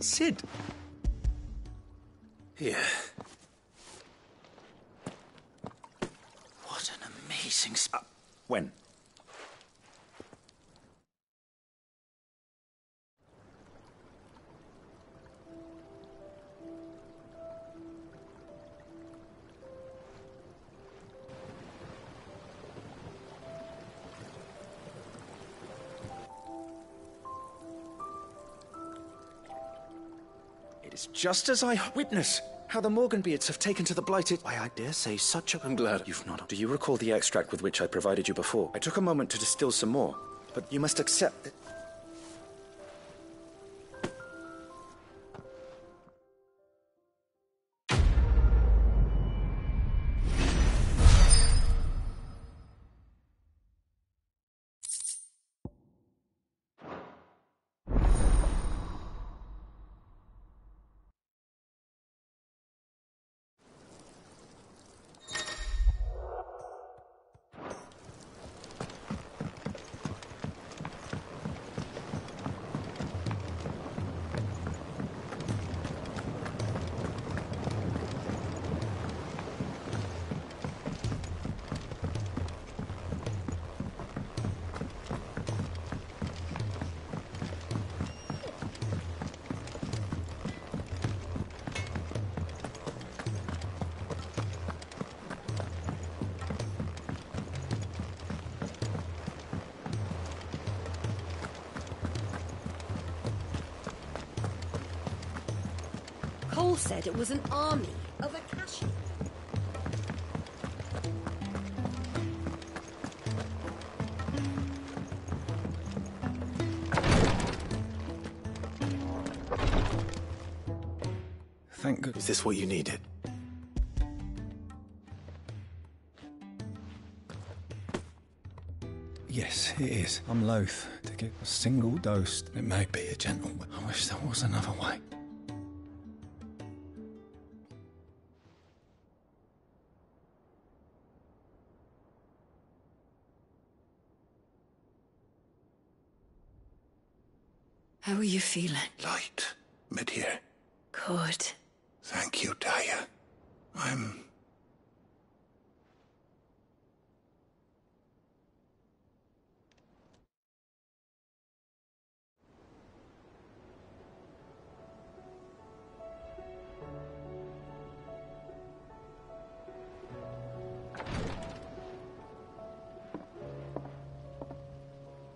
Sid. Here. What an amazing when? It's just as I witness how the Morganbeards have taken to the blighted. Why, I dare say such a... I'm glad you've not... Do you recall the extract with which I provided you before? I took a moment to distill some more, but you must accept that... Cole said it was an army of Akashi. Thank goodness. Is this what you needed? Yes, it is. I'm loath to give a single dose. It may be a gentle, but I wish there was another way. How are you feeling? Light. Mid-here. Good. Thank you, Daya. I'm...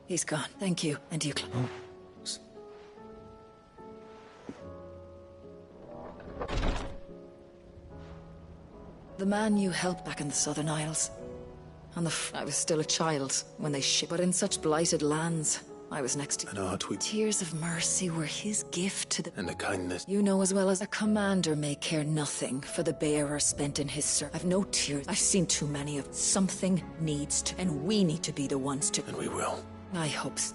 He's gone. Thank you. And you, Oh. The man you helped back in the Southern Isles. I was still a child when they shipped, but in such blighted lands, I was next to... An art we... Tears of mercy were his gift to the... And a kindness... You know as well as a commander may care nothing for the bearer spent in his service. I've no tears. I've seen too many of... Something needs to... And we need to be the ones to... And we will. I hope so.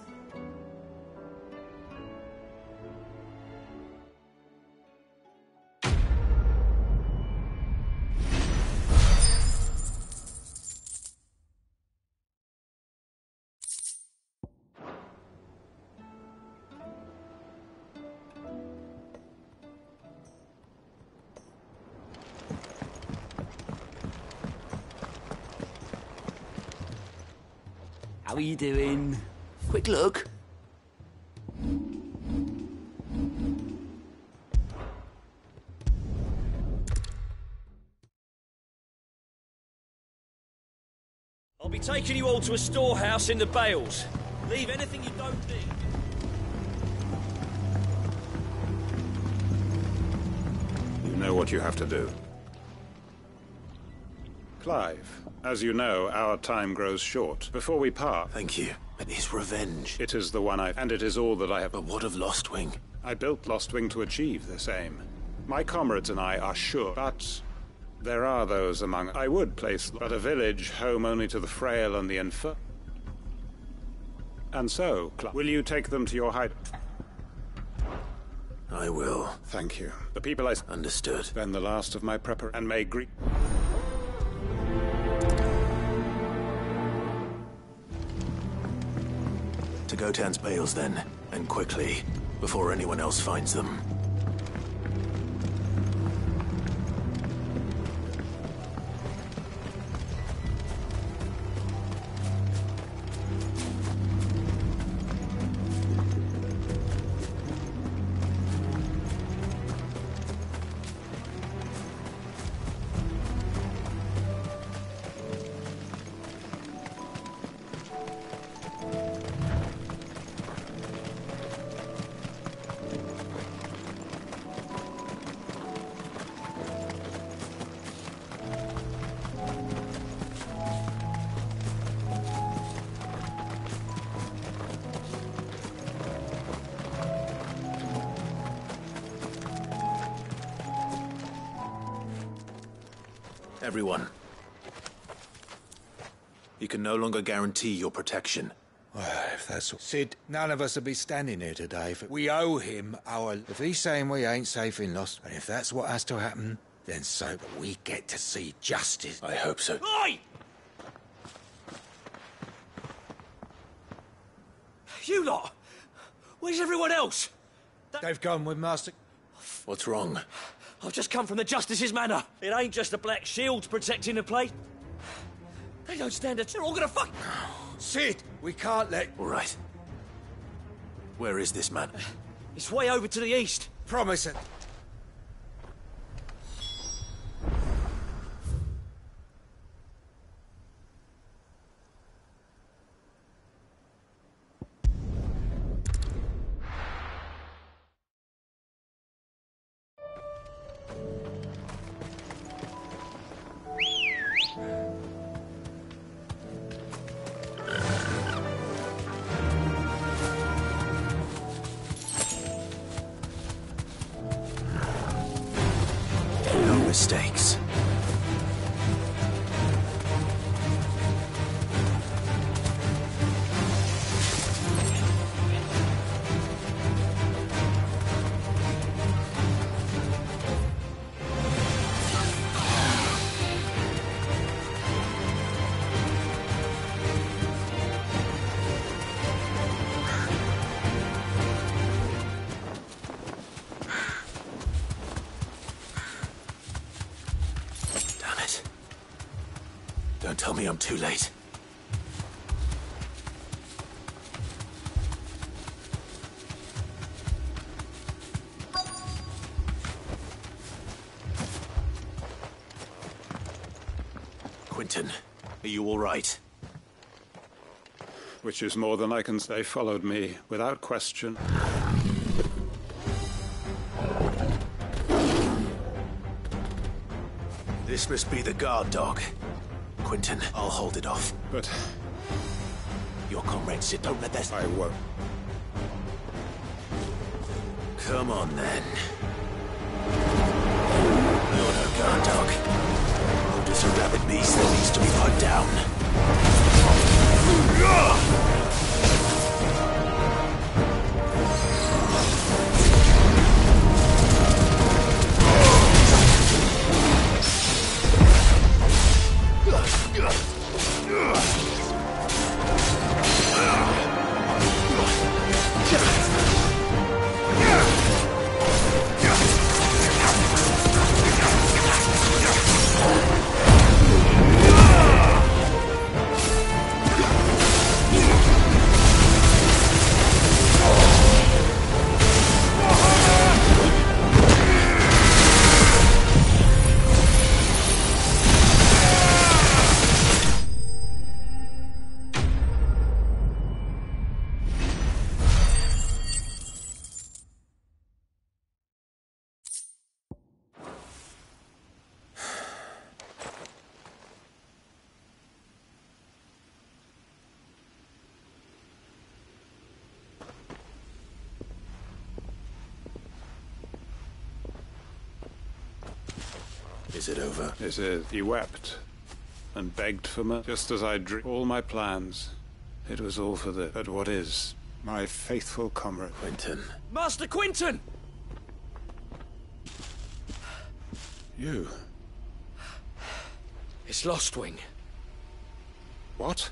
How are you doing? Quick look. I'll be taking you all to a storehouse in the Bales. Leave anything you don't need. You know what you have to do. Clive, as you know, our time grows short. Before we part... Thank you. But his revenge... It is the one and it is all that I have... But what of Lostwing? I built Lostwing to achieve this aim. My comrades and I are sure, but... There are those among I would place, but a village home only to the frail and the infirm. And so, will you take them to your hide? I will. Thank you. The people I... Understood. Then the last of my prepper and may greet... To Gotan's bales, then, and quickly, before anyone else finds them. Everyone. You can no longer guarantee your protection. Well, if that's all... Sid, none of us would be standing here today if we owe him our... If he's saying we ain't safe in Lost, and if that's what has to happen, then so that we get to see justice. I hope so. Oi! You lot! Where's everyone else? They've gone with Master... What's wrong? I've just come from the Justice's manor. It ain't just the black shields protecting the place. They don't stand a... They're all gonna fuck... Sid, we can't let... All right. Where is this man? It's way over to the east. Promise it. Mistakes. Don't tell me I'm too late. Quentin, are you all right? Which is more than I can say. Followed me, without question. This must be the guard dog. Quentin, I'll hold it off. But... Your comrade Sid, don't let this... I won't. Come on, then. You're no guard dog. You're just a rabid beast that needs to be put down. Is it over? It is. He wept and begged for me, just as I drew all my plans. It was all for this. But what is my faithful comrade? Quentin. Master Quentin! You? It's Lostwing. What?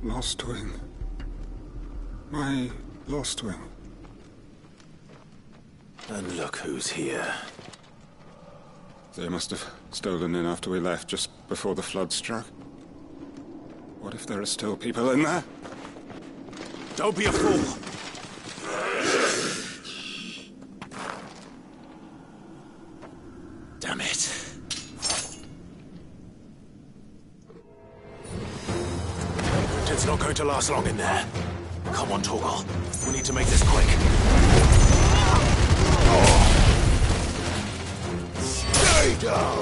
Lostwing. My Lostwing. And look who's here. They must have stolen in after we left, just before the flood struck. What if there are still people in there? Don't be a fool! Damn it. It's not going to last long in there. Come on, Torgal. We need to make this quick. Stay down!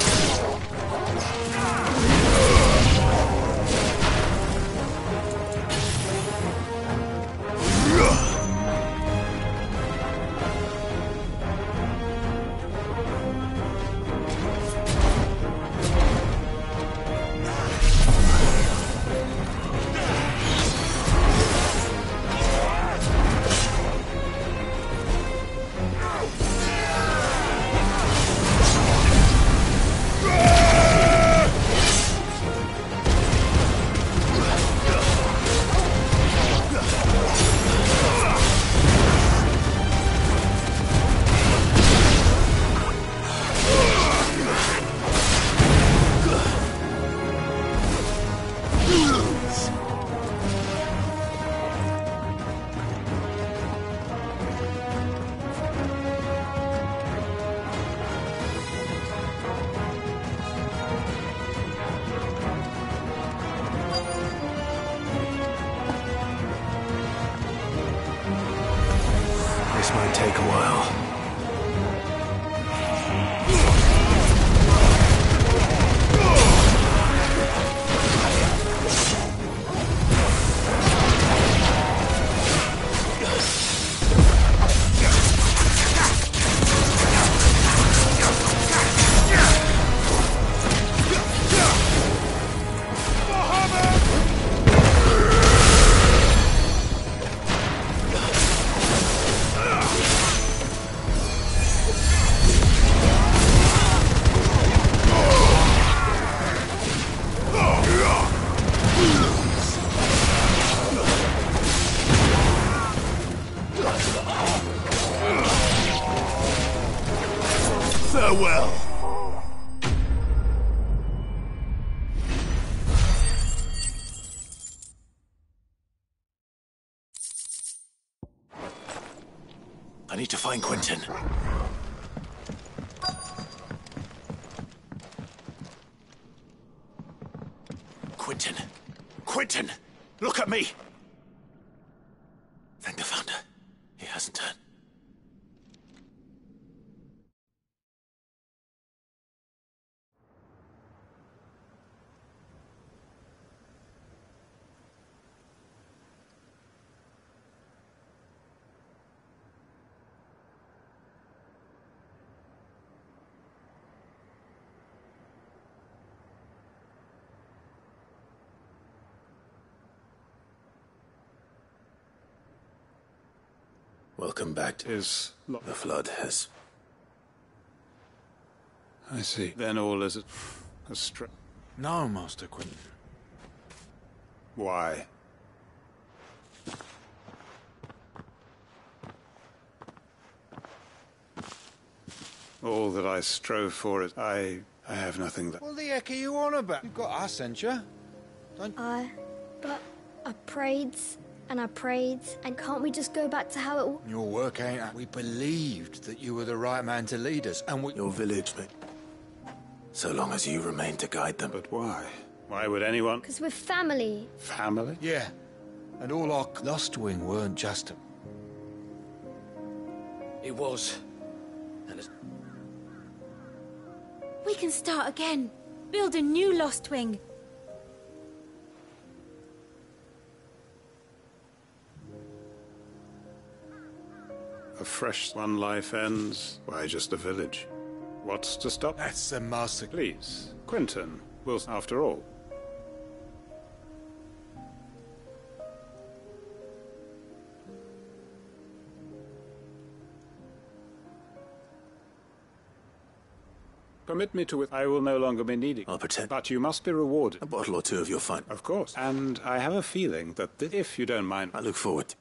This might take a while. Farewell! I need to find Quentin. Quentin! Quentin! Look at me! Thank the Founder. He hasn't turned. Welcome back to the flood has... I see. Then all is a No, Master Quentin. Why? All that I strove for it, I have nothing that... What the heck are you on about? You've got us, ain't you? But I prayed, and I prayed, and can't we just go back to how it was? Your work ain't... We believed that you were the right man to lead us, and we... Your village, mate. So long as you remain to guide them. But why? Why would anyone... Because we're family. Family? Yeah. And all our Lost Wing weren't just... It was. And it's... We can start again. Build a new Lost Wing. A fresh one life ends. Why, just a village. What's to stop? That's the master... Please, Quentin will, after all. Permit me to I will no longer be needing. I'll pretend. But you must be rewarded. A bottle or two of your fun. Of course. And I have a feeling that if you don't mind... I look forward.